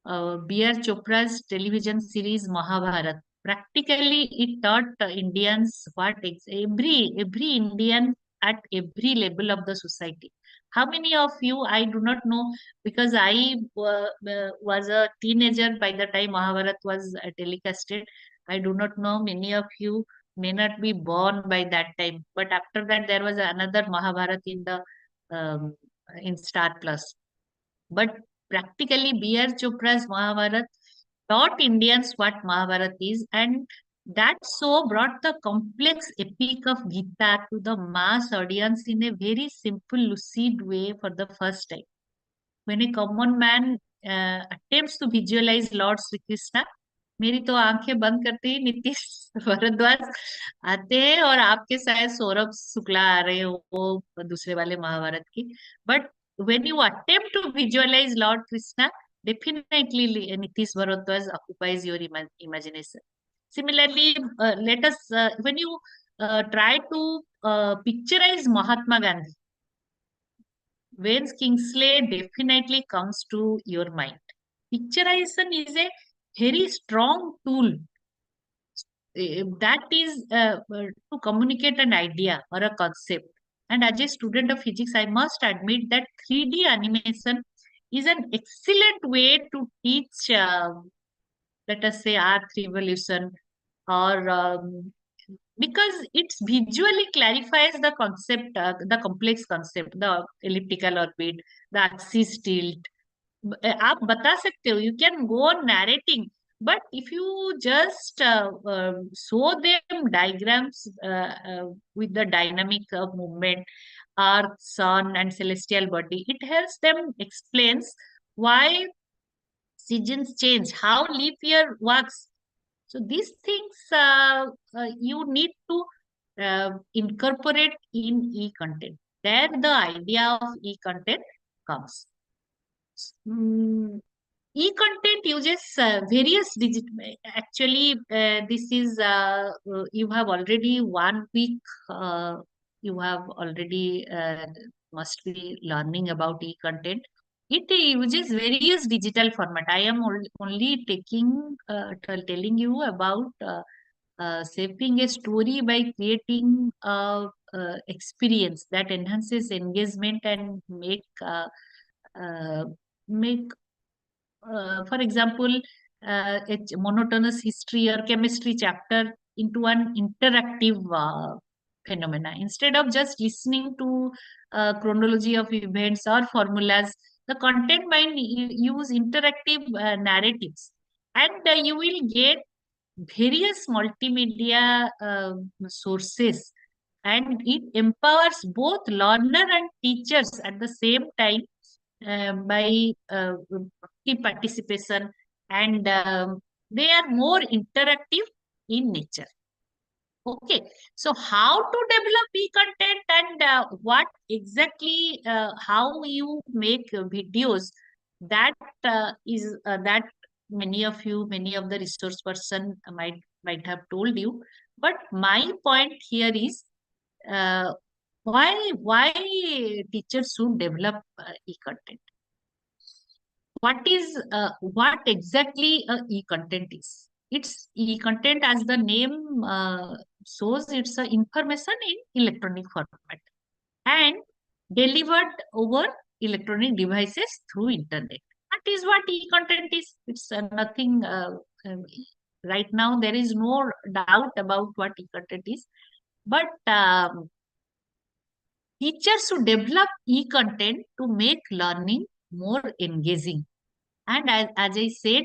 B.R. Chopra's television series Mahabharat, practically it taught Indians what every Indian at every level of the society. How many of you, I do not know, because I was a teenager by the time Mahabharat was telecasted. I do not know, many of you may not be born by that time. But after that, there was another Mahabharat in Star Plus. But practically, B.R. Chopra's Mahabharat taught Indians what Mahabharat is, and that show brought the complex epic of Gita to the mass audience in a very simple, lucid way for the first time. When a common man attempts to visualize Lord Sri Krishna, मेरी तो आंखें बंद करते ही नीतीश भारद्वाज आते हैं, और आपके शायद सौरभ शुक्ला आ रहे हो वो दूसरे वाले महाभारत की. But when you attempt to visualize Lord Krishna, definitely Nitish Bharadwaj occupies your imagination. Similarly, let us when you try to picturize Mahatma Gandhi, Vince Kingsley definitely comes to your mind. Picturization is a very strong tool that is to communicate an idea or a concept. And as a student of physics, I must admit that 3D animation is an excellent way to teach, let us say, Earth revolution, or because it visually clarifies the concept, the complex concept, the elliptical orbit, the axis tilt. आप बता सकते हो, you can go on narrating, but if you just show them diagrams with the dynamic movement, earth, sun, and celestial body. It helps them explains why seasons change, how leap year works. So these things you need to incorporate in e-content. There the idea of e-content comes. E-content uses various actually this is you have already 1 week you have already must be learning about e-content. It uses various digital format. I am only taking telling you about shaping a story by creating a experience that enhances engagement and uh, make for example, a monotonous history or chemistry chapter into an interactive phenomena. Instead of just listening to chronology of events or formulas, the content might use interactive narratives, and you will get various multimedia sources, and it empowers both learner and teachers at the same time by team participation, and they are more interactive in nature. Okay, so how to develop e-content and what exactly how you make videos, that that many of the resource person might have told you, but my point here is uh, why teachers should develop e-content. What exactly e-content is? It's e-content, as the name shows, it's information in electronic format and delivered over electronic devices through internet. That is what e-content is. It's nothing. Right now, there is no doubt about what e-content is, but teachers should develop e-content to make learning more engaging. And as I said,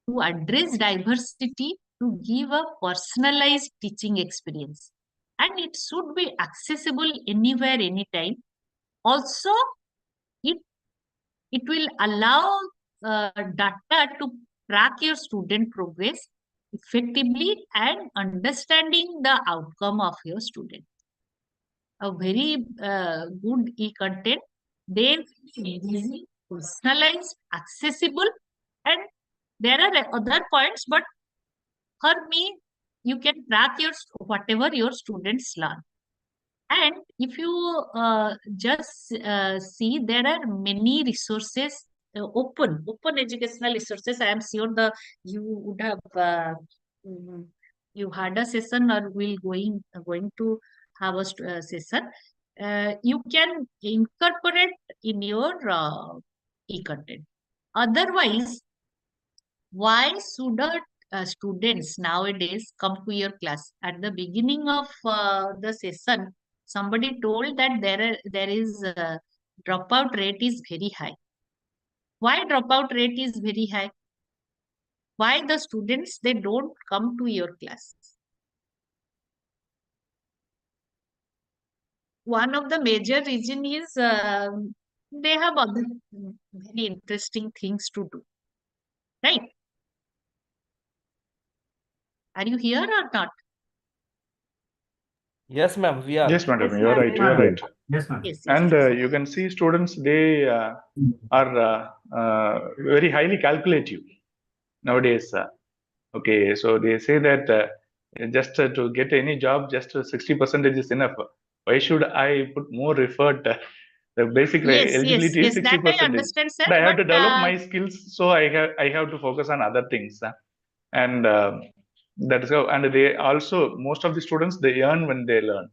to address diversity, to give a personalized teaching experience. And it should be accessible anywhere, anytime. Also, it will allow data to track your student progress effectively and understanding the outcome of your student. A very good e-content, they easy, personalized, accessible, and there are other points, but for me, you can track your whatever your students learn. And if you just see, there are many resources, open educational resources. I am sure you would have mm, you had a session or will going to have a session. You can incorporate in your e-content. Otherwise, why should students nowadays come to your class? At the beginning of the session, somebody told that there is dropout rate is very high. Why dropout rate is very high? Why the students, they don't come to your class? One of the major reason is they have other very interesting things to do, right? Are you here or not? Yes, ma'am, we are. Yes, madam, Yes, you are ma'am. right. You are right. Yes, ma'am. Yes, And yes. you can see students, they are very highly calculative nowadays. Okay, so they say that just to get any job, just 60% is enough. Why should I put more effort? The basic Yes, eligibility is yes, that I 60%. understand, sir. But I have to But develop my skills, so I have to focus on other things. And that is how. And they also, most of the students, they earn when they learn.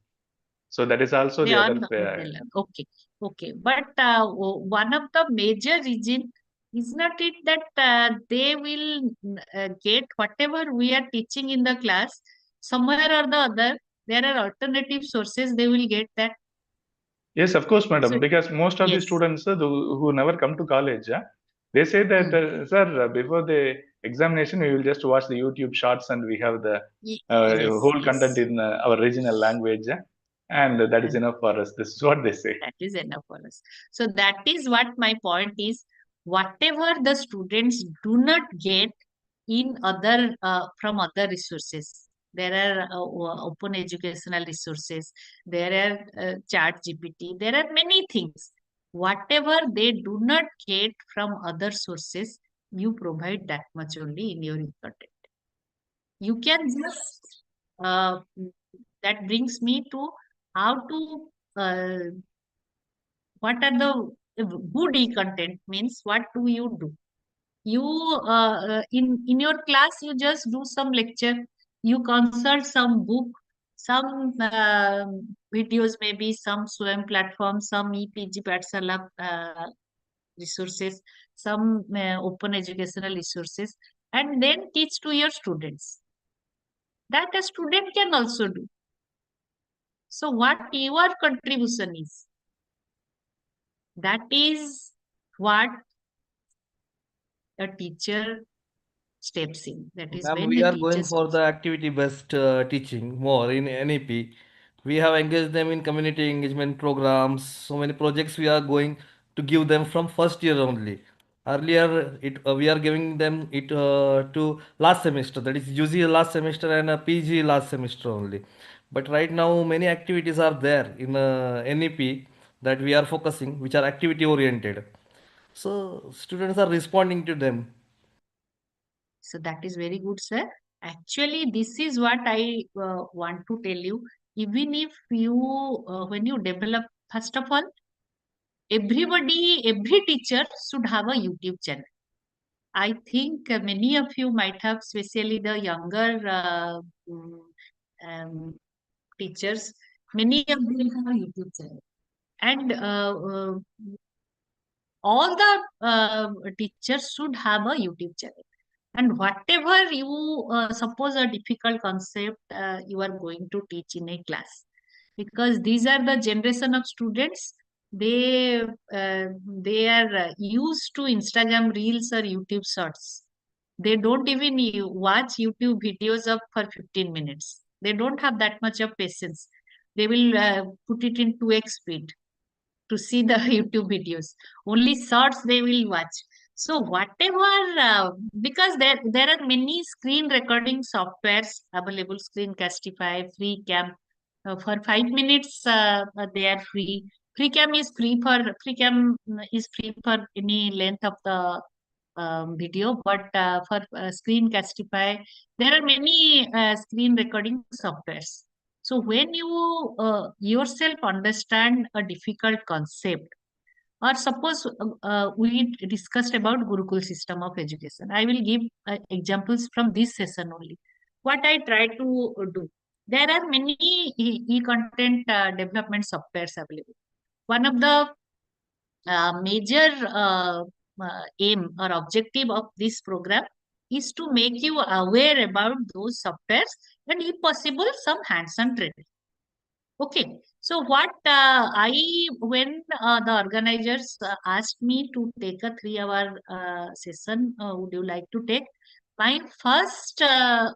So that is also they the are other. not available. Okay, okay. But one of the major reason is not it that they will get whatever we are teaching in the class, somewhere or the other. There are alternative sources. They will get that. Yes, of course, madam. So Because most of the yes. students who never come to college, they say that, sir, before the examination, we will just watch the YouTube shorts and we have the Yes, whole yes. content in our regional language. and that is enough for us. This is what they say. That is enough for us. So that is what my point is. Whatever the students do not get in other from other resources, there are open educational resources, there are chat GPT, there are many things. Whatever they do not get from other sources, you provide that much only in your content. You can just that brings me to how to what are the good e-content means. What do? You in your class you just do some lecture, you consult some book, some videos, maybe some swim platform, some EPG Patsala resources, some open educational resources, and then teach to your students. That a student can also do. So what your contribution is, that is what a teacher steps in. That is Ma'am, when we the are teacher going for steps the activity-based teaching more in NEP. We have engaged them in community engagement programs. So many projects we are going to give them from first year only. Earlier, we are giving them it to last semester. That is UG last semester and a PG last semester only. But right now, many activities are there in NEP that we are focusing, which are activity oriented. So students are responding to them. So that is very good, sir. Actually, this is what I want to tell you. Even if you, when you develop, first of all, every teacher should have a YouTube channel. I think many of you might have, especially the younger mm, teachers, many of them have a YouTube channel. And all the teachers should have a YouTube channel. And whatever you suppose a difficult concept you are going to teach in a class, because these are the generation of students, they are used to Instagram reels or YouTube shorts. They don't even watch YouTube videos of for 15 minutes. They don't have that much of patience. They will put it in 2x speed to see the YouTube videos. Only shorts they will watch. So whatever, because there are many screen recording softwares available, Screencastify, FreeCam. For 5 minutes, they are free. FreeCam is free for any length of the video, but for Screencastify, there are many screen recording softwares. So when you yourself understand a difficult concept, or suppose we discussed about Gurukul system of education, I will give examples from this session only. What I try to do, there are many e-content development softwares available. One of the major aim or objective of this program is to make you aware about those softwares, and if possible some hands-on training. Okay, so what when the organizers asked me to take a 3-hour session, would you like to take? My first I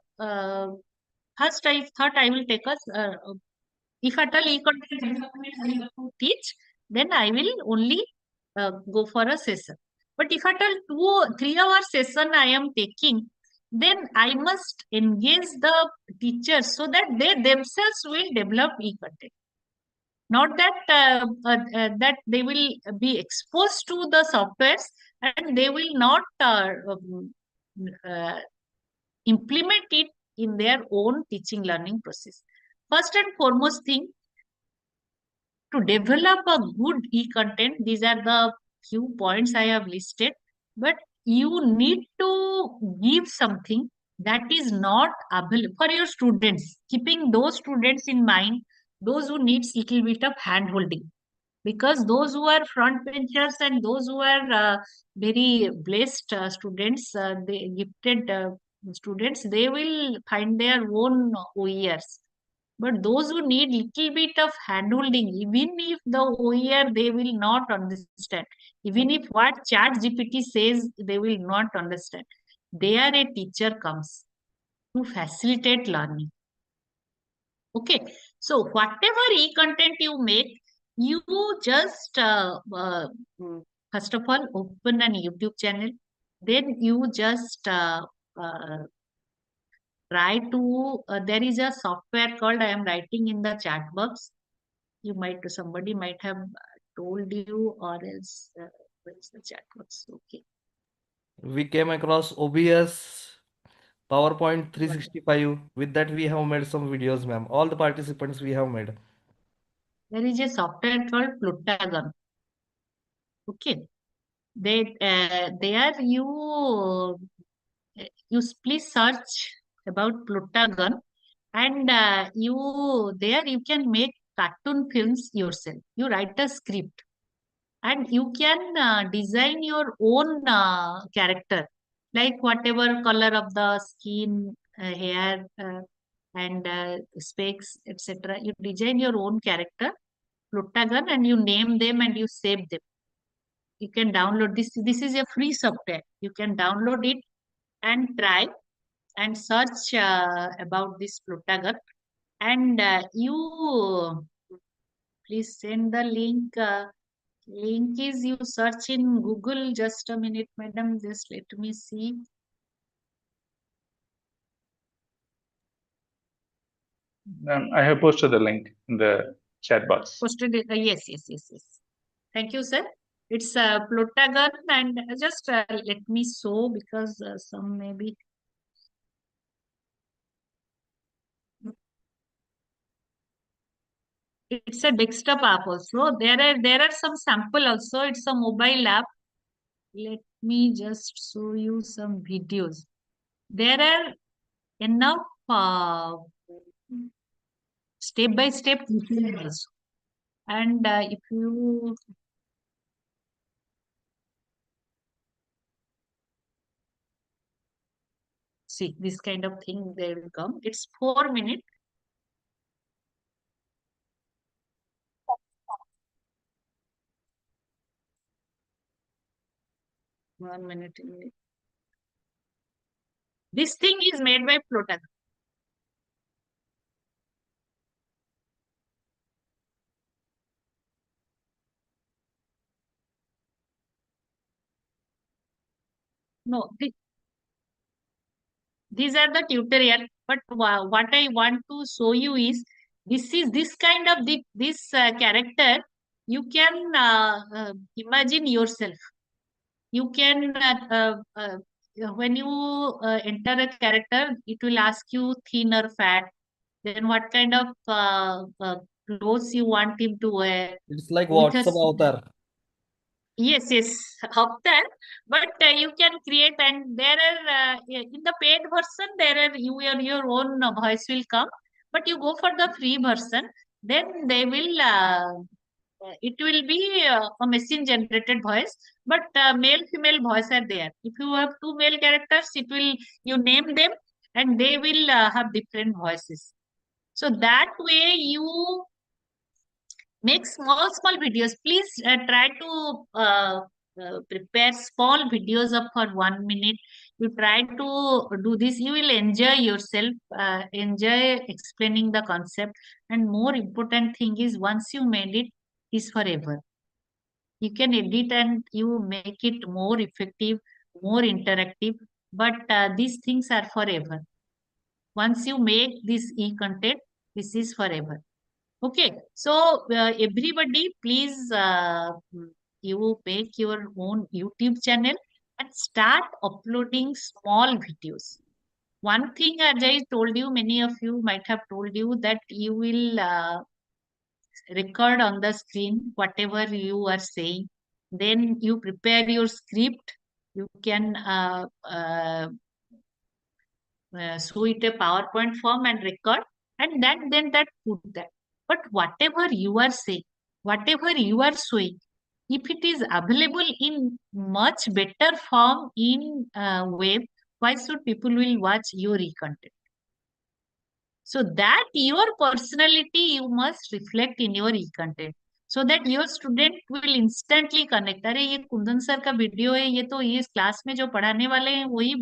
thought I will take if at all e-content development I have to teach, then I will only go for a session. But if at all 3-hour session I am taking, then I must engage the teachers so that they themselves will develop e-content. Not that that they will be exposed to the softwares and they will not uh, implement it in their own teaching learning process. First and foremost thing, to develop a good e-content, these are the few points I have listed, but you need to give something that is not available for your students, keeping those students in mind, those who needs little bit of hand holding. Because those who are front benchers and those who are very blessed students, they gifted students, they will find their own OERs. But those who need little bit of handholding, even if the OER they will not understand, even if what Chat GPT says they will not understand, there a teacher comes to facilitate learning. Okay, so whatever e-content you make, you just first of all open an YouTube channel, then you just uh, try to. There is a software called, I am writing in the chat box. You might, somebody might have told you, or else where's the chat box? Okay. We came across OBS, PowerPoint 365. With that, we have made some videos, ma'am. All the participants we have made. There is a software called Plutagon. Okay. There you please search about Plutagon, and there you can make cartoon films yourself. You write a script, and you can design your own character, like whatever color of the skin, hair, and specs, etc. You design your own character, Plutagon, and you name them and you save them. You can download this. This is a free software. You can download it and try and search about this Plutagon, and you please send the link. Link is, you search in Google. Just a minute, madam. Just let me see. I have posted the link in the chat box. Posted it. Yes. Thank you, sir. It's Plutagon, and just let me show, because some maybe. It's a desktop app also. There are some sample also. It's a mobile app. Let me just show you some videos. There are enough step-by-step videos. And if you see this kind of thing, they will come. It's 4 minutes. One minute. This thing is made by Plutagon. No, these are the tutorial. But what I want to show you is, this kind of this character. You can imagine yourself. You can when you enter a character, it will ask you thin or fat. Then what kind of clothes you want him to wear. It's like With a WhatsApp avatar. Yes, of that. But you can create, and there are in the paid version, there are your own voice will come. But you go for the free version, then they will it will be a machine generated voice, but male female voice are there. If you have two male characters, it will, you name them, and they will have different voices. So that way you make small videos. Please try to prepare small videos of for 1 minute. You try to do this, you will enjoy yourself, enjoy explaining the concept. And more important thing is, once you made it, is forever. You can edit and you make it more effective, more interactive, but these things are forever. Once you make this e-content, this is forever. Okay, so everybody, please, you make your own YouTube channel and start uploading small videos. One thing, as I told you, many of you might have told you, that you will record on the screen whatever you are saying. Then you prepare your script. You can show it a PowerPoint form and record, and then that put that. But whatever you are saying, whatever you are showing, if it is available in much better form in web, why should people will watch your e-content? So that your personality you must reflect in your e-content, so that your student will instantly connect. अरे ये Kundan sir का video है, ये तो ये class में जो पढ़ाने वाले हैं वही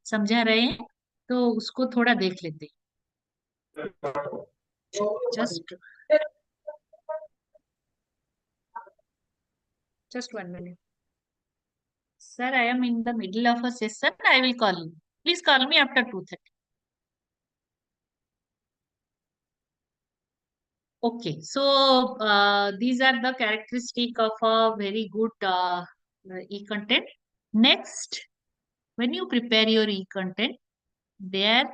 समझा रहे हैं, तो उसको थोड़ा देख लेते हैं. Just 1 minute. Sir, I am in the middle of a session. I will call you. Please call me after 2:30. Okay, so these are the characteristic of a very good e-content. Next, when you prepare your e-content, there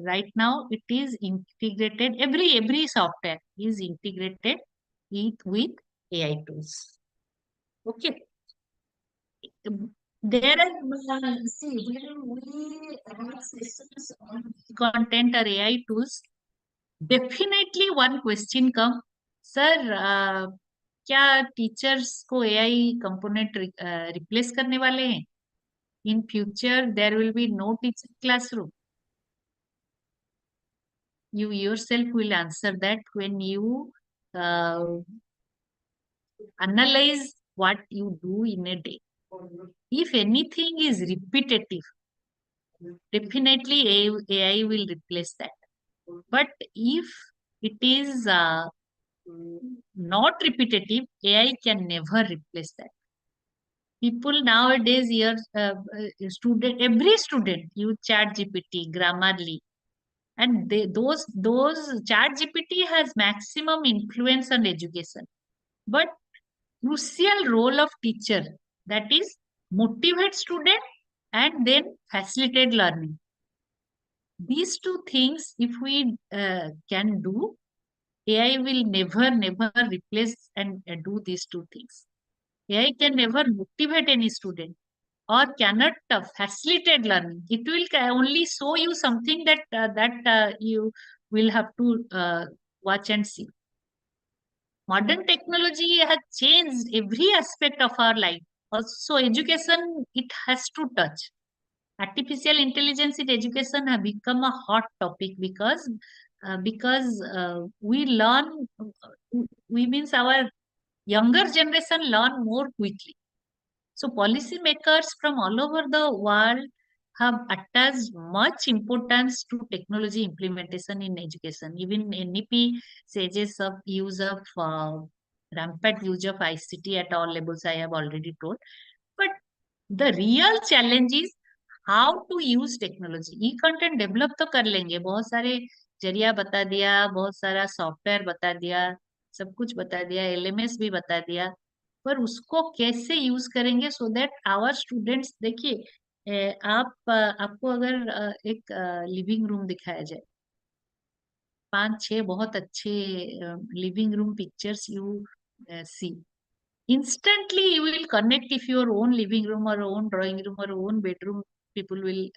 right now it is integrated. Every software is integrated with AI tools. Okay. There are see when we have sessions on content or AI tools, definitely one question come, sir, क्या teachers को AI component replace करने वाले हैं? In future there will be no teaching classroom. You yourself will answer that when you analyze what you do in a day. If anything is repetitive, definitely AI will replace that. But if it is not repetitive, AI can never replace that. People nowadays, every student use ChatGPT, Grammarly, and those ChatGPT has maximum influence on education. But crucial role of teacher, that is motivate student and then facilitate learning. These two things, if we can do, AI will never replace and do these two things. AI can never motivate any student or cannot facilitate learning. It will only show you something that you will have to watch and see. Modern technology has changed every aspect of our life. Also, education, it has to touch. Artificial intelligence in education have become a hot topic because we learn, we means our younger generation learn more quickly. So policymakers from all over the world have attached much importance to technology implementation in education. Even NEP says of use of rampant use of ICT at all levels, I have already told. But the real challenge is how to use technology. E-content develop तो कर लेंगे, बहुत सारे जरिया बता दिया, बहुत सारा सॉफ्टवेयर बता दिया, सब कुछ बता दिया, LMS भी बता दिया, पर उसको कैसे यूज करेंगे सो दैट आवर स्टूडेंट्स. देखिए आपको अगर एक लिविंग रूम दिखाया जाए, 5-6 बहुत अच्छे living room pictures you see, instantly you will connect. If your own living room or own drawing room or own bedroom, people will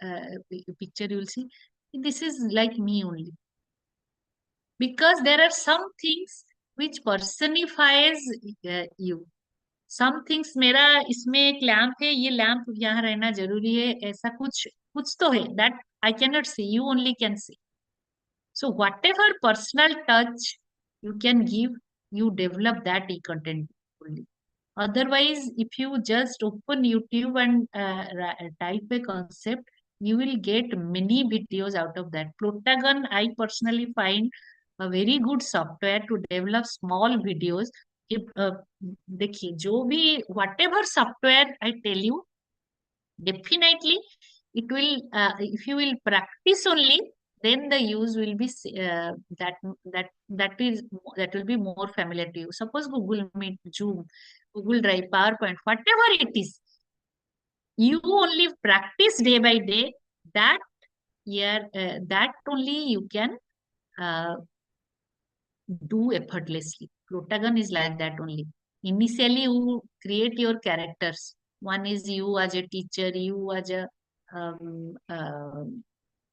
picture, you will see this is like me only, because there are some things which personifies you. Some things, मेरा इसमें एक lamp है, ये lamp यहाँ रहना जरूरी है, ऐसा कुछ कुछ तो है that I cannot see, you only can see. So whatever personal touch you can give, you develop that e-content only. Otherwise, if you just open YouTube and type a concept, you will get many videos out of that. Protagon, I personally find a very good software to develop small videos. If देखिए जो भी whatever software I tell you, definitely it will if you will practice only, then the use will be that will be more familiar to you. Suppose Google Meet, Zoom, Google Drive, PowerPoint, whatever it is, you only practice day by day. That year, that only you can do effortlessly. Protagon is like that only. Initially, you create your characters. One is you as a teacher, you as a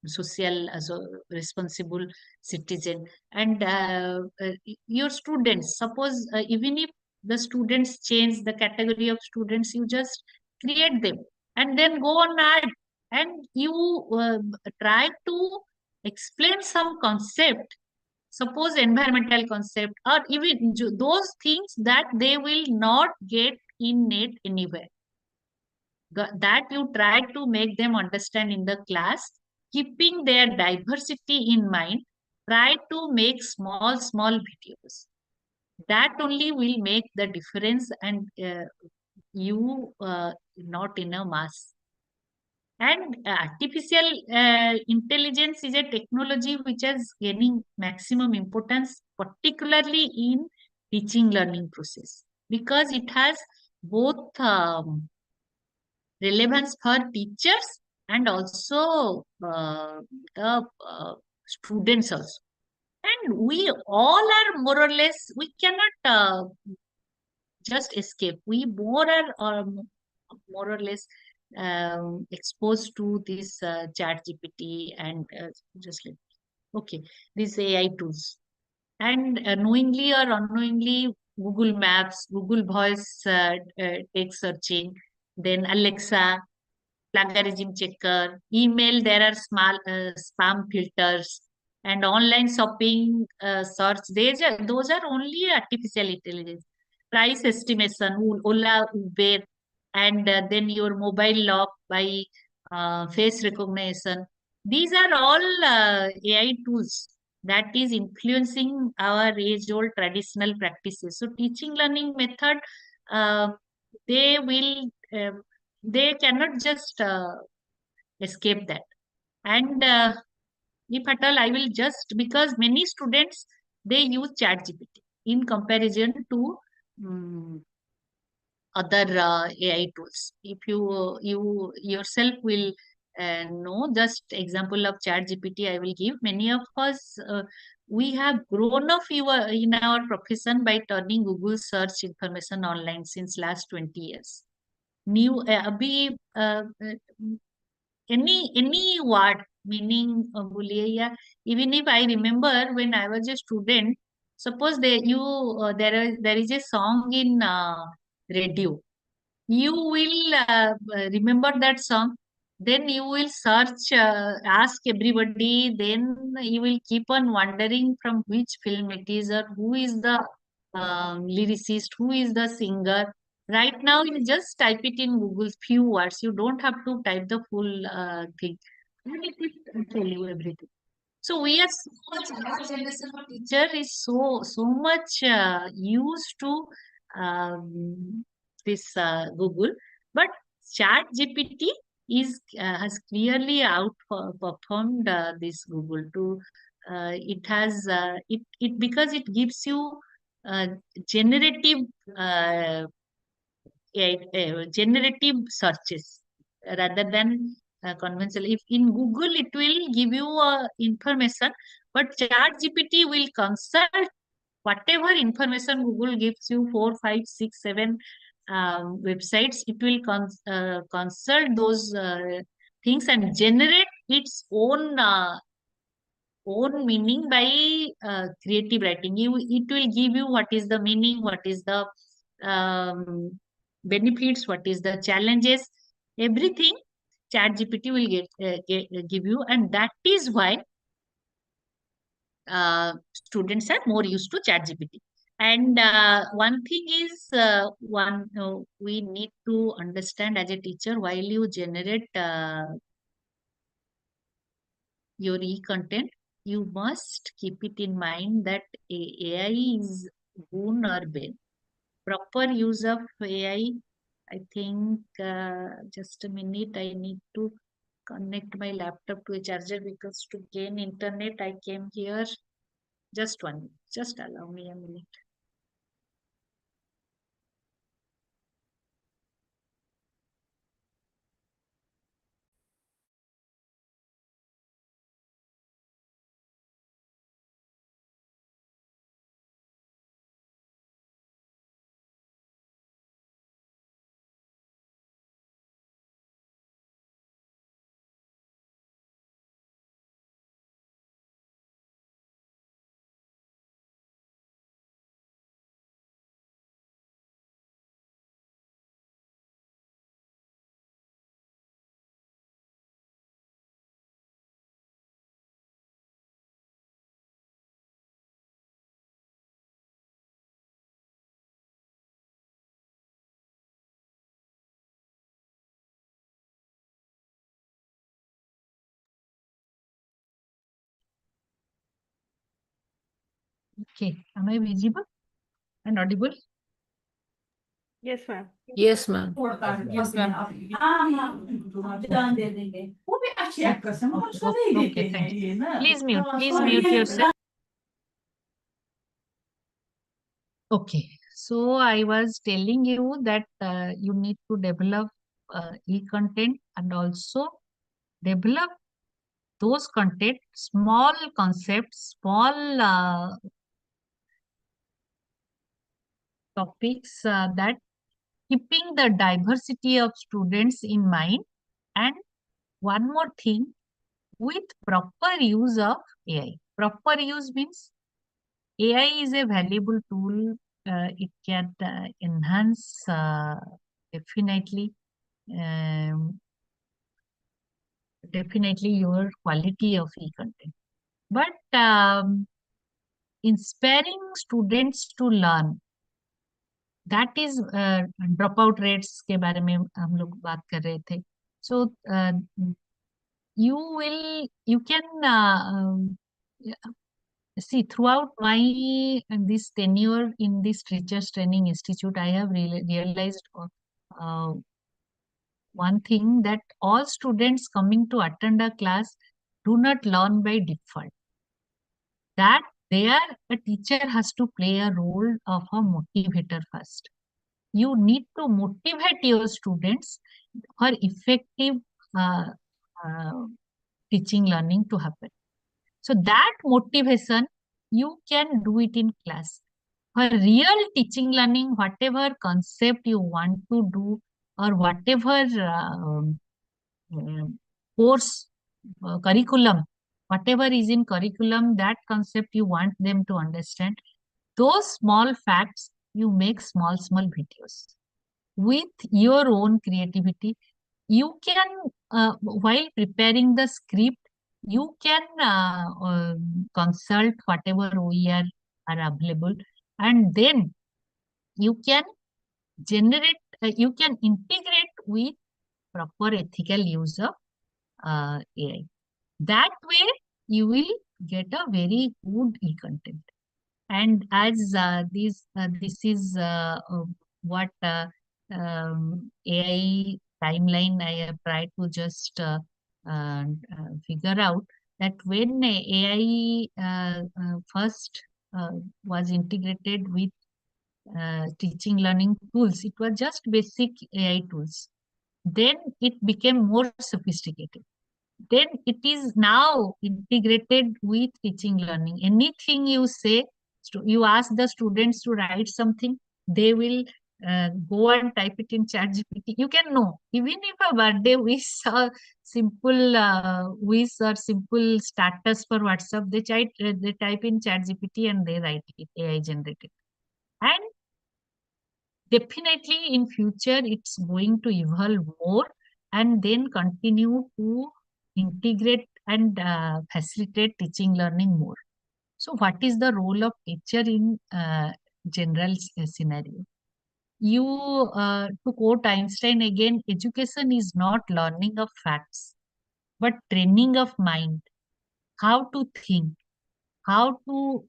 social, as a responsible citizen, and your students. Suppose even if the students change the category of students, you just create them and then go on ad, and you try to explain some concept. Suppose environmental concept or even those things that they will not get in net anywhere, that you try to make them understand in the class, keeping their diversity in mind. Try to make small videos. That only will make the difference, and you not in a mass. And artificial intelligence is a technology which is gaining maximum importance, particularly in teaching learning process, because it has both relevance for teachers and also the students also. And we all are more or less, we cannot just escape. We more or less exposed to this chat GPT and just like, okay, these AI tools. And knowingly or unknowingly, Google Maps, Google Voice text searching, then Alexa, plagiarism checker, email, there are small spam filters, and online shopping search. Those are only artificial intelligence. Price estimation, Ola, Uber, and then your mobile lock by face recognition. These are all AI tools that is influencing our age-old traditional practices. So teaching learning method, uh, they will they cannot just escape that. And if at all, I will just, because many students, they use chat GPT in comparison to other AI tools. If you yourself will know, just example of chat GPT I will give. Many of us, we have grown up in our profession by turning Google search information online since last 20 years. New अभी any word meaning बोलिए, या even if I remember when I was a student, suppose there is a song in radio, you will remember that song, then you will search, ask everybody, then you will keep on wondering from which film it is, or who is the lyricist, who is the singer. Right now you just type it in Google, few words, you don't have to type the full thing, and it will tell you everything. So we are so much, our generation of teacher is so much used to this Google, but Chat GPT is has clearly outperformed this Google. To it has it because it gives you uh, generative uh, generative searches rather than conventional. If in Google it will give you information, but Chat GPT will consult whatever information Google gives you, 4, 5, 6, 7 websites. It will consult those things and generate its own meaning by creative writing. It will give you what is the meaning, what is the benefits, what is the challenges, everything Chat GPT will give you, and that is why students are more used to Chat GPT. And one thing is, we need to understand as a teacher, while you generate your e-content, you must keep it in mind that AI is boon or bane. Proper use of AI, I think, just a minute, I need to connect my laptop to a charger, because to gain internet, I came here. Just 1 minute, just allow me a minute. Okay, am I visible and audible? Yes, ma'am. Yes, ma'am. Yes, ma'am. Okay, thank you. Please mute yourself. Okay, so I was telling you that you need to develop e-content and also develop those content, small concepts, small topics that keeping the diversity of students in mind. And one more thing, with proper use of AI. Proper use means AI is a valuable tool. It can enhance definitely um, definitely your quality of e-content. But inspiring students to learn, that is dropout rates के बारे में हम लोग बात कर रहे थे. So you can see throughout my this tenure in this Teachers Training Institute, I have realized one thing, that all students coming to attend a class do not learn by default. That there a teacher has to play a role of a motivator first. You need to motivate your students for effective uh, uh, teaching learning to happen. So that motivation, you can do it in class. For real teaching learning, whatever concept you want to do or whatever course curriculum, whatever is in curriculum, that concept you want them to understand, those small facts, you make small videos with your own creativity. You can while preparing the script, you can consult whatever OER are available, and then you can generate you can integrate with proper ethical use of AI. That way you will get a very good e-content. And as this is what AI timeline I have tried to just figure out, that when AI first was integrated with teaching learning tools, it was just basic AI tools. Then it became more sophisticated. Then it is now integrated with teaching learning. Anything you say, you ask the students to write something, they will go and type it in ChatGPT. You can know, even if a birthday wish or simple wish or simple status for WhatsApp, they type in ChatGPT and they write it, AI generated. And definitely in future it's going to evolve more and then continue to integrate and facilitate teaching learning more. So what is the role of teacher in general scenario? You to quote Einstein again, education is not learning of facts but training of mind, how to think, how to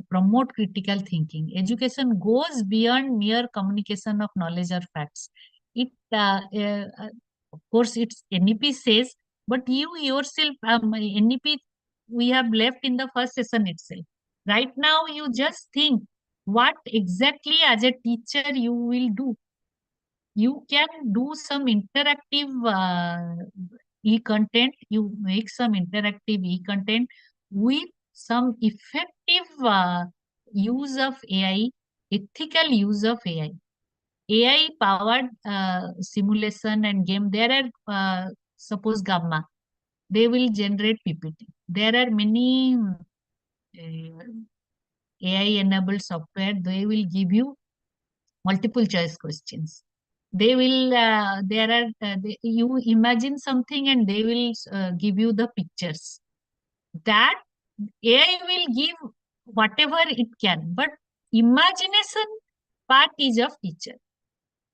promote critical thinking. Education goes beyond mere communication of knowledge or facts. It, of course, it's NEP says, but you yourself, NEP, we have left in the first session itself. Right now, you just think what exactly as a teacher you will do. You can do some interactive e-content. You make some interactive e-content with some effective use of AI, ethical use of AI. AI powered simulation and game. There are suppose Gamma, they will generate PPT. There are many AI enabled software. They will give you multiple choice questions. They will there are you imagine something and they will give you the pictures. That AI will give whatever it can, but imagination part is of teacher.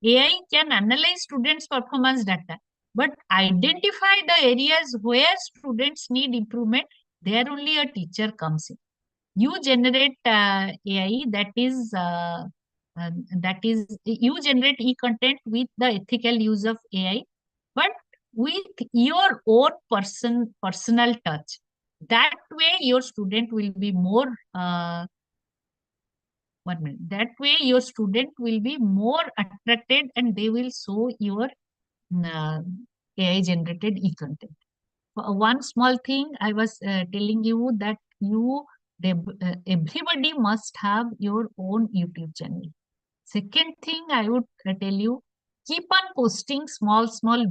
AI can analyze students performance data but identify the areas where students need improvement. There only a teacher comes in. You generate AI that is you generate e-content with the ethical use of AI, but with your own personal touch. That way, your student will be more. 1 minute. That way, your student will be more attracted, and they will show your uh, AI generated e-content. One small thing I was telling you that everybody must have your own YouTube channel. Second thing I would tell you, keep on posting small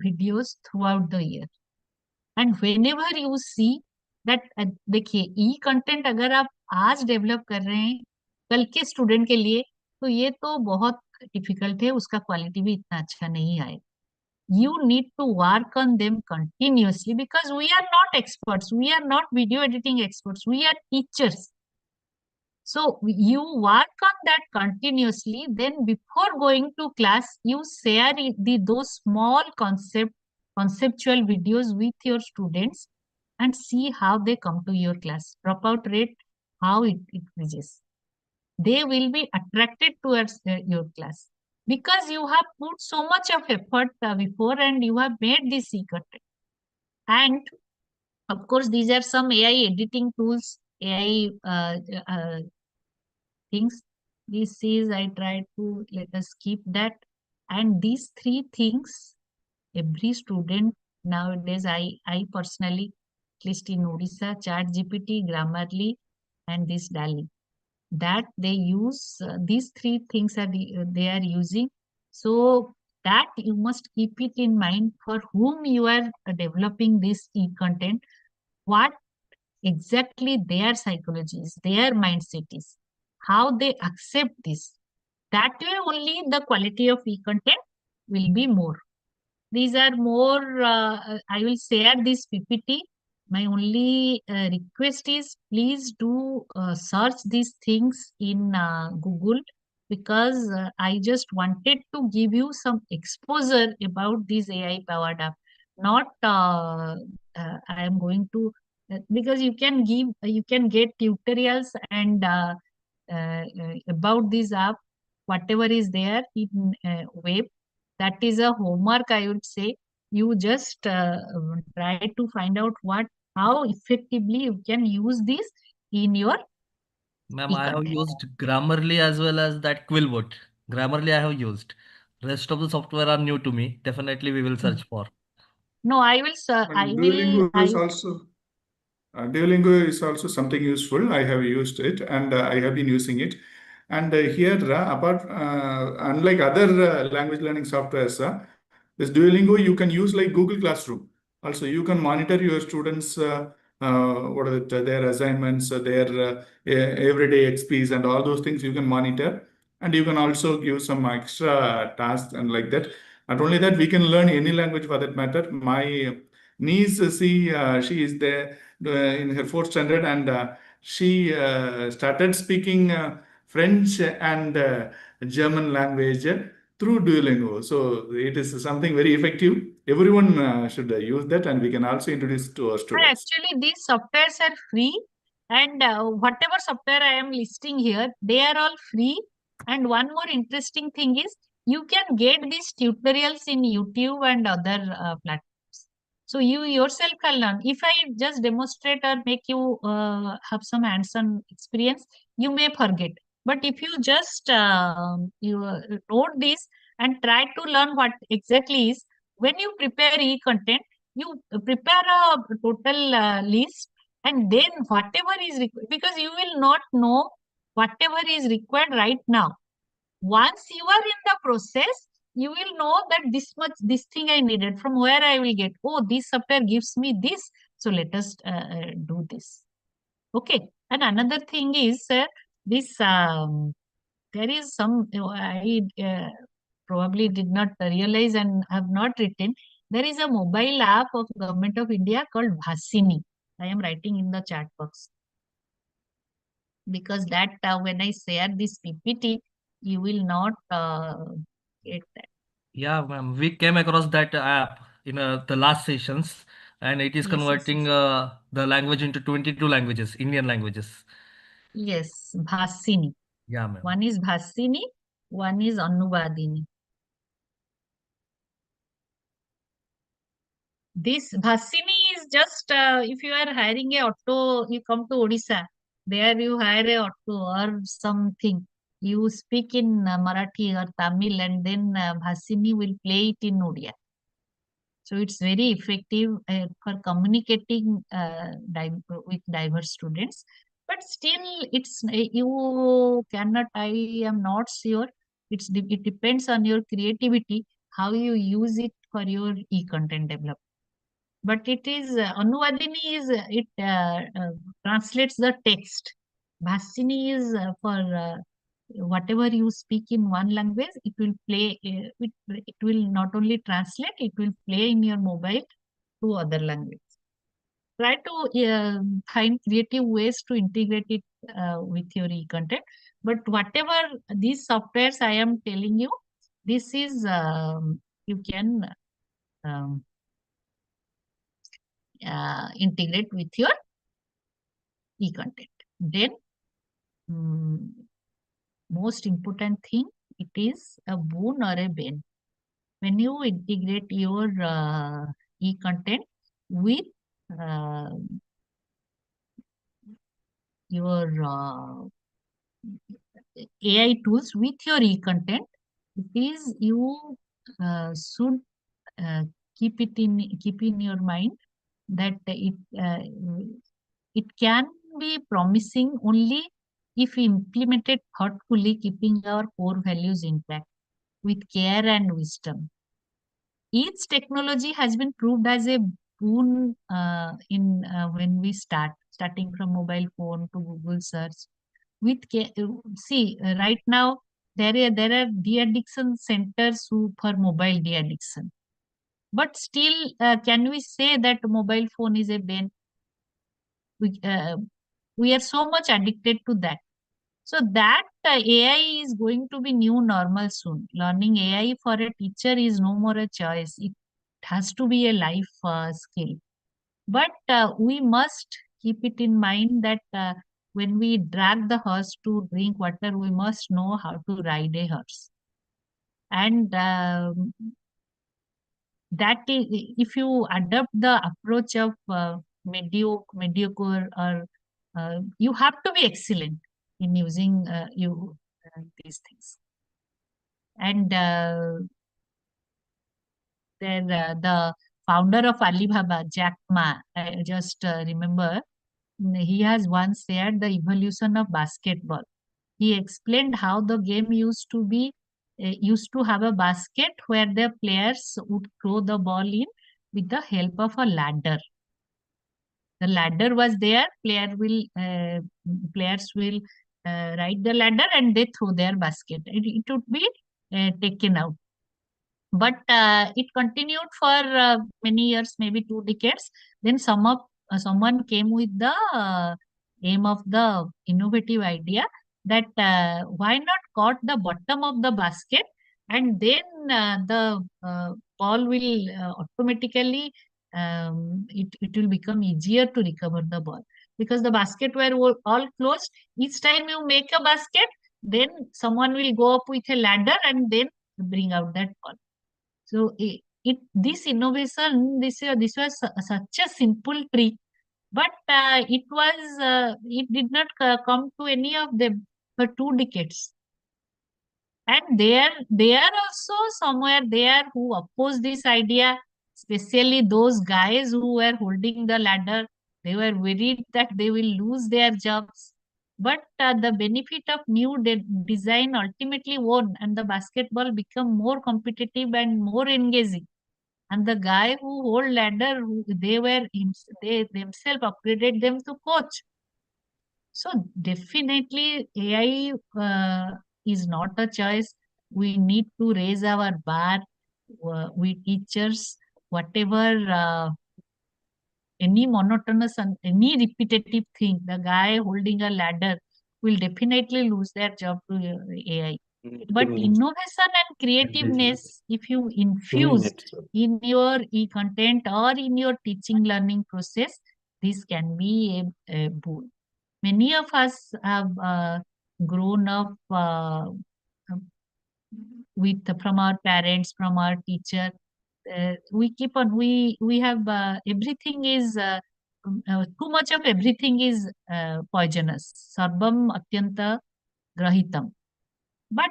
videos throughout the year. And whenever you see that देखिए ई content अगर आप आज develop कर रहे हैं कल के student के लिए, तो ये तो बहुत डिफिकल्ट है, उसका क्वालिटी भी इतना अच्छा नहीं आएगा. You need to work on them continuously because we are not experts. We are not video editing experts. We are teachers. So you work on that continuously. Then before going to class, you share those small conceptual videos with your students and see how they come to your class. Dropout rate, how it increases. They will be attracted towards your class because you have put so much of effort before and you have made this e-content. And of course, these are some AI editing tools, AI things. This is, I try to let us keep that. And these three things, every student nowadays, I personally, at least in Odisha, ChatGPT, Grammarly, and this DALI, that they use these three things they are using. So that you must keep it in mind for whom you are developing this e-content, what exactly their psychology is, their mindset is, how they accept this. That way only the quality of e-content will be more. These are more, I will share this PPT. My only request is please do search these things in Google, because I just wanted to give you some exposure about this AI powered app. Not I am going to, because you can get tutorials and about this app, whatever is there in web. That is a homework, I would say. You just try to find out how effectively you can use this in your Ma'am, I have e-content. used Grammarly as well as that Quillbot. Grammarly I have used. Rest of the software are new to me. Definitely we will search for. No, I will. And Duolingo is also something useful. I have used it and I have been using it. And here, unlike other language learning softwares, this Duolingo you can use like Google Classroom. Also, you can monitor your students' their assignments, their everyday XPs, and all those things you can monitor. And you can also give some extra tasks and like that. Not only that, we can learn any language for that matter. My niece, she is there in her fourth standard, and she started speaking French and German language through Duolingo. So it is something very effective. Everyone should use that, and we can also introduce to our students. Actually, these softwares are free, and whatever software I am listing here, they are all free. And one more interesting thing is you can get these tutorials in YouTube and other platforms. So you yourself can learn. If I just demonstrate or make you have some hands-on experience, you may forget. But if you just note this and try to learn what exactly is, when you prepare e-content, you prepare a total list, and then whatever is required, because you will not know whatever is required right now. Once you are in the process, you will know that this thing I needed, from where I will get. Oh, this software gives me this, so let us do this. Okay. And another thing is this. There is some I probably did not realize and have not written. There is a mobile app of Government of India called Bhasini. I am writing in the chat box, because that when I share this PPT, you will not get that. Yeah, ma'am. We came across that app in the last sessions, and it is Yes, yes, converting yes. the language into 22 languages, Indian languages. Yes, Bhasini. Yeah, ma'am. One is Bhasini, one is Anubadini. This Bhasini is just if you are hiring a auto, you come to Odisha, there you hire a auto or something. You speak in Marathi or Tamil, and then Bhasini will play it in Odia. So it's very effective for communicating with diverse students. But still, it's you cannot. I am not sure. It depends on your creativity, how you use it for your e-content development. But it is Anuvadini is it translates the text. Bhasini is for whatever you speak in one language, it will play. It will not only translate, it will play in your mobile to other language. Try to find creative ways to integrate it with your e-content. But whatever these softwares I am telling you, this is you can um, integrate with your e-content. Then most important thing, it is a boon or a bane. When you integrate your e-content with your AI tools with your e-content, it is you should keep in your mind that it can be promising only if implemented thoughtfully, keeping our core values intact with care and wisdom. Each technology has been proved as a boon in when we starting from mobile phone to Google search. With see right now there are de-addiction centers for mobile de-addiction. But still, can we say that mobile phone is a bane? We are so much addicted to that. So that AI is going to be new normal soon. Learning AI for a teacher is no more a choice. It has to be a life skill. But we must keep it in mind that when we drag the horse to drink water, we must know how to ride a horse. And that is, if you adopt the approach of mediocre or you have to be excellent in using these things. And then the founder of Alibaba, Jack Ma, I just remember, he has once shared the evolution of basketball. He explained how the game used to have a basket where the players would throw the ball in with the help of a ladder. The ladder was there. Players will ride the ladder and they throw their basket. It would be taken out. But it continued for many years, maybe 2 decades. Then someone came with the aim of the innovative idea that why not cut the bottom of the basket, and then the ball will automatically it will become easier to recover the ball, because the basket were all closed. Each time you make a basket, then someone will go up with a ladder and then bring out that ball. So this innovation, this was such a simple trick, but it did not come to any of them for 2 decades. And there are also somewhere there who oppose this idea, especially those guys who were holding the ladder. They were worried that they will lose their jobs. But the benefit of new design ultimately won, and the basketball become more competitive and more engaging. And the guy who hold ladder, they themselves upgraded them to coach. So definitely AI is not a choice. We need to raise our bar. We teachers, whatever any monotonous and any repetitive thing, the guy holding a ladder will definitely lose their job to AI. But innovation and creativeness, if you infuse in your e-content or in your teaching learning process, this can be a boon. Many of us have grown up from our parents, from our teacher. We keep on. We have everything is too much of everything is poisonous. Sarvam atyanta grahitam. But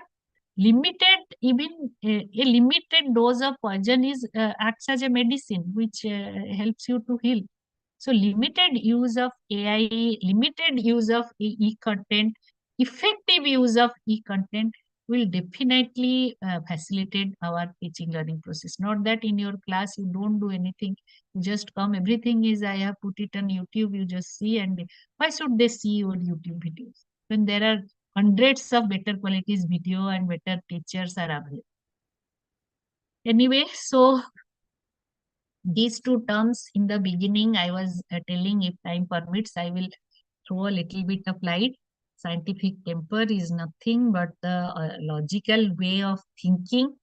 limited, even a limited dose of poison is acts as a medicine, which helps you to heal. So limited use of AI, limited use of e-content, effective use of e-content will definitely facilitate our teaching learning process. Not that in your class you don't do anything, you just come, everything is I have put it on YouTube, you just see, and why should they see your YouTube videos when there are hundreds of better qualities video and better teachers are available? Anyway, so these two terms in the beginning, I was telling, if time permits, I will throw a little bit of light. Scientific temper is nothing but the logical way of thinking.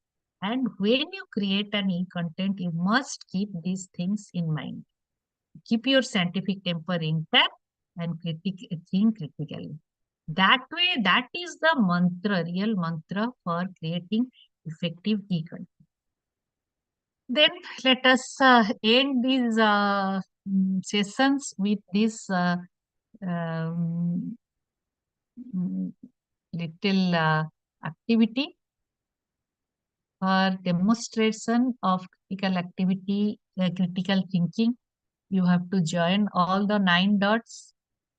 And when you create an e-content, you must keep these things in mind. Keep your scientific temper intact and think critically. That way, that is the mantra, real mantra for creating effective e-content. Then let us end these sessions with this um, little activity for demonstration of critical activity, critical thinking. You have to join all the 9 dots,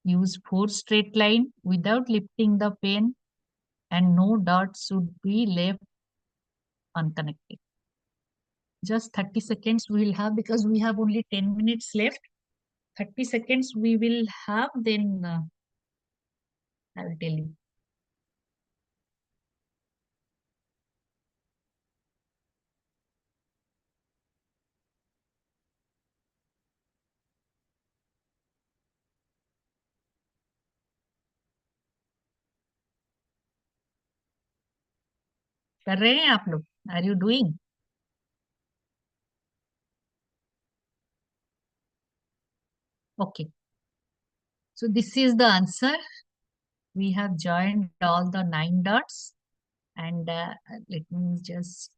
use 4 straight line without lifting the pen, and no dots should be left unconnected. Just 30 seconds we will have, because we have only 10 minutes left. 30 seconds we will have, then I will tell you. कर रहे हैं आप लोग? Are you doing? Okay. So this is the answer. We have joined all the 9 dots, and let me just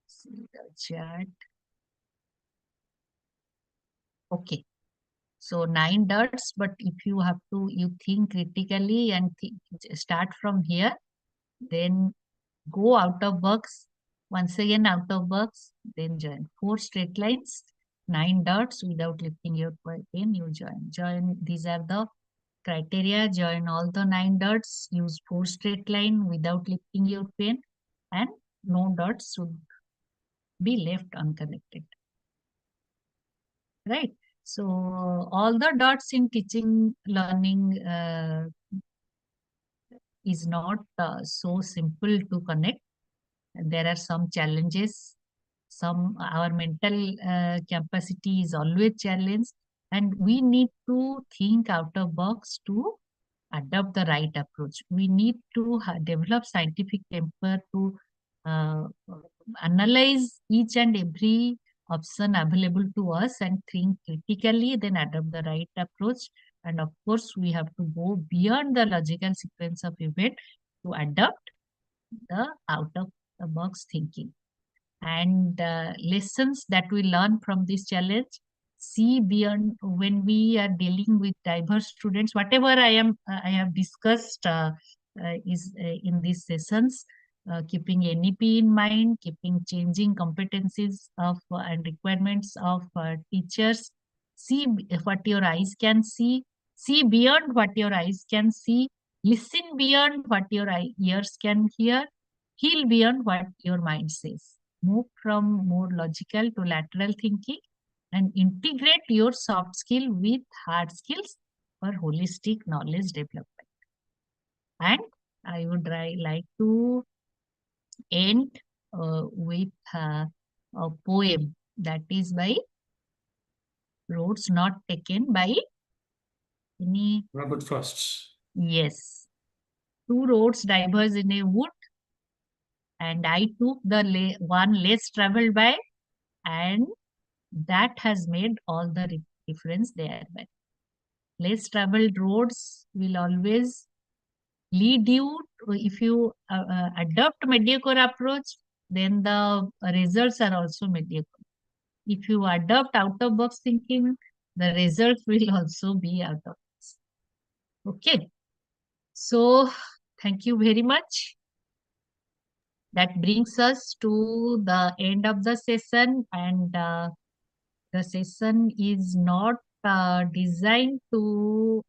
see the chat. Okay. So 9 dots, but if you have to, you think critically and start from here, then go out of box, once again out of box, then join 4 straight lines, 9 dots without lifting your pen, you join. These are the criteria. Join all the 9 dots, use 4 straight line without lifting your pen, and no dots should be left unconnected. Right? So all the dots in teaching learning is not so simple to connect. There are some challenges. Our mental capacity is always challenged, and we need to think out of box to adopt the right approach. We need to develop scientific temper to analyze each and every option available to us and think critically, then adopt the right approach. And of course, we have to go beyond the logical sequence of event to adopt the out of the box thinking. And lessons that we learn from this challenge: see beyond. When we are dealing with diverse students, whatever I have discussed is in these sessions, keeping NEP in mind, keeping changing competencies of and requirements of teachers. See what your eyes can see beyond what your eyes can see, listen beyond what your ears can hear, heal beyond what your mind says. Move from more logical to lateral thinking, and integrate your soft skill with hard skills for holistic knowledge development. And I would like to end with a poem that is by Roads Not Taken by any Robert Frost. Yes. 2 roads diverge in a wood, and I took the one less traveled by, and that has made all the difference thereby. Less traveled roads will always lead you if you adopt mediocre approach, then the results are also mediocre. If you adopt out of box thinking, the results will also be out of box. Okay. So thank you very much. That brings us to the end of the session, and the session is not designed to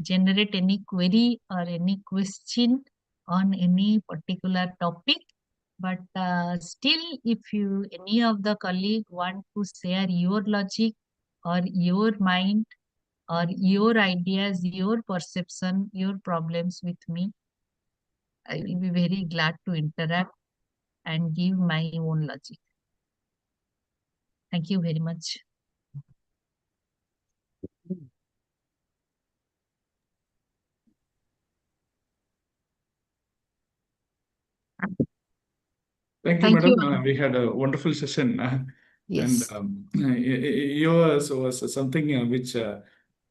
generate any query or any question on any particular topic. But still, if you any of the colleague want to share your logic or your mind or your ideas, your perception, your problems with me, I will be very glad to interact and give my own logic. Thank you very much. Thank you, Thank you. madam. We had a wonderful session. Yes. And yours was something which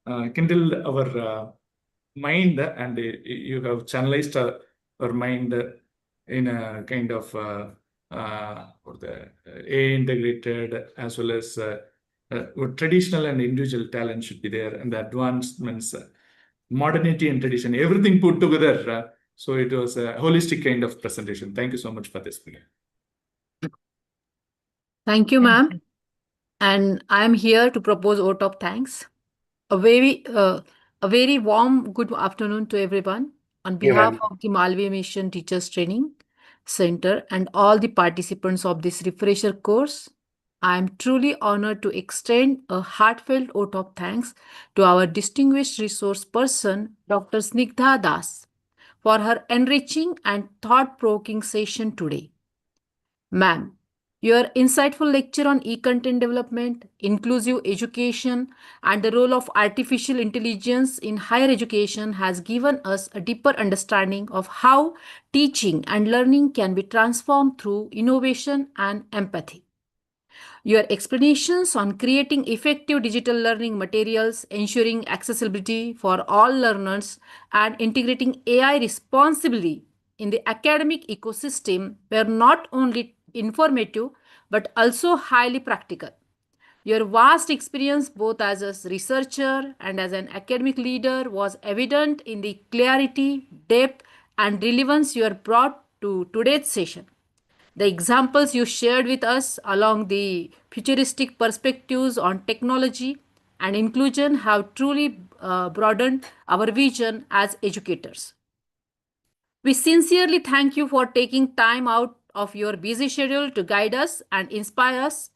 kindled our mind, and you have channelized our mind in a kind of or the integrated, as well as what traditional and individual talent should be there, and the advancements, modernity and tradition, everything put together. So it was a holistic kind of presentation. Thank you so much for this. Thank you, ma'am. And I am here to propose vote of thanks. A very warm good afternoon to everyone. On behalf of the Malvi Mission Teachers Training Center and all the participants of this refresher course, I am truly honored to extend a heartfelt vote of thanks to our distinguished resource person, Dr. Snigdha Das, for her enriching and thought-provoking session today. Ma'am, your insightful lecture on e-content development, inclusive education, and the role of artificial intelligence in higher education has given us a deeper understanding of how teaching and learning can be transformed through innovation and empathy. Your explanations on creating effective digital learning materials, ensuring accessibility for all learners, and integrating AI responsibly in the academic ecosystem were not only informative but also highly practical. Your vast experience, both as a researcher and as an academic leader, was evident in the clarity, depth, and relevance you brought to today's session. The examples you shared with us along the futuristic perspectives on technology and inclusion have truly broadened our vision as educators. We sincerely thank you for taking time out of your busy schedule to guide us and inspire us.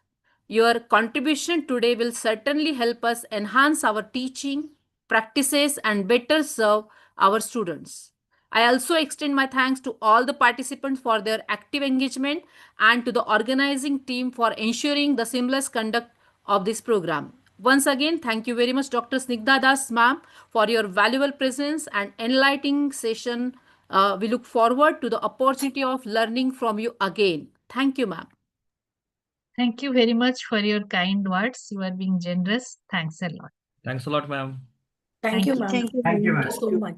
Your contribution today will certainly help us enhance our teaching practices and better serve our students. I also extend my thanks to all the participants for their active engagement and to the organizing team for ensuring the seamless conduct of this program. Once again, thank you very much, Dr. Snigdha Das, ma'am, for your valuable presence and enlightening session. We look forward to the opportunity of learning from you again. Thank you, ma'am. Thank you very much for your kind words. You are being generous. Thanks a lot. Thanks a lot, ma'am. Thank you, ma'am. Thank you, Thank ma'am. you so much.